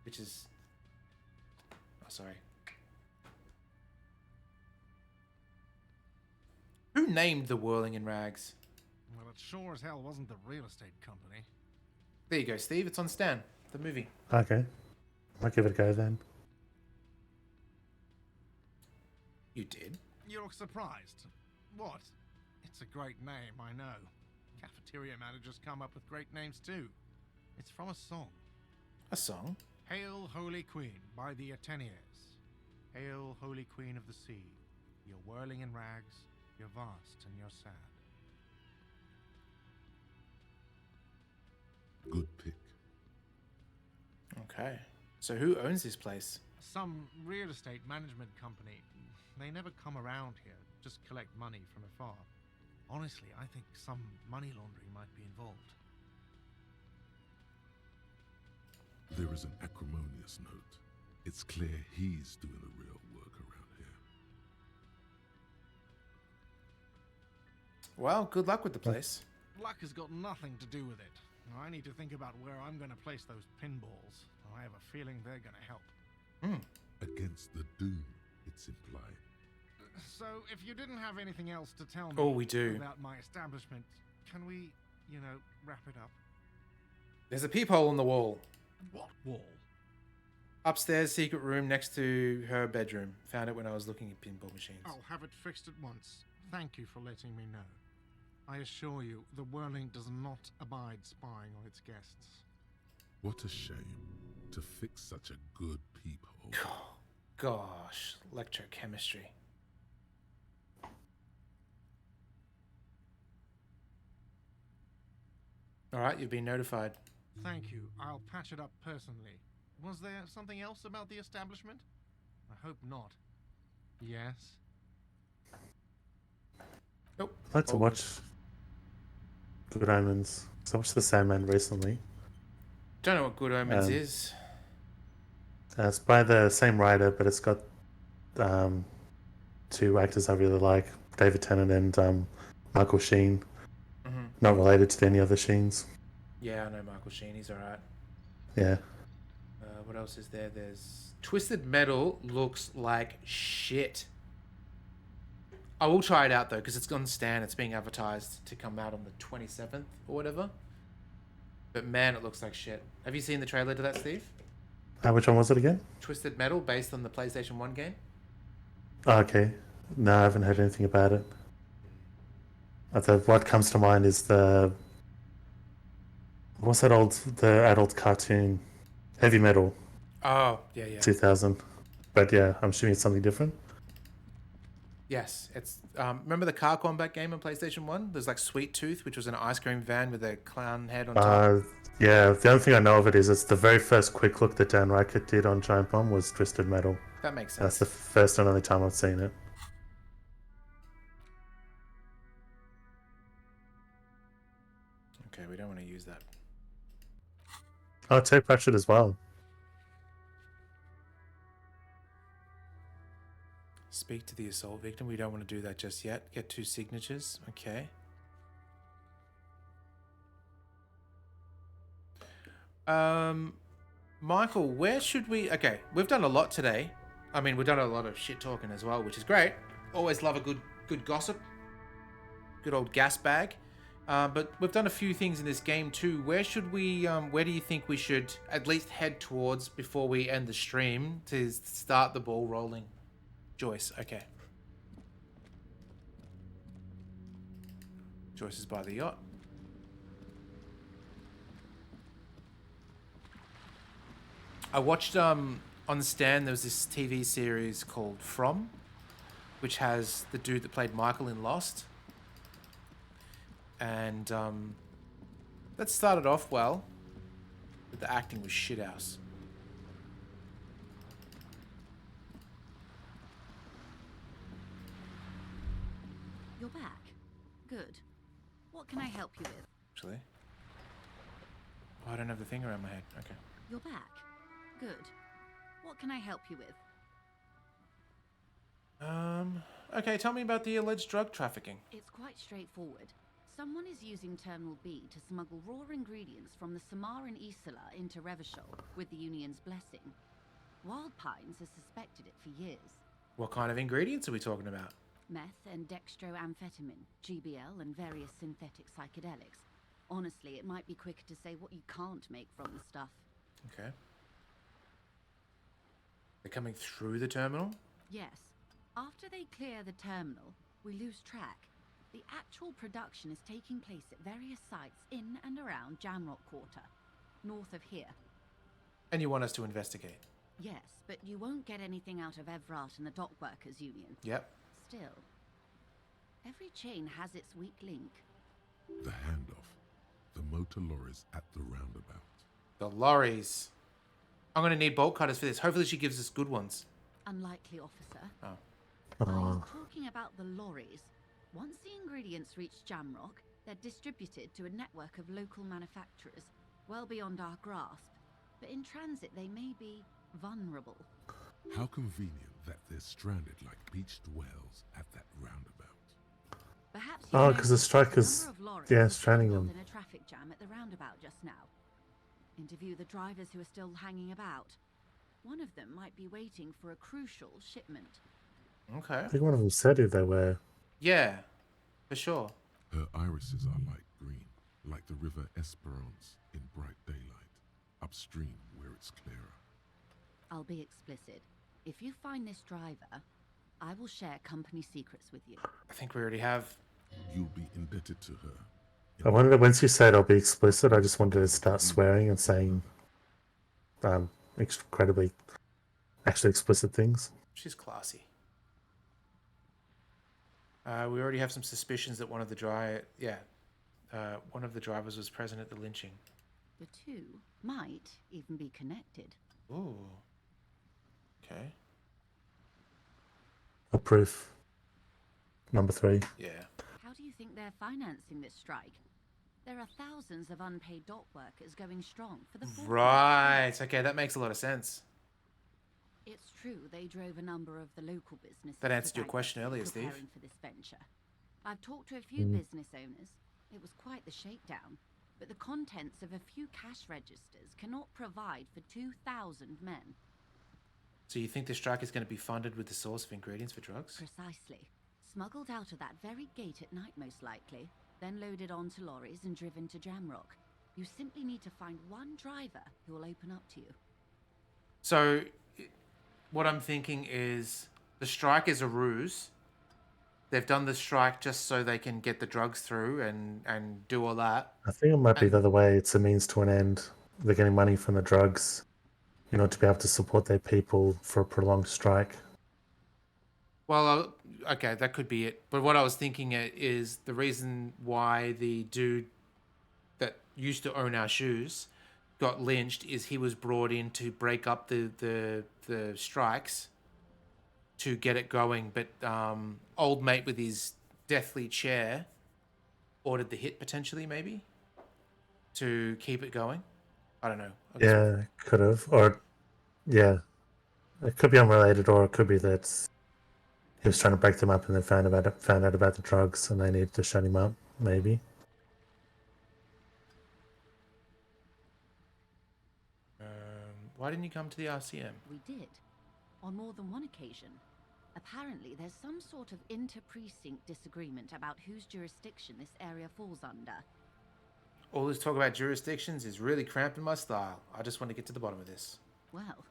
which is. Oh, sorry. Who named the Whirling in Rags? Well, it sure as hell wasn't the real estate company. There you go, Steve. It's on Stan, the movie. Okay. I'll give it a go then. You did? You look surprised. What? It's a great name, I know. Cafeteria managers come up with great names too. It's from a song. A song? Hail, Holy Queen, by the Ateneers. Hail, Holy Queen of the Sea. You're whirling in rags, you're vast and you're sad. Good pick. Okay. So who owns this place? Some real estate management company. They never come around here, just collect money from afar. Honestly, I think some money laundering might be involved. There is an acrimonious note. It's clear he's doing the real work around here. Well, good luck with the place. Luck has got nothing to do with it. I need to think about where I'm going to place those pinballs. I have a feeling they're going to help. Against the doom, it's implied. So, if you didn't have anything else to tell me Oh, we do. about my establishment, can we, wrap it up? There's a peephole in the wall. What wall? Upstairs, secret room next to her bedroom. Found it when I was looking at pinball machines. I'll have it fixed at once. Thank you for letting me know. I assure you, the Whirling does not abide spying on its guests. What a shame to fix such a good peephole. Gosh, electrochemistry. All right, you've been notified. Thank you. I'll patch it up personally. Was there something else about the establishment? I hope not. Yes? Nope. I'd like to watch Good Omens. So I watched The Sandman recently. Don't know what Good Omens is. It's by the same writer, but it's got two actors I really like, David Tennant and Michael Sheen. Not related to any other Sheens. Yeah, I know Michael Sheen. He's all right. Yeah. What else is there? There's Twisted Metal. Looks like shit. I will try it out though, because it's on Stan. It's being advertised to come out on the 27th or whatever. But man, it looks like shit. Have you seen the trailer to that, Steve? Which one was it again? Twisted Metal, based on the PlayStation 1 game. Oh, okay. No, I haven't heard anything about it. What comes to mind is what's that the adult cartoon? Heavy Metal. Oh, yeah. 2000. But yeah, I'm assuming it's something different. Yes, it's remember the car combat game on PlayStation 1? There's like Sweet Tooth, which was an ice cream van with a clown head on top. Yeah, the only thing I know of it is it's the very first quick look that Dan Reichert did on Giant Bomb was Twisted Metal. That makes sense. That's the first and only time I've seen it. Okay, we don't want to use that. Oh, tape ratchet as well. Speak to the assault victim. We don't want to do that just yet. Get 2 signatures. Okay. Michael, where should we... Okay, we've done a lot today. I mean, we've done a lot of shit talking as well, which is great. Always love a good gossip. Good old gas bag. But we've done a few things in this game too. Where should we... where do you think we should at least head towards before we end the stream to start the ball rolling? Joyce, okay. Joyce is by the yacht. I watched on the stand there was this TV series called From, which has the dude that played Michael in Lost. And that started off well, but the acting was shithouse. You're back. Good. What can I help you with? Actually. Oh, I don't have the thing around my head. Okay. You're back. Good. What can I help you with? Okay, tell me about the alleged drug trafficking. It's quite straightforward. Someone is using Terminal B to smuggle raw ingredients from the Samar and Isola into Revachol with the Union's blessing. Wild Pines has suspected it for years. What kind of ingredients are we talking about? Meth and dextroamphetamine, GBL, and various synthetic psychedelics. Honestly, it might be quicker to say what you can't make from the stuff. Okay. They're coming through the terminal? Yes. After they clear the terminal, we lose track. The actual production is taking place at various sites in and around Jamrock Quarter, north of here. And you want us to investigate? Yes, but you won't get anything out of Evrat and the Dock Workers Union. Yep. Still, every chain has its weak link. The handoff. The motor lorries at the roundabout. The lorries. I'm going to need bolt cutters for this. Hopefully she gives us good ones. Unlikely, officer. Oh. I was talking about the lorries. Once the ingredients reach Jamrock, they're distributed to a network of local manufacturers, well beyond our grasp. But in transit, they may be vulnerable. How convenient that they're stranded like beached whales at that roundabout. Perhaps Oh, because the strikers, yeah, stranding them. In a traffic jam at the roundabout just now. Interview the drivers who are still hanging about. One of them might be waiting for a crucial shipment. Okay. I think one of them said who they were. Yeah, for sure. Her irises are light green, like the river Esperance in bright daylight, upstream where it's clearer. I'll be explicit. If you find this driver, I will share company secrets with you. I think we already have. You'll be indebted to her. I wanted to, once you said I'll be explicit, I just wanted to start swearing and saying incredibly actually explicit things. She's classy. We already have some suspicions that one of the drivers was present at the lynching. The two might even be connected. Ooh. Okay. A proof. Number 3. Yeah. How do you think they're financing this strike? There are thousands of unpaid dock workers going strong for the... Right. Okay, that makes a lot of sense. It's true, they drove a number of the local businesses. That answered your question earlier, Steve. Preparing for this venture. I've talked to a few business owners. It was quite the shakedown. But the contents of a few cash registers cannot provide for 2,000 men. So you think the strike is going to be funded with the source of ingredients for drugs? Precisely. Smuggled out of that very gate at night, most likely. Then loaded onto lorries and driven to Jamrock. You simply need to find one driver who will open up to you. So, what I'm thinking is the strike is a ruse. They've done the strike just so they can get the drugs through and do all that. I think it might be the other way. It's a means to an end. They're getting money from the drugs, to be able to support their people for a prolonged strike. Well, okay, that could be it. But what I was thinking is the reason why the dude that used to own our shoes got lynched is he was brought in to break up the strikes to get it going. But old mate with his deathly chair ordered the hit potentially, maybe, to keep it going. I don't know. Yeah, could have. Or, yeah. It could be unrelated, or it could be that he was trying to break them up and then found out about the drugs and they needed to shut him up, maybe. Why didn't you come to the RCM? We did, on more than one occasion. Apparently, there's some sort of inter-precinct disagreement about whose jurisdiction this area falls under. All this talk about jurisdictions is really cramping my style. I just want to get to the bottom of this. Well,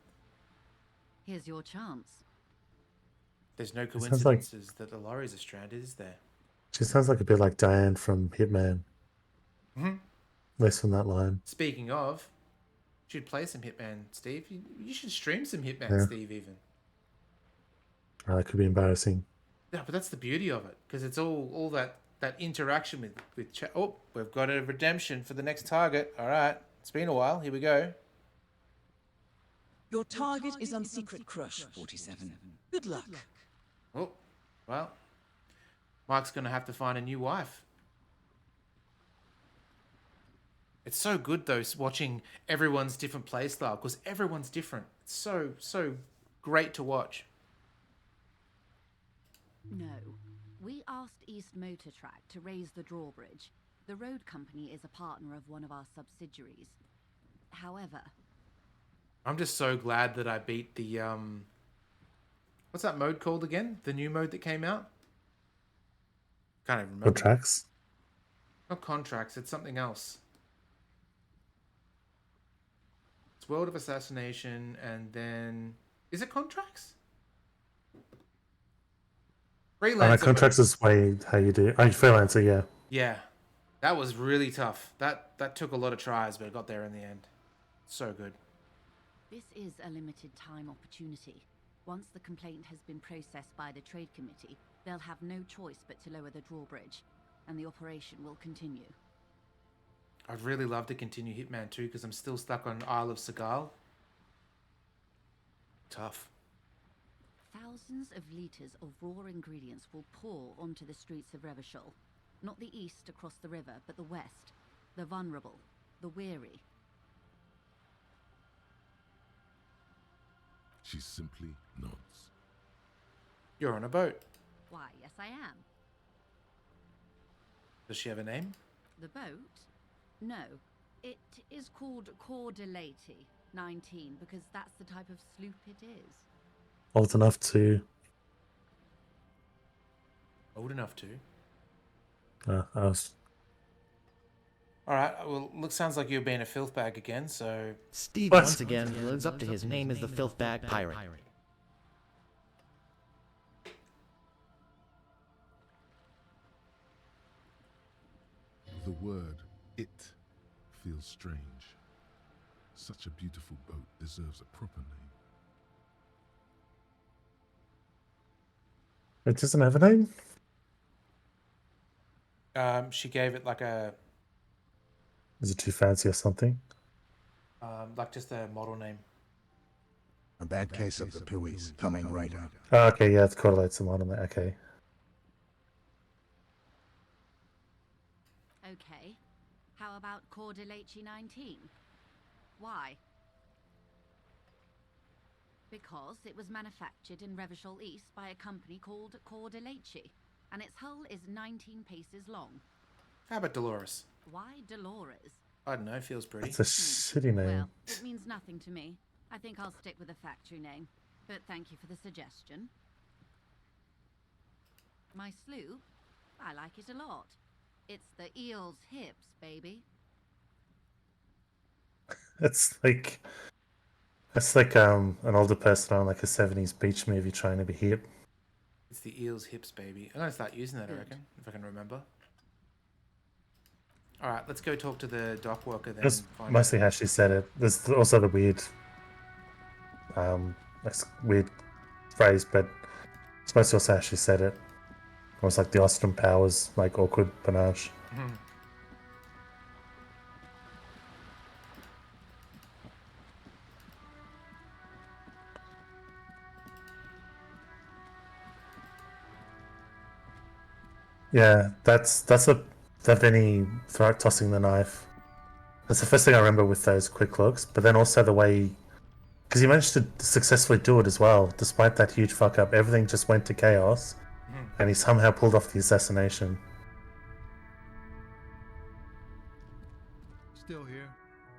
here's your chance. There's no sounds like- coincidences that the lorries are stranded, is there? She sounds like a bit like Diane from Hitman. Mhm. Less from that line. Speaking of, you should play some Hitman, Steve. You should stream some Hitman, Yeah. Steve, even. Oh, that could be embarrassing. Yeah, but that's the beauty of it, because it's all that interaction with chat. Oh, we've got a redemption for the next target. All right, it's been a while. Here we go. Your target is on Secret Crush, 47. Good luck. Oh, well, Mike's gonna have to find a new wife. It's so good though, watching everyone's different play style, because everyone's different. It's so great to watch. No. We asked East Motor Track to raise the drawbridge. The road company is a partner of one of our subsidiaries. However... I'm just so glad that I beat the, what's that mode called again? The new mode that came out? Can't even remember. Contracts? Not contracts, it's something else. It's World of Assassination, and then... Is it contracts? Freelancer Contracts mode. is way how you do. Oh, freelancer, yeah. Yeah. That was really tough. That took a lot of tries, but I got there in the end. So good. This is a limited time opportunity. Once the complaint has been processed by the Trade Committee, they'll have no choice but to lower the drawbridge, and the operation will continue. I'd really love to continue Hitman 2 because I'm still stuck on Isle of Segal. Tough. Thousands of litres of raw ingredients will pour onto the streets of Revachol. Not the east across the river, but the west. The vulnerable, the weary. She simply nods. You're on a boat. Why, yes I am. Does she have a name? The boat? No. It is called Cordelati 19 because that's the type of sloop it is. Old enough to... Old enough to? I was... Alright, well, sounds like you're being a filth bag again, so... Steve once again lives up to his name as the Filth Bag Pirate. The word "it" feels strange. Such a beautiful boat deserves a proper name. It doesn't have a name? She gave it like a... Is it too fancy or something? like just a model name. A bad case of the Puies coming right up. Oh, okay, yeah, it's correlates some on that. Okay. Okay. How about Cordelati 19? Why? Because it was manufactured in Revachol East by a company called Cordelati, and its hull is 19 paces long. How about Dolores? Why Dolores? I don't know, feels pretty. It's a shitty name. Well, it means nothing to me. I think I'll stick with the factory name. But thank you for the suggestion. My sloop? I like it a lot. It's the eel's hips, baby. It's like an older person on like a 70s beach movie trying to be hip. It's the eel's hips, baby. I'm going to start using that, I reckon, if I can remember. Alright, let's go talk to the dock worker then. That's mostly how she said it. There's also the weird phrase, but it's mostly also how she said it. Almost like the Austin Powers, like awkward panache. Mhm. Yeah, that's a Vinny tossing the knife That's the first thing I remember with those quick looks, but then also the way... Because he managed to successfully do it as well. Despite that huge fuck up, everything just went to chaos, and he somehow pulled off the assassination. Still here,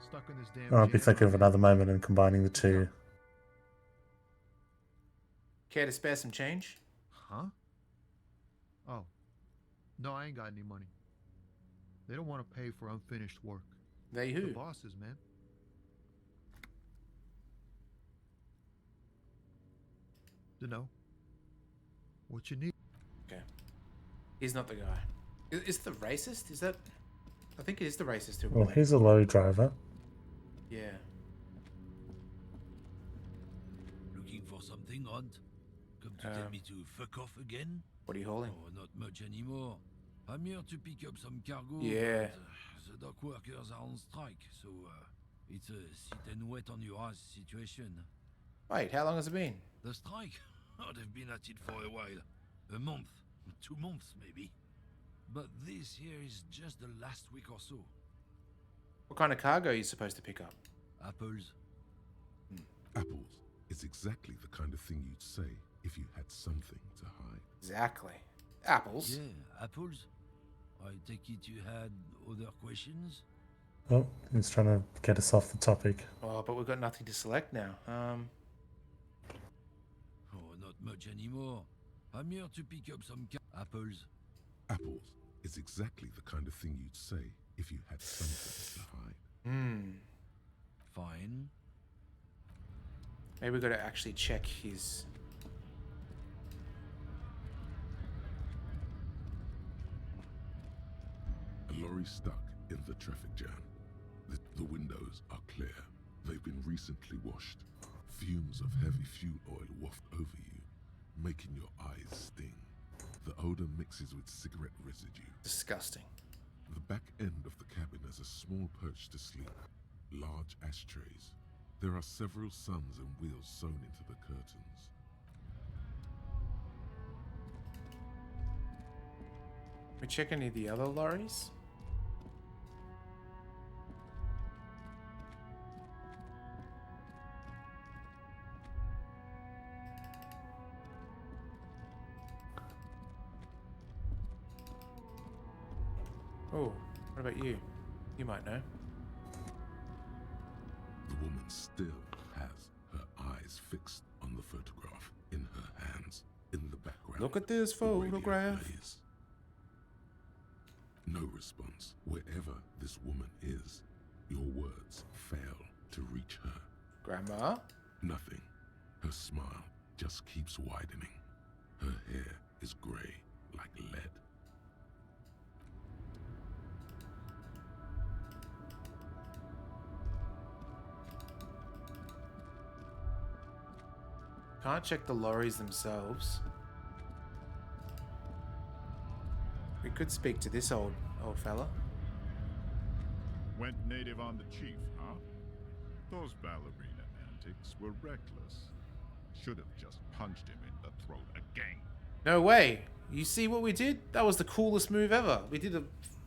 stuck in this damn I'll be jam, thinking of are you? another moment and combining the two. Care to spare some change? Huh? Oh. No, I ain't got any money. They don't want to pay for unfinished work. They who? The bosses, man. Dunno. What you need? Okay. He's not the guy. Is the racist? Is that... I think it is the racist who... Well, he's a lorry driver. Yeah. Looking for something odd? Come to tell me to fuck off again? What are you hauling? Oh, not much anymore. I'm here to pick up some cargo. Yeah. But, the dock workers are on strike, so it's a sit and wait on your ass situation. Wait, how long has it been? The strike? Oh, they've been at it for a while. A month, 2 months maybe. But this here is just the last week or so. What kind of cargo are you supposed to pick up? Apples. Apples is exactly the kind of thing you'd say if you had something to hide. Exactly. Apples? Yeah, apples. I take it you had other questions? Oh, he's trying to get us off the topic. Oh, but we've got nothing to select now. Oh, not much anymore. I'm here to pick up some apples. Apples is exactly the kind of thing you'd say if you had something to hide. Fine. Maybe we've got to actually check his... A lorry stuck in the traffic jam. The windows are clear. They've been recently washed. Fumes of heavy fuel oil waft over you, making your eyes sting. The odor mixes with cigarette residue. Disgusting. The back end of the cabin has a small perch to sleep. Large ashtrays. There are several suns and wheels sewn into the curtains. We check any of the other lorries? Oh, what about you? You might know. The woman still has her eyes fixed on the photograph in her hands. In the background, Look at this photograph. No response. Wherever this woman is, your words fail to reach her. Grandma? Nothing. Her smile just keeps widening. Her hair is grey like lead. Can't check the lorries themselves. We could speak to this old fella. Went native on the chief, huh? Those ballerina antics were reckless. Should have just punched him in the throat again. No way. You see what we did? That was the coolest move ever. We did a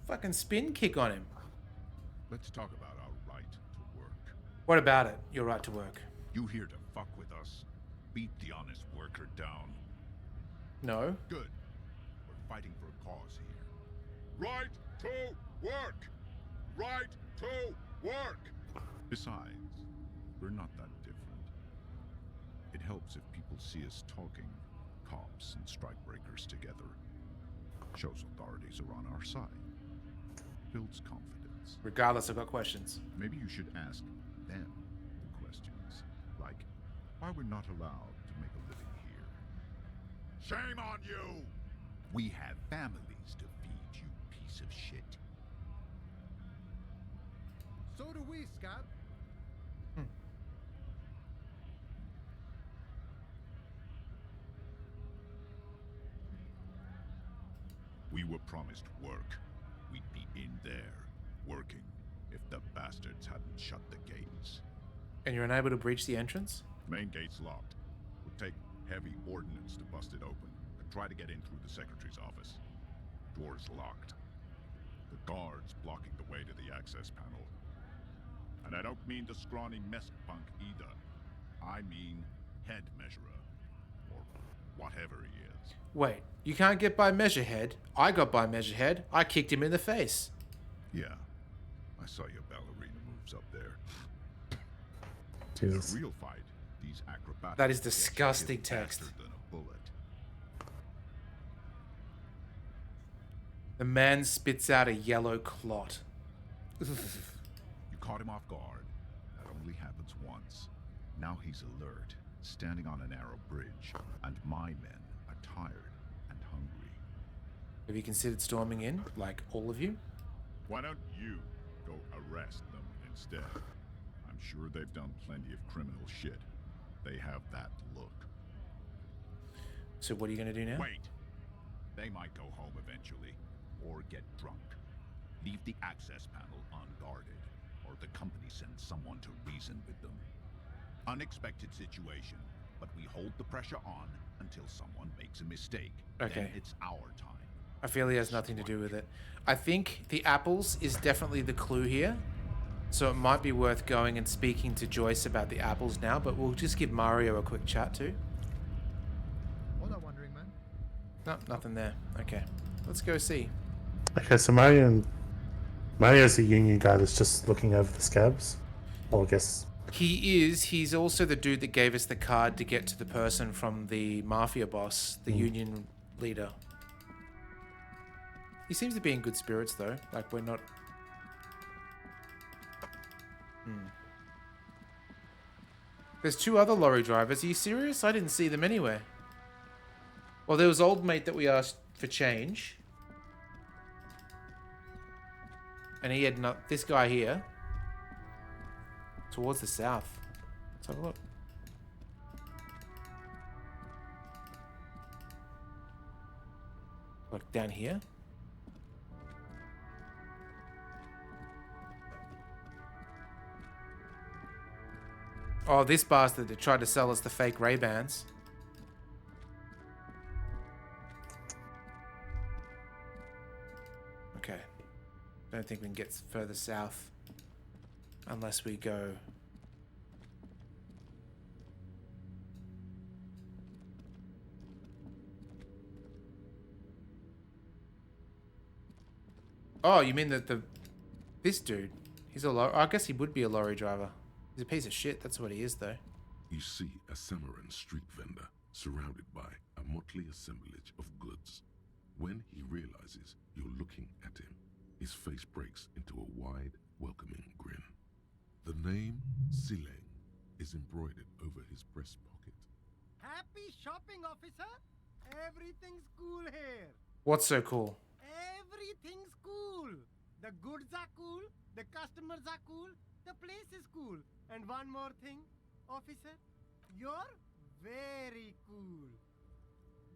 fucking spin kick on him. Let's talk about our right to work. What about it? Your right to work. You here to fuck with us? Beat the honest worker down? No. Good. We're fighting for a cause here. Right to work! Right to work! Besides, we're not that different. It helps if people see us talking, cops and strikebreakers together. Shows authorities are on our side. Builds confidence. Regardless, I've got questions. Maybe you should ask them the questions. Like, why we're not allowed to make a living here. Shame on you! We have families to feed, you piece of shit. So do we, Scott. We were promised work. We'd be in there, working, if the bastards hadn't shut the gates. And you're unable to breach the entrance? Main gate's locked. Would take heavy ordnance to bust it open, and try to get in through the secretary's office. Door's locked. The guards blocking the way to the access panel. And I don't mean the scrawny mess punk either. I mean head measurer. Or whatever he is. Wait, you can't get by Measurehead? I got by Measurehead. I kicked him in the face. Yeah. I saw your ballerina moves up there. Jesus. In a real fight, these acrobatics That is get you disgusting hit text. faster than a bullet. The man spits out a yellow clot. You caught him off guard. That only happens once. Now he's alert, standing on a narrow bridge, and my men are tired and hungry. Have you considered storming in, like all of you? Why don't you go arrest them instead? I'm sure they've done plenty of criminal shit. They have that look. So what are you going to do now? Wait! They might go home eventually, or get drunk. Leave the access panel unguarded, or the company sends someone to reason with them. Unexpected situation, but we hold the pressure on until someone makes a mistake. Okay. Then it's our time. I feel he has nothing to do with it. I think the apples is definitely the clue here. So it might be worth going and speaking to Joyce about the apples now, but we'll just give Mario a quick chat too. What are wondering, man? No, nothing there. Okay. Let's go see. Okay, so Mario's the union guy that's just looking over the scabs. Well, I guess. He's also the dude that gave us the card to get to the person from the mafia boss, the union leader. He seems to be in good spirits though. Like we're not... There's two other lorry drivers. Are you serious? I didn't see them anywhere. Well, there was old mate that we asked for change. And he had not... This guy here. Towards the south. Let's have a look. Like down here. Oh, this bastard that tried to sell us the fake Ray-Bans. Okay. Don't think we can get further south. Unless we go... Oh, you mean that this dude? He's a lorry... I guess he would be a lorry driver. He's a piece of shit. That's what he is, though. You see a Samaran street vendor surrounded by a motley assemblage of goods. When he realizes you're looking at him, his face breaks into a wide, welcoming grin. The name Sileng is embroidered over his breast pocket. Happy shopping, officer. Everything's cool here. What's so cool? Everything's cool. The goods are cool. The customers are cool. The place is cool. And one more thing, officer. You're very cool.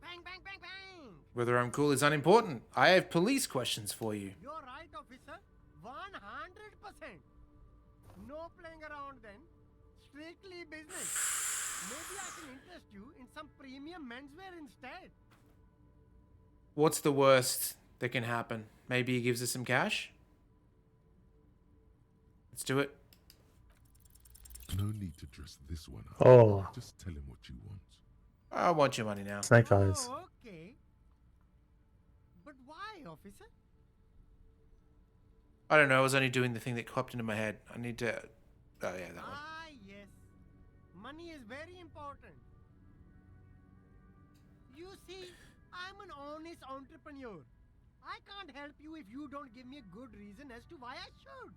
Bang, bang, bang, bang. Whether I'm cool is unimportant. I have police questions for you. You're right, officer. 100%. No playing around then. Strictly business. Maybe I can interest you in some premium menswear instead. What's the worst that can happen? Maybe he gives us some cash? Let's do it. No need to dress this one up. Oh. Just tell him what you want. I want your money now. Snake eyes. Oh, okay. But why, officer? I don't know. I was only doing the thing that popped into my head. I need to... Oh, yeah, that one. Ah, yes. Money is very important. You see, I'm an honest entrepreneur. I can't help you if you don't give me a good reason as to why I should.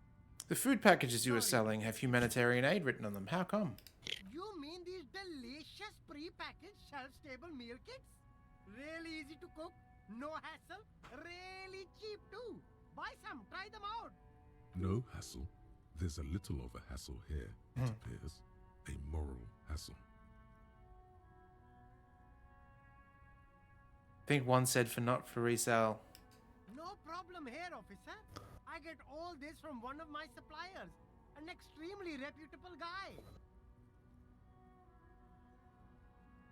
The food packages you were selling have humanitarian aid written on them. How come? You mean these delicious pre-packaged shelf-stable meal kits? Really easy to cook, no hassle, really cheap too. Buy some, try them out. No hassle. There's a little of a hassle here, it appears. A moral hassle. I think one said not for resale. No problem here, officer. I get all this from one of my suppliers, an extremely reputable guy.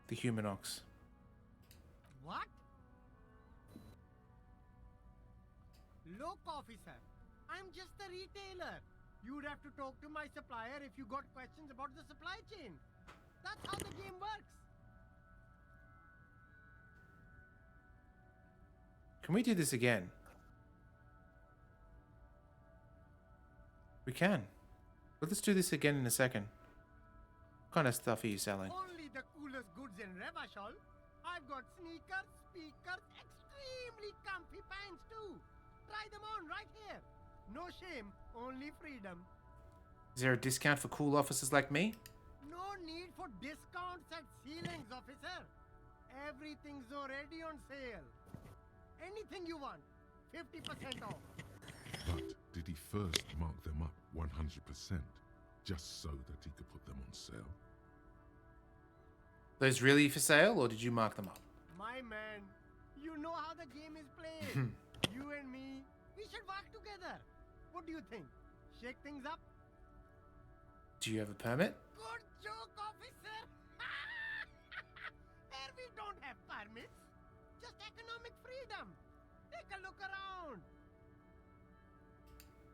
The Humanox. What? Look, officer, I'm just a retailer. You would have to talk to my supplier if you got questions about the supply chain. That's how the game works. Can we do this again? We can. But let's do this again in a second. What kind of stuff are you selling? Only the coolest goods in Revachol. I've got sneakers, speakers, extremely comfy pants too. Try them on right here. No shame, only freedom. Is there a discount for cool officers like me? No need for discounts at ceilings, officer. Everything's already on sale. Anything you want, 50% off. But did he first mark them up 100%, just so that he could put them on sale? Those really for sale, or did you mark them up? My man, you know how the game is played. You and me, we should work together. What do you think? Shake things up? Do you have a permit? Good joke, officer. Here we don't have permits. Just economic freedom. Take a look around.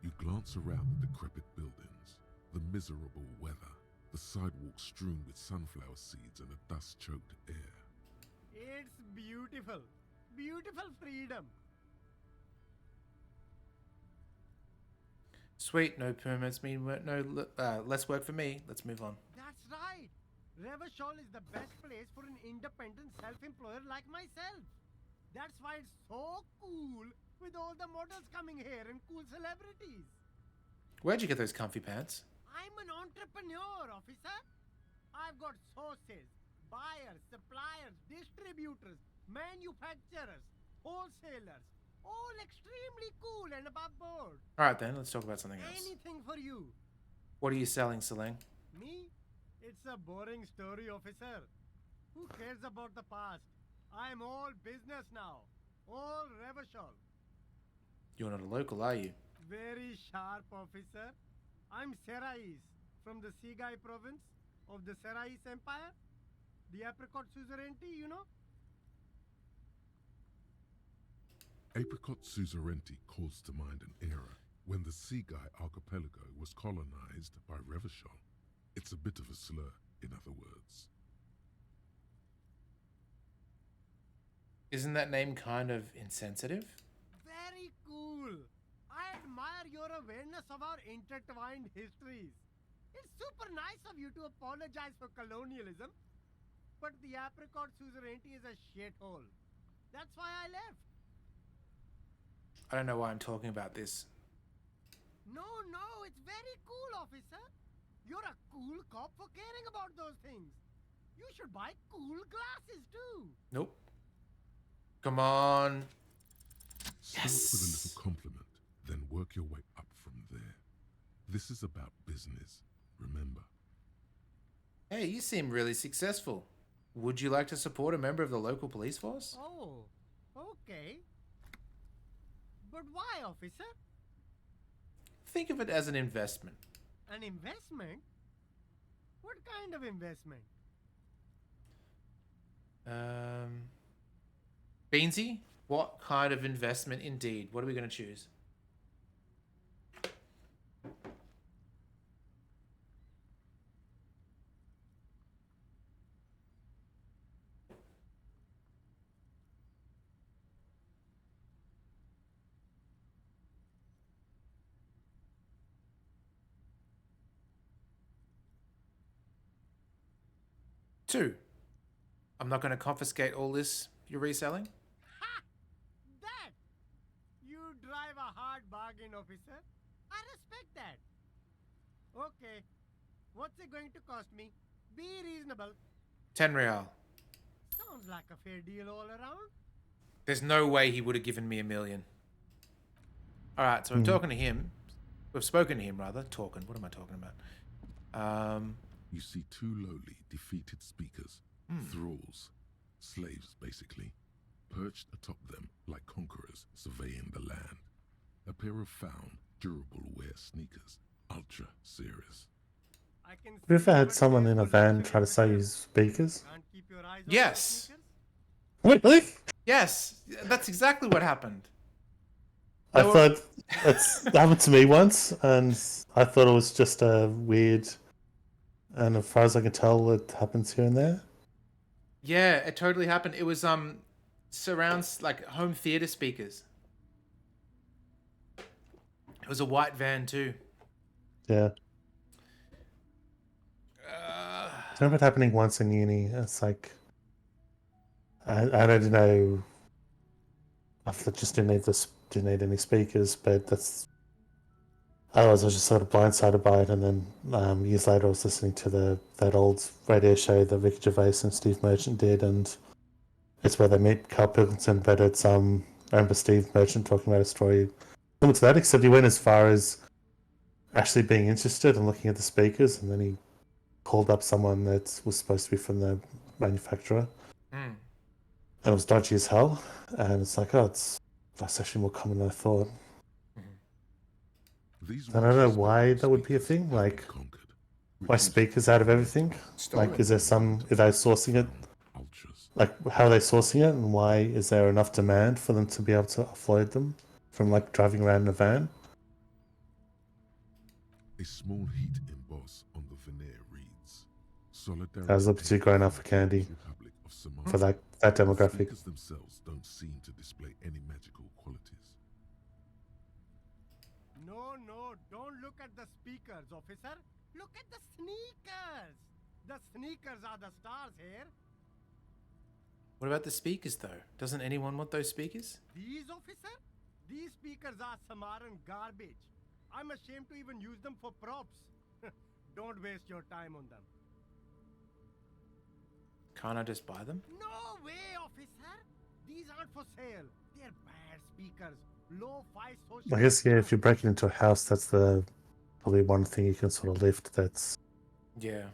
You glance around the decrepit buildings, the miserable weather, the sidewalks strewn with sunflower seeds and a dust-choked air. It's beautiful. Beautiful freedom. Sweet, no permits mean less work for me. Let's move on. That's right. Revachol is the best place for an independent self-employer like myself. That's why it's so cool with all the models coming here and cool celebrities. Where'd you get those comfy pants? I'm an entrepreneur, officer. I've got sources, buyers, suppliers, distributors, manufacturers, wholesalers, all extremely cool and above board. Alright then, let's talk about something else. Anything for you. What are you selling, Seleng? Me? It's a boring story, officer. Who cares about the past? I'm all business now. All Revachol. You're not a local, are you? Very sharp, officer. I'm Serais, from the Sigai province of the Serais Empire. The apricot suzerainty, you know? Apricot suzerainty calls to mind an era when the Sigai archipelago was colonized by Revachol. It's a bit of a slur, in other words. Isn't that name kind of insensitive? Very cool. I admire your awareness of our intertwined histories. It's super nice of you to apologize for colonialism, but the apricot suzerainty is a shithole. That's why I left. I don't know why I'm talking about this. No, it's very cool, officer. You're a cool cop for caring about those things. You should buy cool glasses too. Nope. Come on. Start with a little compliment, then work your way up from there. This is about business, remember. Hey, you seem really successful. Would you like to support a member of the local police force? Oh, okay. But why, officer? Think of it as an investment. An investment? What kind of investment? Beansy? What kind of investment indeed? What are we going to choose? Two. I'm not going to confiscate all this you're reselling. Ha! That! You drive a hard bargain, officer. I respect that. Okay. What's it going to cost me? Be reasonable. 10 real. Sounds like a fair deal all around. There's no way he would have given me $1 million. Alright, so we're talking to him. We've spoken to him, rather. Talking. What am I talking about? You see two lowly, defeated speakers, thralls, slaves basically, perched atop them like conquerors surveying the land. A pair of found, durable wear sneakers, ultra serious. I can Have you ever had someone in a van try to sell you speakers? Can't keep your eyes on Yes. Really? Yes. That's exactly what happened. I thought that happened to me once, and I thought it was just a weird. And as far as I can tell, it happens here and there. Yeah, it totally happened. It was surrounds like home theater speakers. It was a white van too. Yeah. I remember it happening once in uni. It's like I don't know. I just didn't need any speakers, but that's. Otherwise, I was just sort of blindsided by it, and then years later, I was listening to that old radio show that Ricky Gervais and Steve Merchant did, and it's where they meet Carl Pilkington. But it's I remember Steve Merchant talking about a story similar to that, except he went as far as actually being interested and looking at the speakers, and then he called up someone that was supposed to be from the manufacturer, and it was dodgy as hell. And it's like, that's actually more common than I thought. I don't know why that would be a thing. Like, why speakers out of everything? Like, is there are they sourcing it? Like, how are they sourcing it, and why is there enough demand for them to be able to offload them from like driving around in a van? A small heat emboss on the veneer reads, "Solidarity." I was up to growing up for candy for that demographic. Speakers themselves don't seem to display any magical qualities. No, don't look at the speakers, officer. Look at the sneakers. The sneakers are the stars here. What about the speakers, though? Doesn't anyone want those speakers? These, officer? These speakers are Samaran garbage. I'm ashamed to even use them for props. Don't waste your time on them. Can't I just buy them? No way, officer. These aren't for sale. They're bad speakers. Low-fi social... I guess, yeah, if you're breaking into a house, that's probably one thing you can sort of lift that's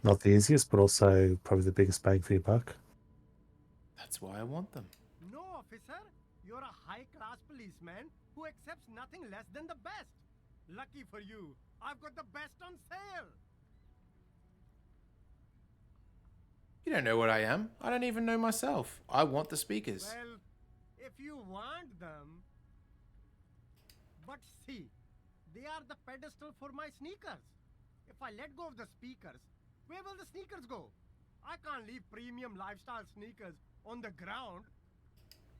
not the easiest, but also probably the biggest bang for your buck. That's why I want them. No, officer. You're a high-class policeman who accepts nothing less than the best. Lucky for you, I've got the best on sale. You don't know what I am. I don't even know myself. I want the speakers. Well, if you want them... But see, they are the pedestal for my sneakers. If I let go of the speakers, where will the sneakers go? I can't leave premium lifestyle sneakers on the ground.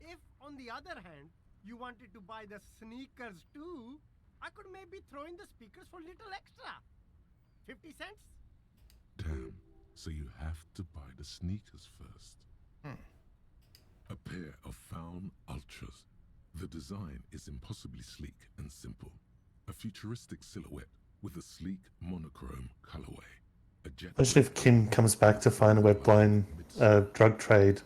If, on the other hand, you wanted to buy the sneakers too, I could maybe throw in the speakers for little extra. 50 cents? Damn, so you have to buy the sneakers first. A pair of Faun Ultras. The design is impossibly sleek and simple. A futuristic silhouette with a sleek monochrome colorway. Especially if Kim comes back to find a web-blown drug trade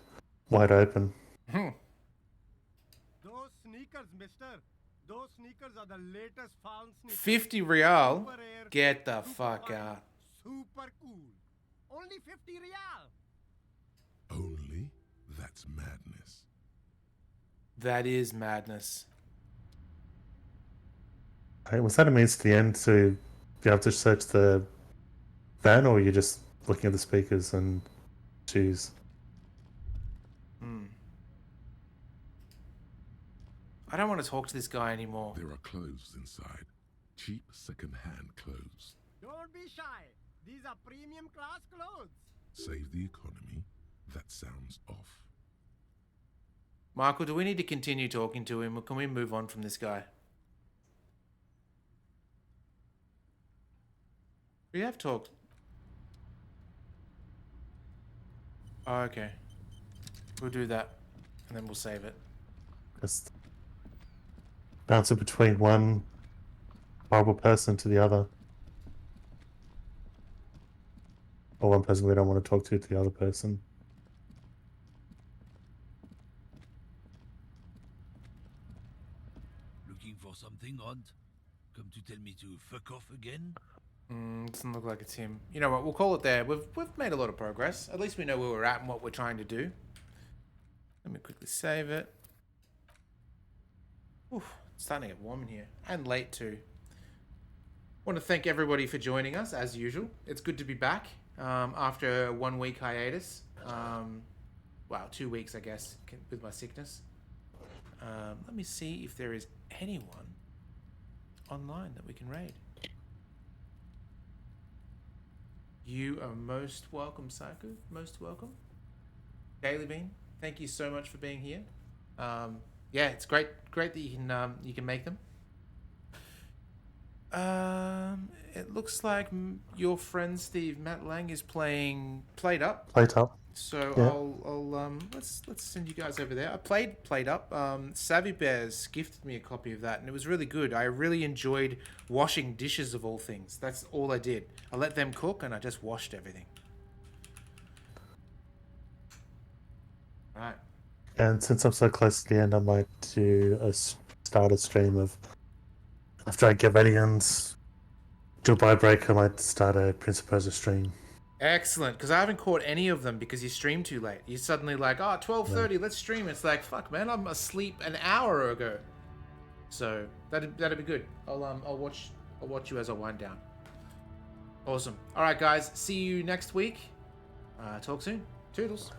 wide open. Those sneakers, mister. Those sneakers are the latest Faun sneakers. 50 real? Get the fuck out. Super cool. Only 50 real. Only? That's madness. That is madness. Hey, was that a means to the end to be able to search the van, or are you just looking at the speakers and choose? I don't want to talk to this guy anymore. There are clothes inside. Cheap second-hand clothes. Don't be shy. These are premium class clothes. Save the economy. That sounds off. Michael, do we need to continue talking to him, or can we move on from this guy? We have talked. Oh, okay. We'll do that, and then we'll save it. Just bounce it between one horrible person to the other. Or one person we don't want to talk to the other person. Looking for something odd? Come to tell me to fuck off again? Doesn't look like it's him. You know what? We'll call it there. We've made a lot of progress. At least we know where we're at and what we're trying to do. Let me quickly save it. Oof, it's starting to get warm in here. And late too. Want to thank everybody for joining us, as usual. It's good to be back after a 1 week hiatus. Well, 2 weeks, I guess, with my sickness. Let me see if there is anyone online that we can raid? You are most welcome, Psycho. Most welcome. Daily Bean, thank you so much for being here. Yeah, it's great that you can make them. It looks like your friend Steve Matt Lang is playing Played Up. Played Up. So Yeah. I'll let's send you guys over there. I played Up. Savvy Bears gifted me a copy of that, and it was really good. I really enjoyed washing dishes of all things. That's all I did. I let them cook, and I just washed everything. Right. And since I'm so close to the end, I might start a stream of after I get ready and do a buy break. I might start a Prince of Persia stream. Excellent, because I haven't caught any of them because you streamed too late. You're suddenly like, 12:30, let's stream. It's like, fuck, man, I'm asleep an hour ago. So that'd be good. I'll watch you as I wind down. Awesome. All right, guys. See you next week. Talk soon. Toodles.